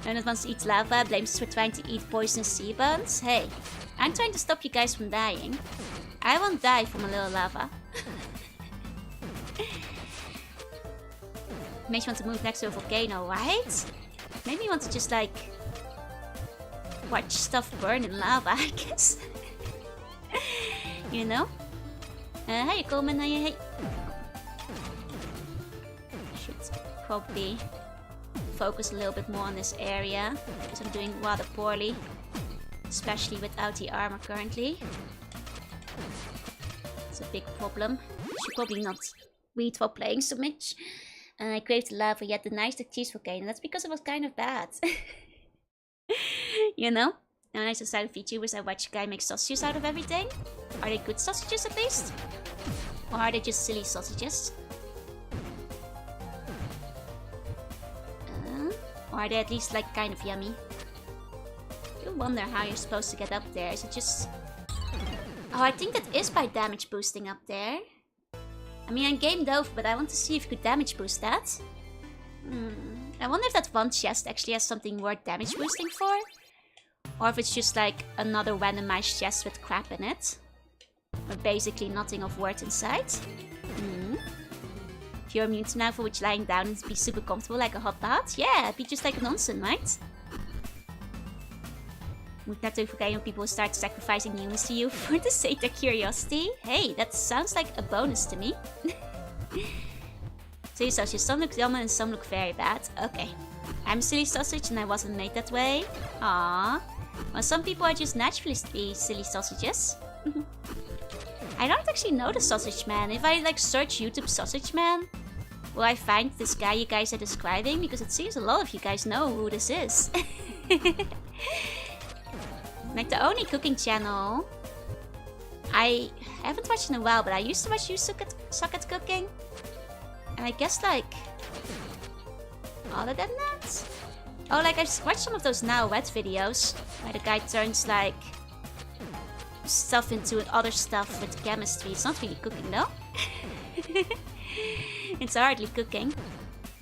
And it wants to eat lava, blames us for trying to eat poisonous sea buns. Hey, I'm trying to stop you guys from dying. I won't die from a little lava. Makes you want to move next to a volcano, right? Maybe you want to just like... watch stuff burn in lava, I guess. You know? Hey, Coleman, hey. Should probably focus a little bit more on this area, because I'm doing rather poorly. Especially without the armor currently. It's a big problem. Should probably not read while playing so much. I craved the lava, yet the nice cheese volcano. That's because it was kind of bad. You know? And when I decided VTubers, I watch a guy make sausages out of everything. Are they good sausages at least? Or are they just silly sausages? Or are they at least like kind of yummy? I do wonder how you're supposed to get up there. Is it just... Oh, I think that is by damage boosting up there. I mean, I'm gamed over, but I want to see if you could damage boost that. I wonder if that one chest actually has something worth damage boosting for. Or if it's just like another randomized chest with crap in it. But basically nothing of worth inside. If you're immune to now for which lying down and be super comfortable like a hot bath. Yeah, it'd be just like a nonsense, right? Would not forget when people start sacrificing humans to you for the sake of curiosity. Hey, that sounds like a bonus to me. Silly sausage, some look yummy and some look very bad. Okay. I'm a silly sausage and I wasn't made that way. Aww. Well, some people are just naturally silly sausages. I don't actually know the sausage man. If I like search YouTube sausage man, will I find this guy you guys are describing? Because it seems a lot of you guys know who this is. Like the only cooking channel I haven't watched in a while, but I used to watch You Suck at Cooking. And I guess like other than that? Oh, like I've watched some of those Now Wet videos where the guy turns like stuff into other stuff with chemistry. It's not really cooking though. It's hardly cooking.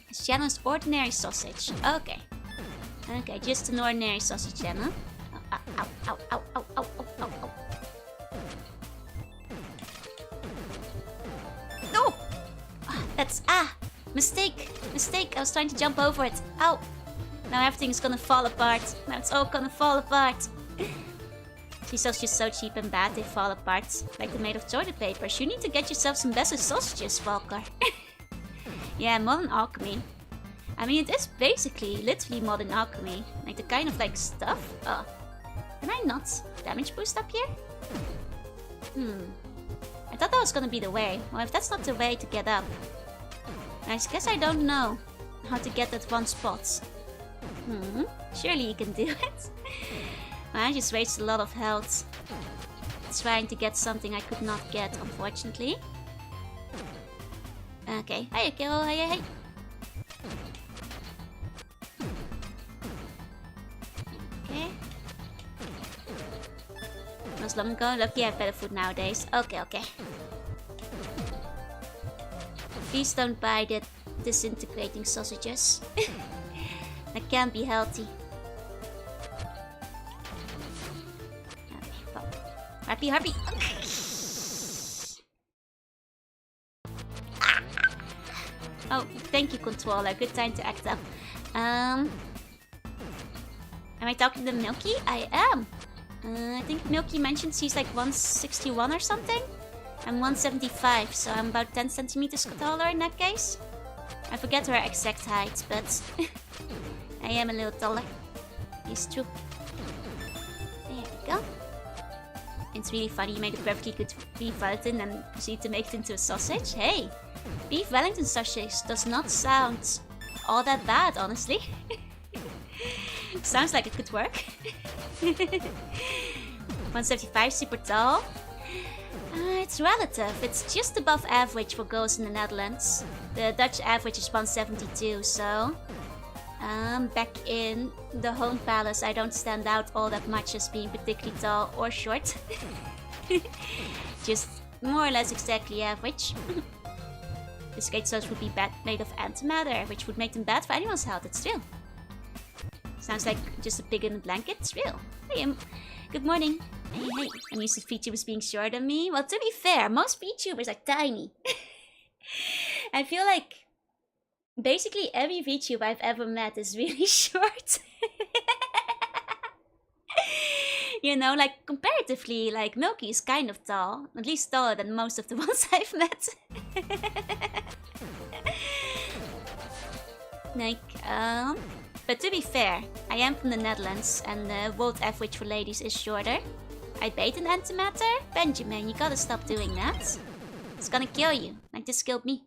His channel is Ordinary Sausage. Okay. Okay, just an ordinary sausage channel. Ow, ow, ow, ow, ow, ow, ow, ow. No! That's... Mistake! I was trying to jump over it. Ow! Now everything's gonna fall apart. Now it's all gonna fall apart. These sausages so cheap and bad, they fall apart. Like they're made of toilet papers. You need to get yourself some better sausages, Walker. Yeah, modern alchemy. I mean, it is basically, literally modern alchemy. Like the kind of like stuff. Oh. Can I not damage boost up here? I thought that was gonna be the way. Well, if that's not the way to get up, I guess I don't know how to get that one spot. Surely you can do it. I just wasted a lot of health trying to get something I could not get, unfortunately. Okay. Hiya, Kyo. Hiya, hi. Okay. Muslim go. Lucky I have better food nowadays. Okay, okay. Please don't buy the disintegrating sausages. That can't be healthy. Okay, well. Harpy, harpy. Oh, thank you, controller. Good time to act up. Am I talking to Milky? I am. I think Milky mentioned she's like 161 or something. I'm 175, so I'm about 10 centimeters taller in that case. I forget her exact height, but I am a little taller. It's true. There we go. It's really funny, you made a perfectly good beef Wellington and proceed to make it into a sausage. Hey, beef Wellington sausage does not sound all that bad, honestly. Sounds like it could work. 175, super tall. It's relative. It's just above average for girls in the Netherlands. The Dutch average is 172, so... back in the home palace, I don't stand out all that much as being particularly tall or short. Just more or less exactly average. The skate sauce would be made of antimatter, which would make them bad for anyone's health. It's real. Sounds like just a pig in a blanket. It's real. Hey, good morning. Hey, hey. I'm used to VTubers being shorter than me. Well, to be fair, most VTubers are tiny. I feel like basically every VTuber I've ever met is really short. You know, like comparatively, like Milky is kind of tall. At least taller than most of the ones I've met. Like, but to be fair, I am from the Netherlands and the world average for ladies is shorter. I bait an antimatter? Benjamin, you gotta stop doing that. It's gonna kill you, like this killed me.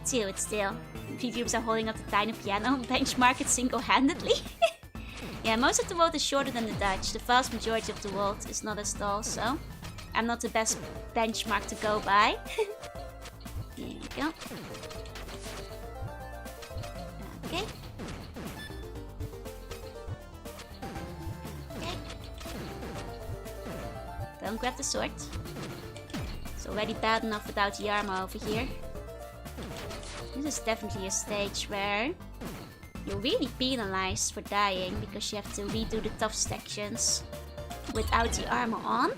Still, it's still. VTubers are holding up the tiny piano benchmark it single-handedly. Yeah, most of the world is shorter than the Dutch. The vast majority of the world is not as tall, so I'm not the best benchmark to go by. There you go. Okay. Okay. Don't grab the sword. It's already bad enough without the armor over here. This is definitely a stage where you're really penalized for dying because you have to redo the tough sections without the armor on.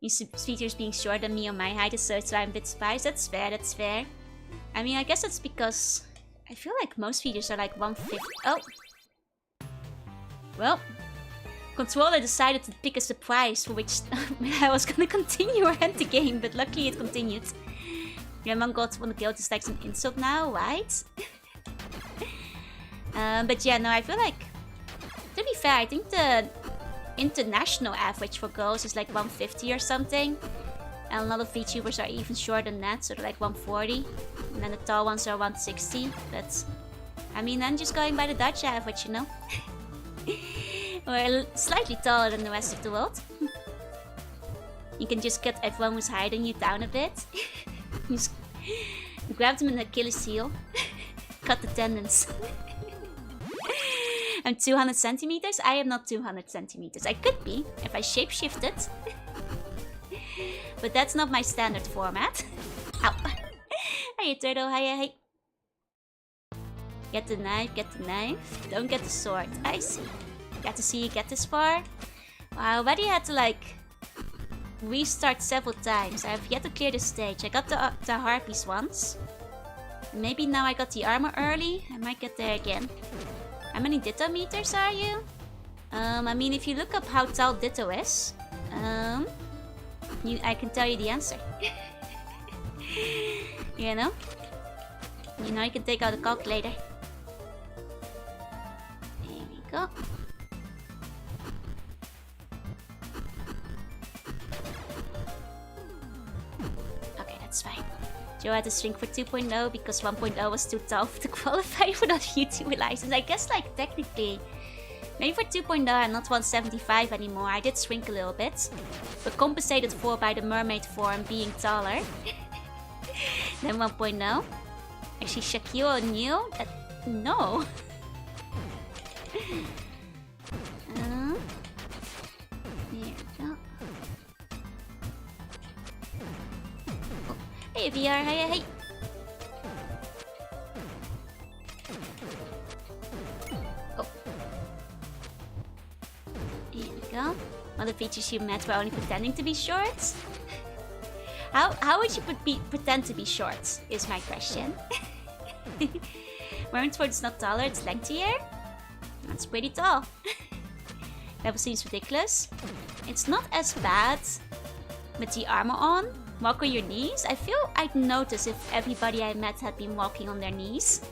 These features being shorter than me on my height is so I'm a bit surprised. That's fair, that's fair. I mean, I guess that's because I feel like most features are like 150. Oh! Well, controller decided to pick a surprise for which I was gonna continue or end the game, but luckily it continued. Your mom got one guild is like an insult now, right? But yeah, no, I feel like, to be fair, I think the international average for girls is like 150 or something. And a lot of VTubers are even shorter than that, so they're like 140. And then the tall ones are 160. But, I mean, I'm just going by the Dutch average, you know? We're slightly taller than the rest of the world. You can just cut everyone who's higher than you down a bit. Just grab them in the Achilles heel. Cut the tendons. I'm 200 centimeters? I am not 200 centimeters. I could be, if I shapeshifted. But that's not my standard format. Ow. Hey, turtle. Hiya, hey. Get the knife, get the knife. Don't get the sword. I see. Got to see you get this far. Wow, I already had to, like, restart several times. I have yet to clear the stage. I got the harpies once. Maybe now I got the armor early. I might get there again. How many Ditto meters are you? I mean, if you look up how tall Ditto is, I can tell you the answer. You know? You know, you can take out a calculator. There we go. Okay, that's fine. Joe had to shrink for 2.0 because 1.0 was too tough to qualify for the YouTuber license. I guess, like, technically, maybe for 2.0 I'm not 175 anymore. I did shrink a little bit, but compensated for by the mermaid form being taller. Then 1.0. Actually, Shaquille O'Neal? No. There we go. Oh. Hey, VR. Hey. Oh. Here we go. All the features you met were only pretending to be short. How would you pretend to be short, is my question. Wyrmsford is not taller, it's lengthier. That's pretty tall. Level seems ridiculous. It's not as bad with the armor on. Walk on your knees. I feel I'd notice if everybody I met had been walking on their knees.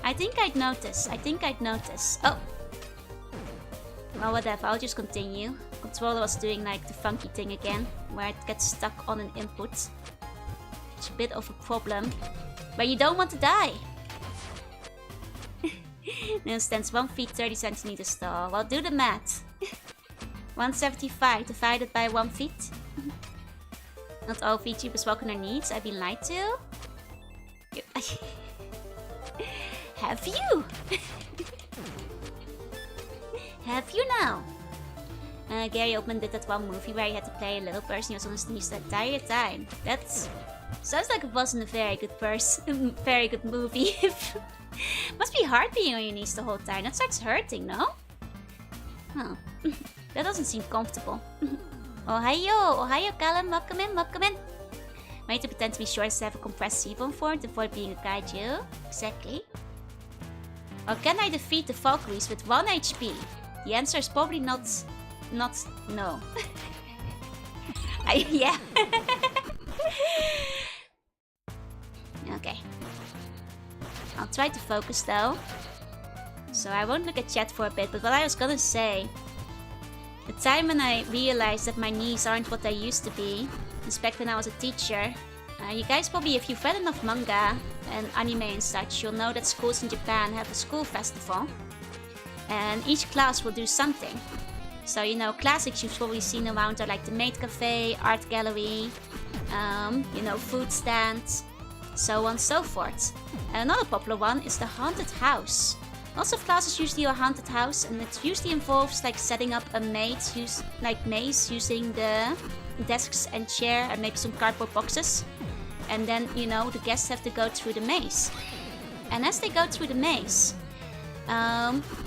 I think I'd notice. Oh. Well, whatever. I'll just continue. Controller was doing like the funky thing again, where it gets stuck on an input. It's a bit of a problem. But you don't want to die. Now stands 1 feet 30 centimeters tall. Well, do the math. 175 divided by 1 feet. Not all VTubers walk on their knees. I've been lied to. Have you? Have you now? Gary Oldman did that one movie where he had to play a little person. He was on his knees the entire time. That sounds like it wasn't a very good very good movie. Must be hard being on your knees the whole time. That starts hurting, no? Oh, that doesn't seem comfortable. Ohio, Callum. Welcome in. Might to pretend to be short to have a compressed C-bone form to avoid being a kaiju. Exactly. Or can I defeat the Valkyries with 1 HP? The answer is probably not no. Yeah. Okay. I'll try to focus though. So I won't look at chat for a bit, but what I was gonna say. The time when I realized that my knees aren't what they used to be, is back when I was a teacher. You guys probably, if you've read enough manga and anime and such, you'll know that schools in Japan have a school festival. And each class will do something. So, you know, classics you've probably seen around are like the maid cafe, art gallery, you know, food stands, so on and so forth. And another popular one is the haunted house. Lots of classes usually do a haunted house, and it usually involves like setting up a maze using the desks and chair and maybe some cardboard boxes. And then, you know, the guests have to go through the maze. And as they go through the maze,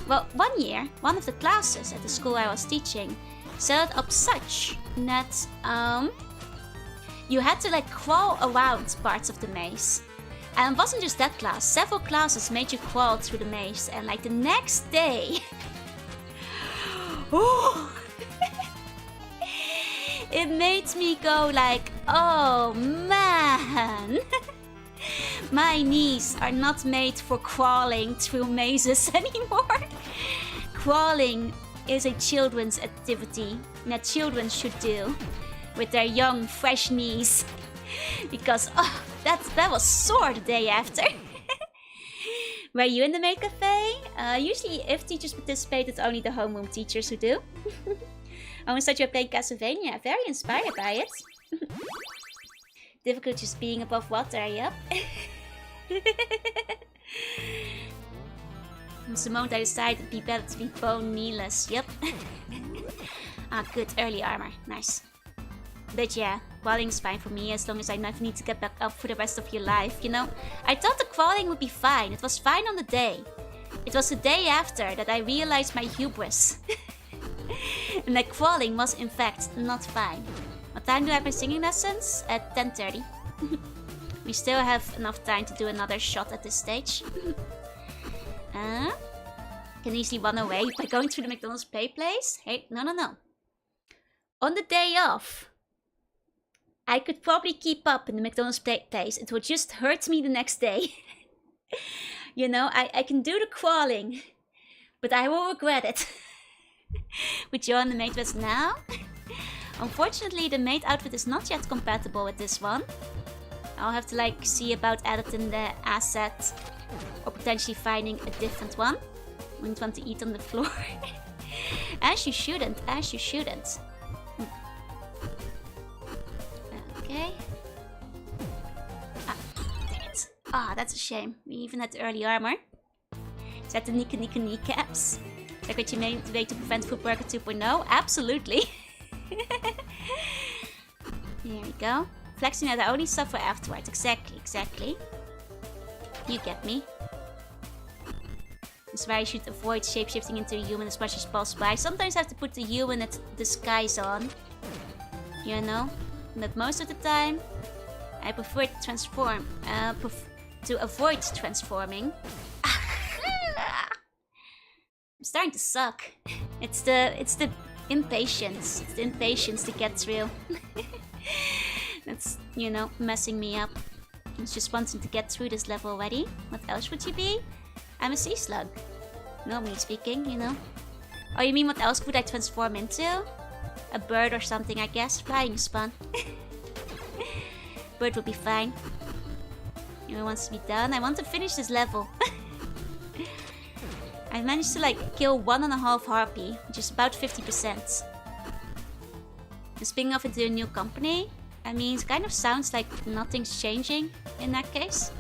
well, one year, one of the classes at the school I was teaching set it up such that you had to like crawl around parts of the maze. And it wasn't just that class, several classes made you crawl through the maze, and like the next day it made me go like, oh man. My knees are not made for crawling through mazes anymore. Crawling is a children's activity that children should do with their young, fresh knees. Because, oh, that was sore the day after. Were you in the maid cafe? Usually, if teachers participate, it's only the homeroom teachers who do. Oh, instead you're playing Castlevania. Very inspired by it. Difficult just being above water, yep. It's the moment I decided it'd be better to be bone kneeless, yep. Ah, good, early armor, nice. But yeah, crawling's fine for me as long as I never need to get back up for the rest of your life, you know? I thought the crawling would be fine, it was fine on the day. It was the day after that I realized my hubris. And that crawling was in fact not fine. What time do I have my singing lessons? At 10:30. We still have enough time to do another shot at this stage. Can easily run away by going through the McDonald's play place? Hey, no. On the day off, I could probably keep up in the McDonald's play place. It would just hurt me the next day. You know, I can do the crawling, but I will regret it. Would you on the maid dress now? Unfortunately, the maid outfit is not yet compatible with this one. I'll have to like see about editing the asset or potentially finding a different one. Wouldn't want to eat on the floor. As you shouldn't. Okay. Ah, dang it. Ah, that's a shame. We even had the early armor. Is that the Nika kneecaps? Is that what you made today to prevent Footworker 2.0? Absolutely. Here we go. Flexing that I only suffer afterwards. Exactly. You get me. That's why I should avoid shapeshifting into a human as much as possible. I sometimes have to put the human disguise on. You know? But most of the time, I prefer to transform. To avoid transforming. I'm starting to suck. It's the impatience. It's the impatience that gets real. That's, you know, messing me up. It's just wanting to get through this level already. What else would you be? I'm a sea slug. Normally speaking, you know. Oh, you mean what else would I transform into? A bird or something, I guess. Flying is fun. Bird would be fine. You know, wants to be done. I want to finish this level. I managed to like kill 1.5 harpy, which is about 50%. And spinning off into a new company, I mean, it kind of sounds like nothing's changing in that case.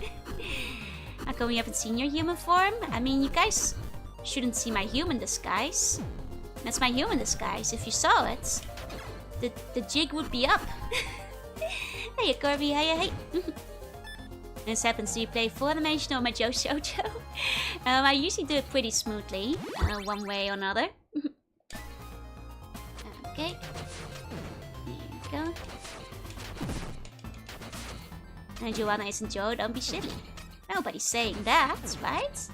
How come we haven't seen your human form? I mean, you guys shouldn't see my human disguise. That's my human disguise. If you saw it, the jig would be up. Hey, Kirby, hey. This happens to you play full animation or my Shoujo. I usually do it pretty smoothly, one way or another. Okay. There you go. And Jorunna isn't Joe, don't be silly. Nobody's saying that, right?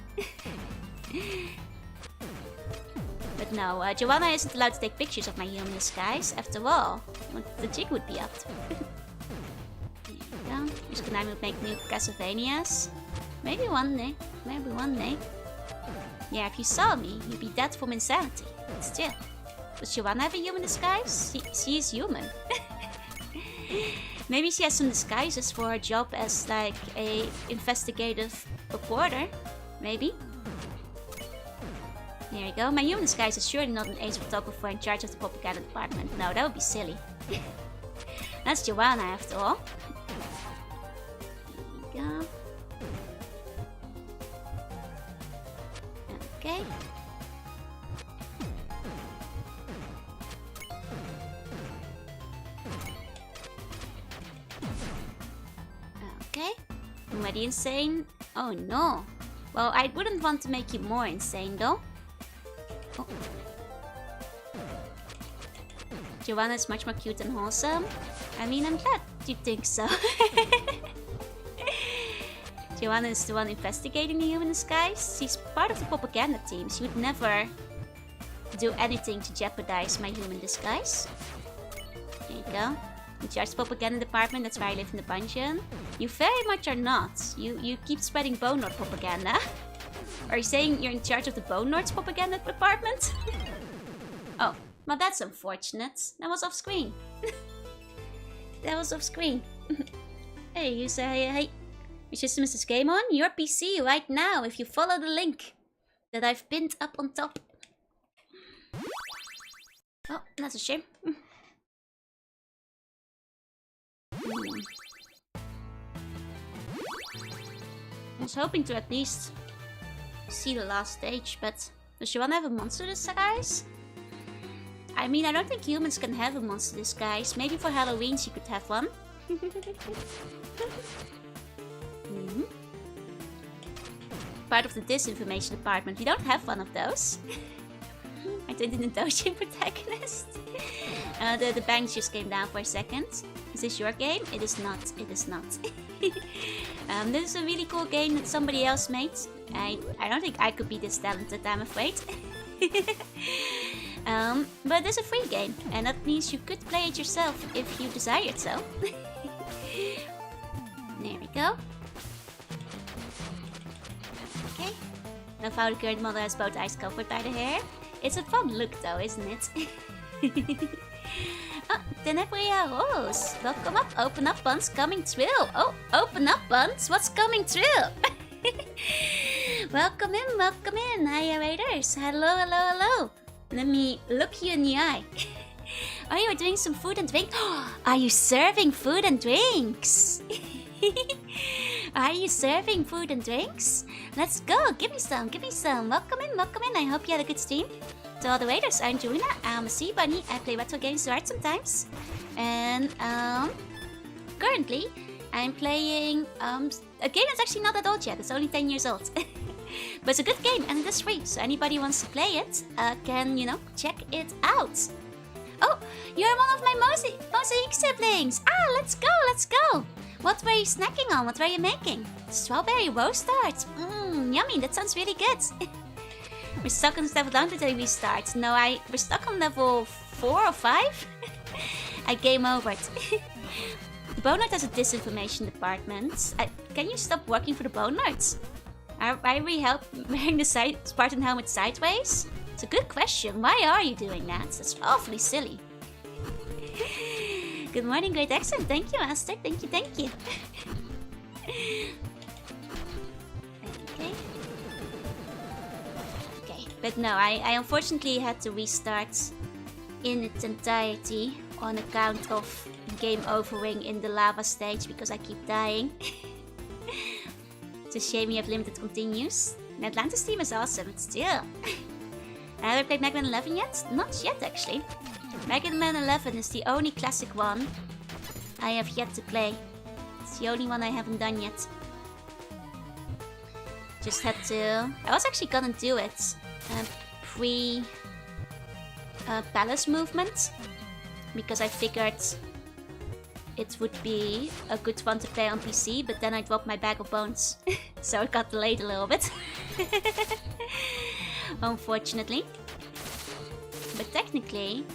But no, Jorunna isn't allowed to take pictures of my human disguise. After all, the jig would be up. There you go. Just gonna make new Castlevanias. Maybe one day. Yeah, if you saw me, you'd be dead from insanity. But still. Does Jorunna have a human disguise? She is human. Maybe she has some disguises for her job as like a investigative reporter. Maybe. There you go. My human disguise is surely not an ace photographer in charge of the propaganda department. No, that would be silly. That's Jorunna after all. There you go. Okay. Okay. Already insane? Oh no. Well, I wouldn't want to make you more insane though. Oh. Jorunna is much more cute and wholesome. I mean, I'm glad you think so. Jorunna is the one investigating the human disguise. She's part of the propaganda team. She would never do anything to jeopardize my human disguise. There you go. In charge of the propaganda department, that's where I live in the dungeon. You very much are not. You keep spreading Bone Lord propaganda. Are you saying you're in charge of the Bone Lord's propaganda department? Oh, well that's unfortunate. That was off screen. That was off screen. Hey, you say, hey, your system is this game on your PC right now if you follow the link that I've pinned up on top. Oh, that's a shame. I was hoping to at least see the last stage, but does Jorunna have a monster disguise? I mean, I don't think humans can have a monster disguise. Maybe for Halloween she could have one. Part of the disinformation department. We don't have one of those. I turned into a Dojin protagonist. The bank just came down for a second. Is this your game? It is not. It is not. This is a really cool game that somebody else made. I don't think I could be this talented, I'm afraid. But it's a free game, and that means you could play it yourself if you desired so. There we go. Okay. Love how the current model has both eyes covered by the hair. It's a fun look though, isn't it? Oh, Tenebria Rose. Welcome up. Open up, Buns. Coming through. Oh, open up, Buns. What's coming through? Welcome in, welcome in. Hiya, Raiders. Hello, hello, hello. Let me look you in the eye. Oh, you are doing some food and drink. Are you serving food and drinks? Are you serving food and drinks? Let's go. Give me some. Give me some. Welcome in. Welcome in. I hope you had a good stream. To all the waiters, I'm Jorunna. I'm a sea bunny. I play retro games right sometimes. And currently I'm playing a game that's actually not that old yet. It's only 10 years old. But it's a good game and it is free. So anybody who wants to play it can, you know, check it out. Oh, you're one of my mosaic siblings. Ah, let's go, let's go. What were you snacking on? What were you making? Strawberry roast tart. Yummy, that sounds really good. We're stuck on level down until we start. No, we're stuck on level 4 or 5. I game over it. The Bone Nerd has a disinformation department. Can you stop working for the Bone Nerds? Are we wearing the Spartan helmet sideways? It's a good question. Why are you doing that? That's awfully silly. Good morning, great accent. Thank you, Master. Thank you, thank you. Okay, but no, I unfortunately had to restart in its entirety on account of game overing in the lava stage because I keep dying. It's a shame you have limited continues. The Atlantis team is awesome, but still. Have I played Mega Man 11 yet? Not yet, actually. Mega Man 11 is the only classic one I have yet to play. It's the only one I haven't done yet. Just had to... I was actually gonna do it pre-Palace movement. Because I figured it would be a good one to play on PC, but then I dropped my bag of bones. So it got delayed a little bit. Unfortunately. But technically,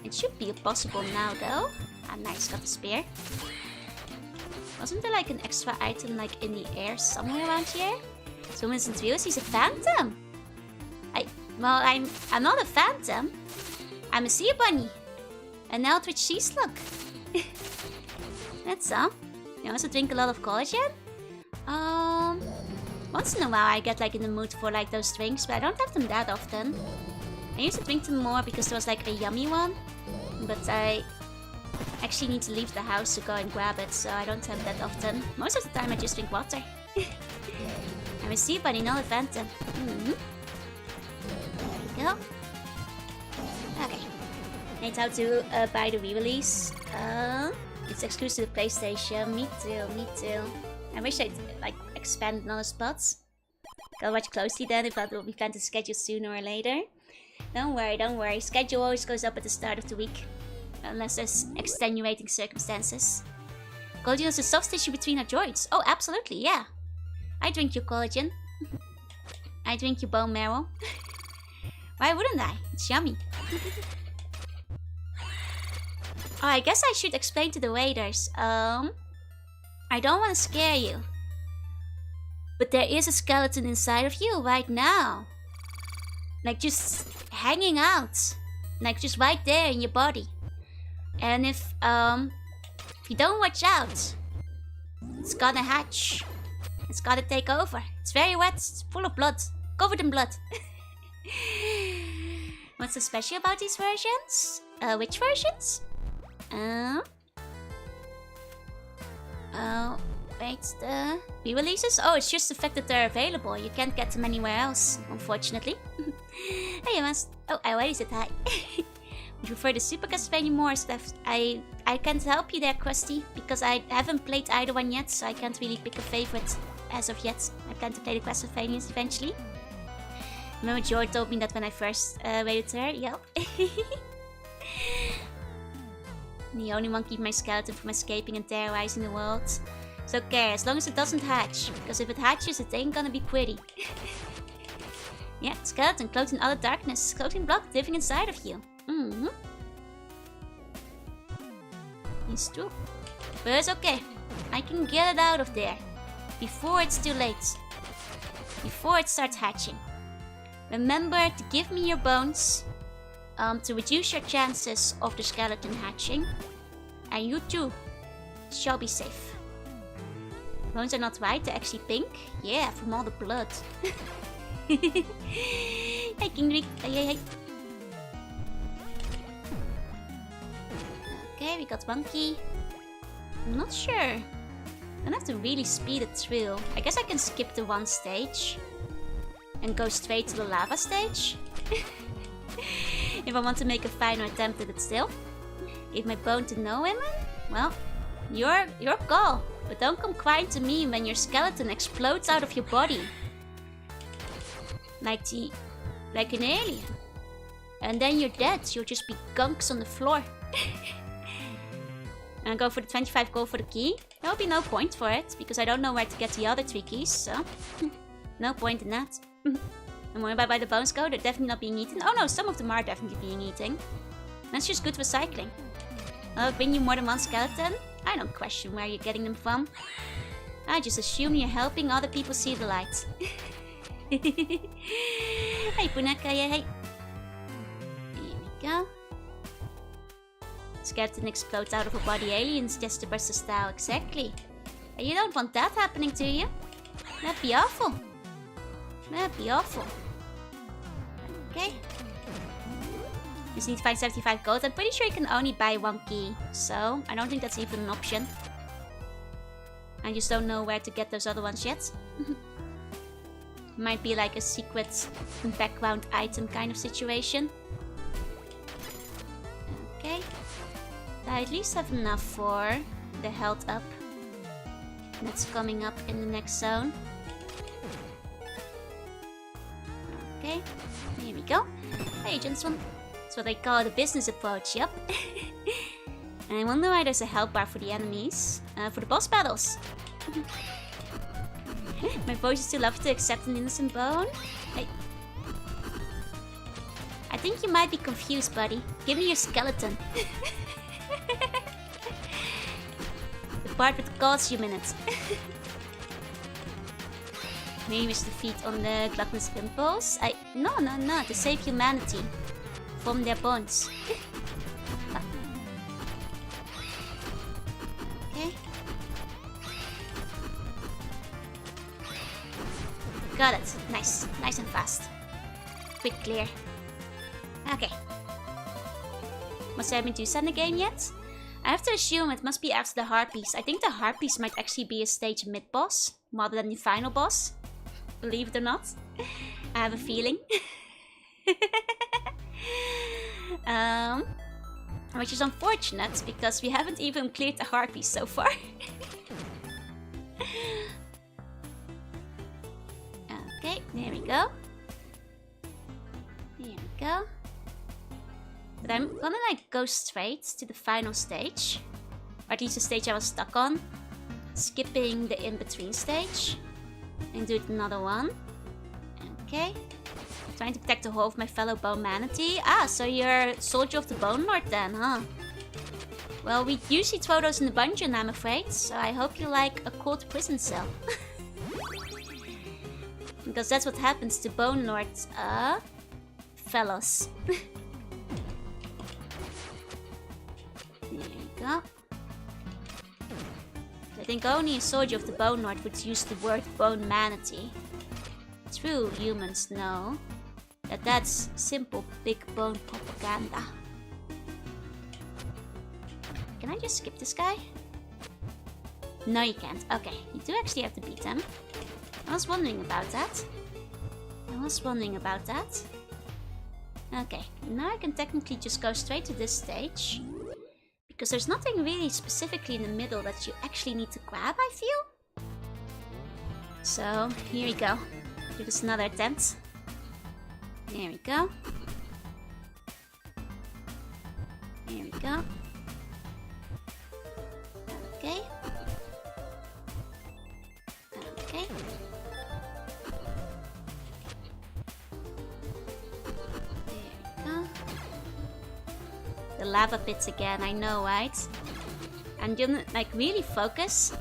it should be possible now though. Ah, nice, got the spear. Wasn't there like an extra item like in the air somewhere around here? So Vincent Viewers, he's a phantom. Well, I'm not a phantom. I'm a sea bunny. An eldritch sea slug. That's all. You also drink a lot of collagen? Once in a while I get like in the mood for like those drinks, but I don't have them that often. I used to drink them more because there was like a yummy one, but I actually need to leave the house to go and grab it, so I don't have that often. Most of the time I just drink water. I'm a sea bunny, not a phantom. There we go. Okay. Need how to buy the re-release. It's exclusive to PlayStation. Me too, me too. I wish I'd like expand on other spots. Gotta watch closely then if that will be planned to schedule sooner or later. Don't worry, don't worry. Schedule always goes up at the start of the week. Unless there's extenuating circumstances. Collagen is a soft tissue between our joints. Oh, absolutely, yeah. I drink your collagen. I drink your bone marrow. Why wouldn't I? It's yummy. Oh, I guess I should explain to the waiters. I don't want to scare you. But there is a skeleton inside of you right now. Like just hanging out. Like just right there in your body. And if you don't watch out, it's gonna hatch. It's gonna take over. It's very wet, it's full of blood. Covered in blood. What's so special about these versions? Which versions? Wait, the re-releases? Oh, it's just the fact that they're available. You can't get them anywhere else, unfortunately. Hey, you must... Oh, I already said hi. Would you prefer the Super Castlevania more? I can't help you there, Krusty, because I haven't played either one yet, so I can't really pick a favorite as of yet. I plan to play the Castlevanias eventually. Remember Joy told me that when I first raided her? Yep. The only one keep my skeleton from escaping and terrorizing the world. It's okay, as long as it doesn't hatch. Because if it hatches, it ain't gonna be pretty. Yeah, skeleton cloaked in utter darkness. Cloaked in blood living inside of you. It's true. But it's okay. I can get it out of there. Before it's too late. Before it starts hatching. Remember to give me your bones. To reduce your chances of the skeleton hatching. And you too shall be safe. Bones are not white, they're actually pink. Yeah, from all the blood. Hey, King Rick. Hey. Okay, we got monkey. I'm not sure. I'll have to really speed it through. I guess I can skip the one stage and go straight to the lava stage. If I want to make a final attempt at it still. Give my bone to no women? Well, your call. But don't come crying to me when your skeleton explodes out of your body. Like an alien. And then you're dead. You'll just be gunks on the floor. And I'll go for the 25 gold for the key. There will be no point for it, because I don't know where to get the other 3 keys, so... no point in that. And where by the bones go, they're definitely not being eaten. Oh no, some of them are definitely being eaten. That's just good recycling. I'll bring you more than one skeleton. I don't question where you're getting them from. I just assume you're helping other people see the light. Hey, Punaka, hey. Here we go. Skeleton explodes out of a body, aliens just to burst the style, exactly. And you don't want that happening to you. That'd be awful. That'd be awful. Okay. Just need to find 75 gold. I'm pretty sure you can only buy 1 key, so I don't think that's even an option. I just don't know where to get those other ones yet. Might be like a secret background item kind of situation. Okay. I at least have enough for the health up. That's coming up in the next zone. Okay, here we go. Hey, gentlemen. That's what they call the business approach, yep. And I wonder why there's a health bar for the enemies. For the boss battles. My voice is too loud to accept an innocent bone. Hey. I think you might be confused, buddy. Give me your skeleton. The part that costs you minutes. Maybe it's defeat on the gluttonous pimples. No, to save humanity from their bones. Okay. Got it. Nice and fast. Quick clear. Okay. Must I have been to Sun again yet? I have to assume it must be after the Harpies. I think the Harpies might actually be a stage mid-boss, rather than the final boss. Believe it or not. I have a feeling. Which is unfortunate, because we haven't even cleared the Harpies so far. Okay, there we go. There we go. But I'm gonna like go straight to the final stage. Or at least the stage I was stuck on. Skipping the in-between stage. And do another one. Okay. Trying to protect the whole of my fellow bone manatee. Ah, so you're Soldier of the Bone Lord then, huh? Well, we usually throw those in the dungeon, I'm afraid. So I hope you like a cold prison cell. Because that's what happens to Bone Lords, fellows. There you go. I think only a Soldier of the Bone Lord would use the word bone manatee. True humans know that that's simple big bone propaganda. Can I just skip this guy? No, you can't. Okay, you do actually have to beat him. I was wondering about that. Okay, now I can technically just go straight to this stage. Because there's nothing really specifically in the middle that you actually need to grab, I feel. So, here we go. Give this another attempt. There we go. Here we go. Okay. Okay. The lava pits again, I know, right? I'm gonna like really focus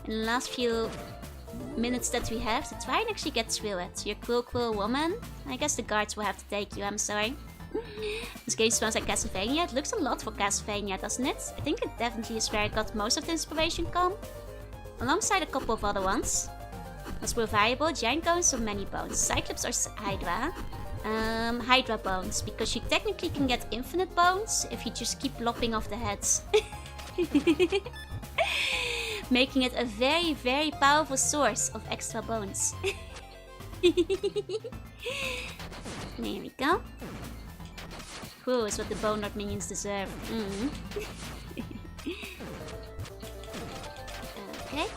in the last few minutes that we have to try and actually get through it. You're a cool woman. I guess the guards will have to take you, I'm sorry. This game smells like Castlevania. It looks a lot for Castlevania, doesn't it? I think it definitely is where I got most of the inspiration from. Alongside a couple of other ones. Most valuable, giant bones or many bones. Cyclops or Hydra. Hydra bones, because you technically can get infinite bones if you just keep lopping off the heads. Making it a very, very powerful source of extra bones. There we go. Cool is what the Bone Lord minions deserve. Okay.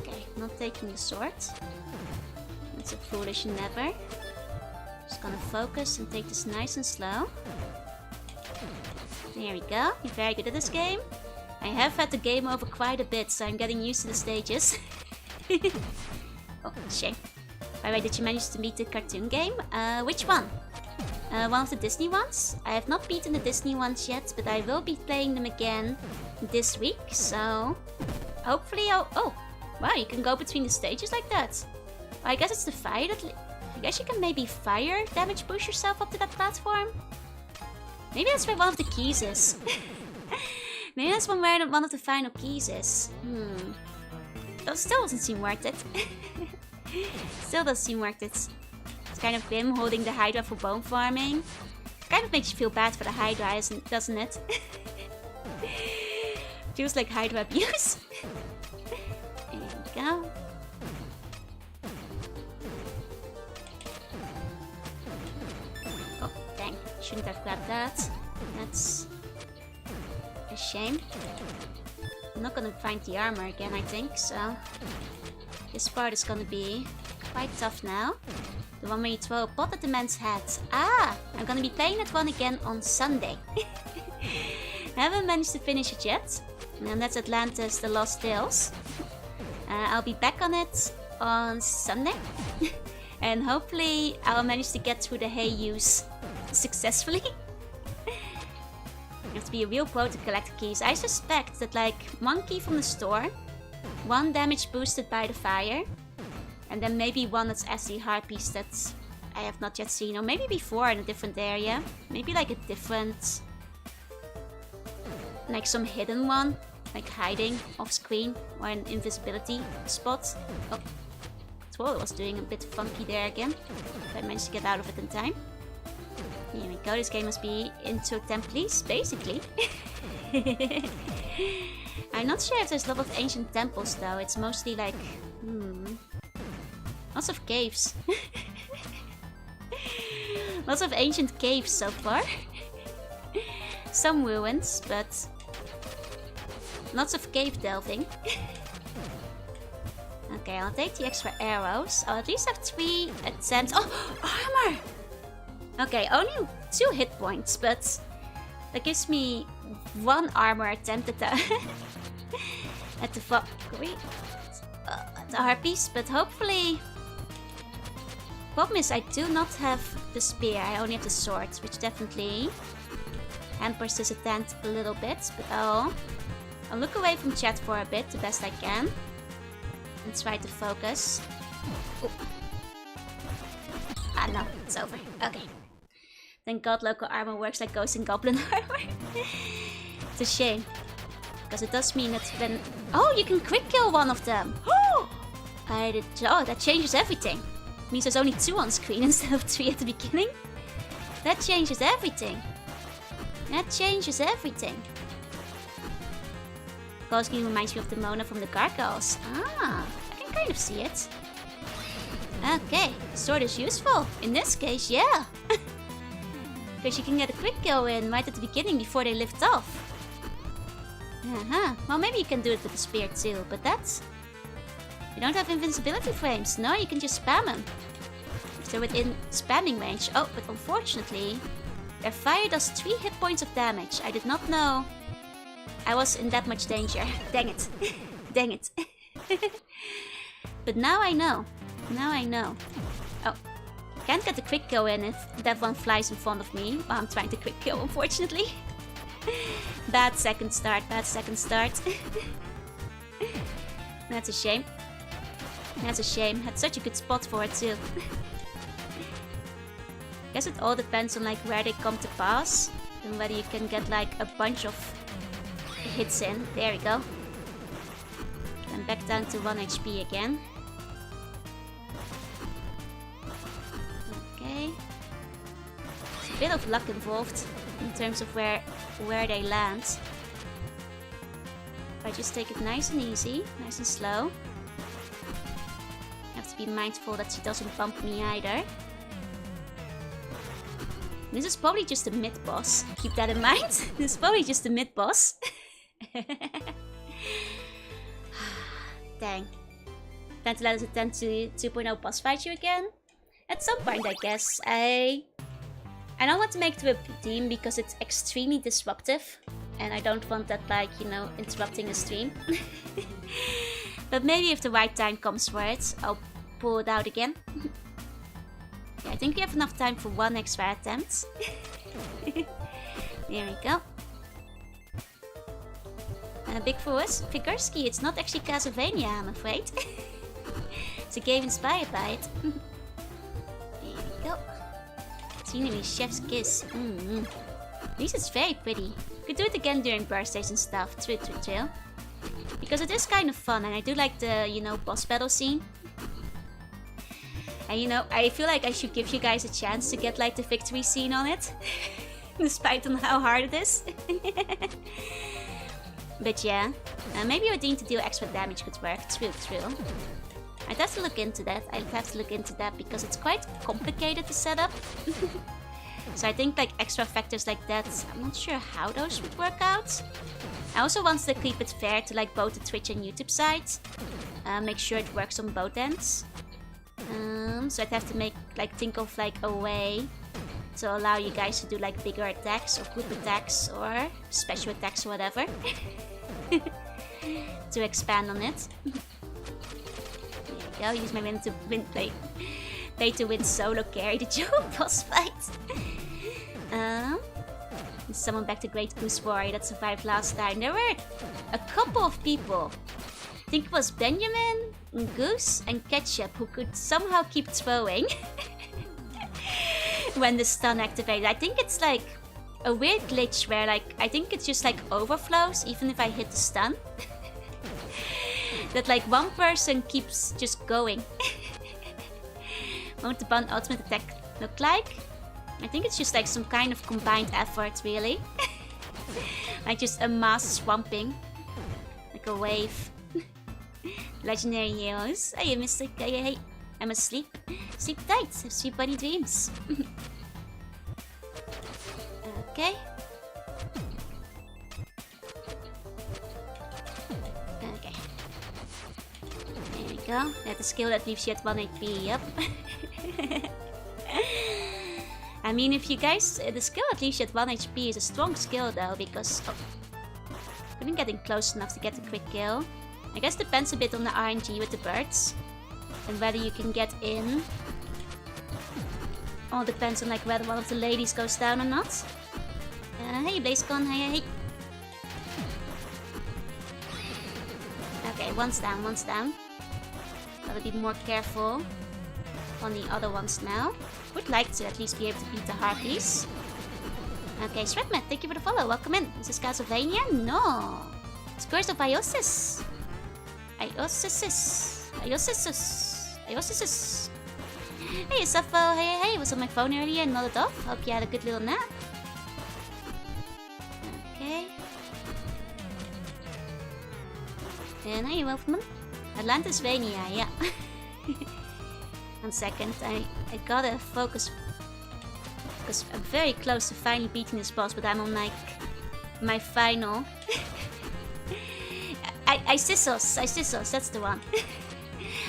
Okay, not taking the sword. That's a foolish endeavor. Just gonna focus and take this nice and slow. There we go. You're very good at this game. I have had the game over quite a bit, so I'm getting used to the stages. Oh, shame. By the way, did you manage to beat the cartoon game? Which one? One of the Disney ones? I have not beaten the Disney ones yet, but I will be playing them again this week, so... Hopefully I'll... Oh! Wow, you can go between the stages like that. Well, I guess it's the fire that... I guess you can maybe fire damage push yourself up to that platform? Maybe that's where one of the keys is. Maybe that's where one of the final keys is. That still doesn't seem worth it. Still doesn't seem worth it. It's kind of him holding the Hydra for bone farming. Kind of makes you feel bad for the Hydra, doesn't it? Feels like Hydra abuse. There we go. Oh, dang. Shouldn't have grabbed that. That's a shame. I'm not gonna find the armor again, I think, so... This part is gonna be quite tough now. The one where you throw a pot at the man's head. Ah! I'm gonna be playing that one again on Sunday. I haven't managed to finish it yet. And that's Atlantis The Lost Tales. I'll be back on it on Sunday. And hopefully I'll manage to get through the hay use successfully. You have to be a real pro to collect keys. I suspect that like one key from the store, one damage boosted by the fire, and then maybe one that's SD Harpies that I have not yet seen, or maybe before in a different area. Maybe like a different, like some hidden one, like hiding off screen or an invisibility spot. Oh, Twirl was doing a bit funky there again, but I managed to get out of it in time. Here we go, this game must be into temples, basically. I'm not sure if there's a lot of ancient temples though, it's mostly like... Lots of caves. Lots of ancient caves so far. Some ruins, but... Lots of cave delving. Okay, I'll take the extra arrows. I'll at least have 3 attempts. Oh! Armor! Okay, only 2 hit points, but that gives me 1 armor attempt at the at the harpies. But hopefully, problem is I do not have the spear. I only have the sword, which definitely hampers this attempt a little bit. But I'll look away from chat for a bit, the best I can, and try to focus. Ooh. Ah no, it's over. Okay. Thank God local armor works like ghost and goblin armor. It's a shame. Because it does mean that when... Oh, you can quick kill one of them! Oh, that changes everything. It means there's only 2 on screen instead of 3 at the beginning. That changes everything. That changes everything. Ghost King reminds me of the Mona from the Gargoyles. Ah, I can kind of see it. Okay, sword is useful. In this case, yeah. Because you can get a quick kill in right at the beginning before they lift off. Well, maybe you can do it with the spear too, but that's... You don't have invincibility frames. No, you can just spam them. If they're within spamming range. Oh, but unfortunately, their fire does 3 hit points of damage. I did not know I was in that much danger. Dang it. Dang it. But now I know. Now I know. Oh. Can't get the quick kill in if that one flies in front of me while I'm trying to quick kill, unfortunately. Bad second start, bad second start. That's a shame. That's a shame. Had such a good spot for it too. Guess it all depends on like where they come to pass and whether you can get like a bunch of hits in. There we go. And back down to 1 HP again. Okay. There's a bit of luck involved in terms of where they land. If I just take it nice and easy, nice and slow. I have to be mindful that she doesn't bump me either. This is probably just a mid-boss. Keep that in mind. This is probably just a mid-boss. Dang. Time to let us attempt to 2.0 boss fight you again. At some point, I guess. I don't want to make it to a team because it's extremely disruptive. And I don't want that, like, you know, interrupting a stream. But maybe if the right time comes for it, I'll pull it out again. Yeah, I think we have enough time for 1 extra attempt. There we go. Big for us, Figurski, it's not actually Castlevania, I'm afraid. It's a game inspired by it. There we go. Scenery, Chef's Kiss. At least it's very pretty. Could do it again during birthdays and stuff. True. Because it is kind of fun, and I do like the, you know, boss battle scene. And you know, I feel like I should give you guys a chance to get like the victory scene on it. Despite on how hard it is. But yeah, maybe Odin to deal extra damage could work. True. I'd have to look into that. Because it's quite complicated to set up. So I think like extra factors like that, I'm not sure how those would work out. I also want to keep it fair to like both the Twitch and YouTube sides. Make sure it works on both ends. So I'd have to think of like a way to allow you guys to do like bigger attacks or group attacks or special attacks or whatever. To expand on it. There we go, use my win to win play to win solo carry the dual boss fight. Summon back the Great Goose Warrior that survived last time. There were a couple of people. I think it was Benjamin, Goose, and Ketchup who could somehow keep throwing when the stun activated. I think it's like a weird glitch where like I think it just like overflows even if I hit the stun. That like one person keeps just going. What would the Bun ultimate attack look like? I think it's just like some kind of combined effort, really. Like just a mass swamping. Like a wave. Legendary heroes. Hey, Mr. Hey, I'm asleep. Sleep tight. Have sweet bunny dreams. Okay. Okay. There we go. That's a skill that leaves you at 1 HP. Yep. I mean, if you guys... the skill that leaves you at 1 HP is a strong skill though, because... Oh, couldn't get in close enough to get a quick kill. I guess depends a bit on the RNG with the birds. And whether you can get in. All depends on like whether one of the ladies goes down or not. Hey BlazeCon, hey. Okay, one's down. Gotta be more careful on the other ones now. Would like to at least be able to beat the Harpies. Okay, Shredmet, thank you for the follow. Welcome in. Is this Castlevania? No. It's Curse of Issyos. Issyos. Hey, Sappho. Hey. Was on my phone earlier and nodded off. Hope you had a good little nap. Okay. And hey, Wolfman. Atlantisvania, yeah. 1 second, I gotta focus. Because I'm very close to finally beating this boss, but I'm on like my final. Issyos, that's the one.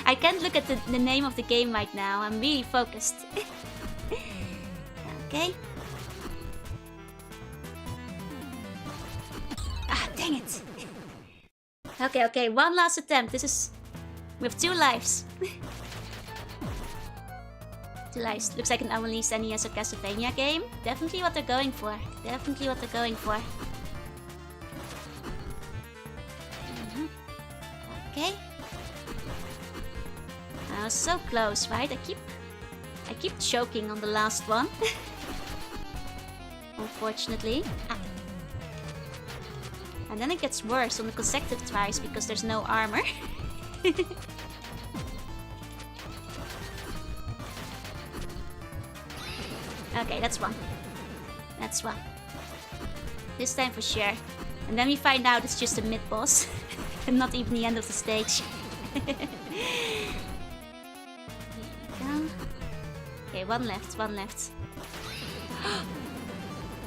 I can't look at the name of the game right now. I'm really focused. Okay. Ah, dang it. Okay, one last attempt. This is... we have 2 lives. 2 lives. Looks like an unreleased NES or Castlevania game. Definitely what they're going for. Okay. I was so close, right? I keep choking on the last one. Unfortunately. Ah. And then it gets worse on the consecutive tries because there's no armor. Okay, that's one. That's one. This time for sure. And then we find out it's just a mid-boss. And not even the end of the stage. There we go. Okay, one left, one left.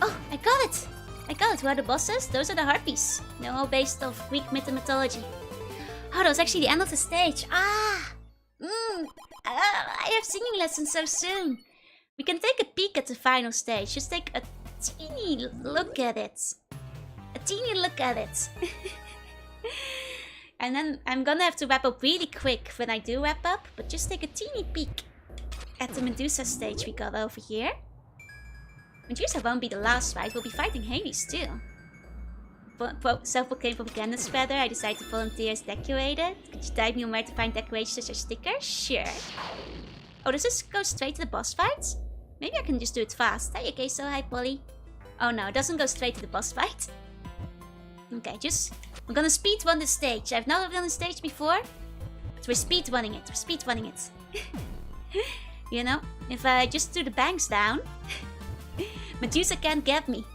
Oh, I got it! I got it. Who are the bosses? Those are the harpies. They're all based off Greek myth and mythology. Oh, that was actually the end of the stage. I have singing lessons so soon. We can take a peek at the final stage. Just take a teeny look at it. A teeny look at it. And then I'm gonna have to wrap up really quick when I do wrap up. But just take a teeny peek at the Medusa stage we got over here. Medusa won't be the last fight. We'll be fighting Hades too. Self-proclaimed propaganda spreader. I decided to volunteer as decorator. Could you type me on where to find decorations or stickers? Sure. Oh, does this go straight to the boss fight? Maybe I can just do it fast. Hey, okay, so hi, Polly. Oh no, it doesn't go straight to the boss fight. Okay, we're gonna speedrun this stage. I've never done this stage before, but we're speedrunning it. We're speedrunning it. You know, if I just do the banks down, Medusa can't get me.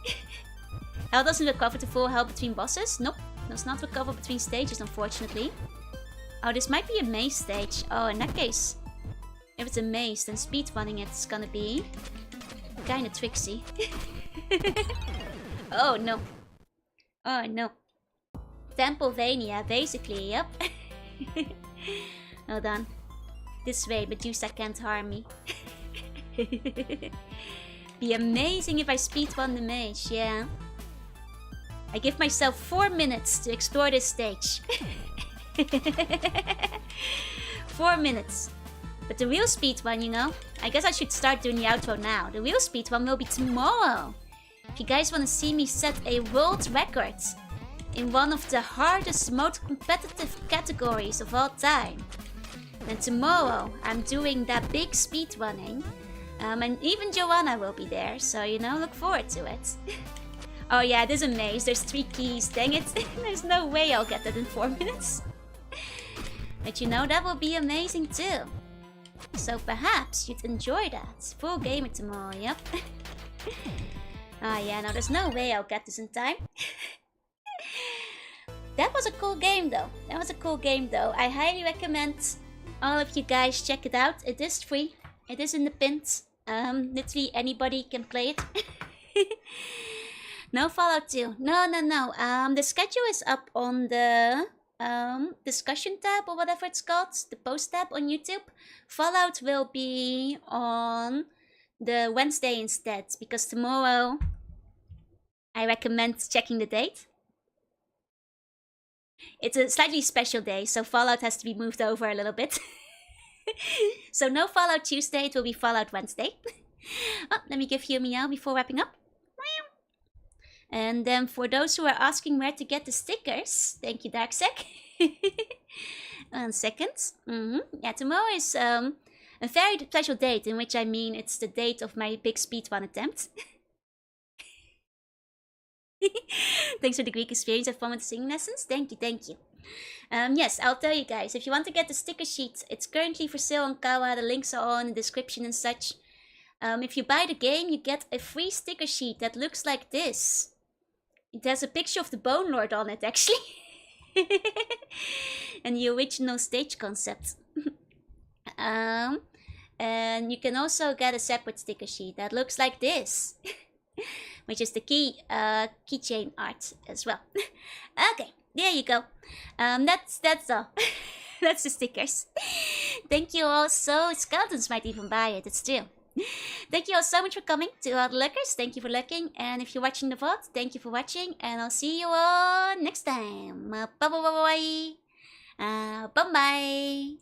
Hell doesn't recover to full health between bosses. Nope, does not recover between stages, unfortunately. Oh, this might be a maze stage. Oh, in that case, if it's a maze, then speedrunning it's gonna be kinda tricksy. Oh no. Oh no. Templevania, basically, yep. Hold on. This way, Medusa can't harm me. Be amazing if I speedrun the maze, yeah. I give myself 4 minutes to explore this stage. 4 minutes. But the real speedrun, you know, I guess I should start doing the outro now. The real speedrun will be tomorrow. If you guys want to see me set a world record in one of the hardest, most competitive categories of all time, then tomorrow I'm doing that big speedrunning. And even Jorunna will be there, so you know, look forward to it. Oh yeah, it is a maze. There's 3 keys. Dang it. There's no way I'll get that in 4 minutes. But you know, that will be amazing too. So perhaps you'd enjoy that. Full gamer tomorrow, yep. Ah yeah, no, there's no way I'll get this in time. That was a cool game though. That was a cool game though. I highly recommend all of you guys check it out. It is free. It is in the pins. Literally anybody can play it. No Fallout 2. No. The schedule is up on the discussion tab or whatever it's called. The post tab on YouTube. Fallout will be on the Wednesday instead. Because tomorrow I recommend checking the date. It's a slightly special day, so Fallout has to be moved over a little bit. So no Fallout Tuesday, it will be Fallout Wednesday. Oh, let me give you a meow before wrapping up. And then for those who are asking where to get the stickers, thank you, Darksec. 1 second. Yeah, tomorrow is a very special date, in which I mean it's the date of my big speedrun attempt. Thanks for the Greek experience. Have fun with the singing lessons. Thank you. Yes, I'll tell you guys. If you want to get the sticker sheet, it's currently for sale on Kawa. The links are on the description and such. If you buy the game, you get a free sticker sheet that looks like this. It has a picture of the Bone Lord on it, actually. And the original stage concept. And you can also get a separate sticker sheet that looks like this. Which is the keychain art as well. Okay, there you go. That's all. That's the stickers. Thank you all. So skeletons might even buy it. It's true. Thank you all so much for coming to all the lurkers. Thank you for lurking. And if you're watching the VOD, thank you for watching. And I'll see you all next time. Bye bye. Bye bye.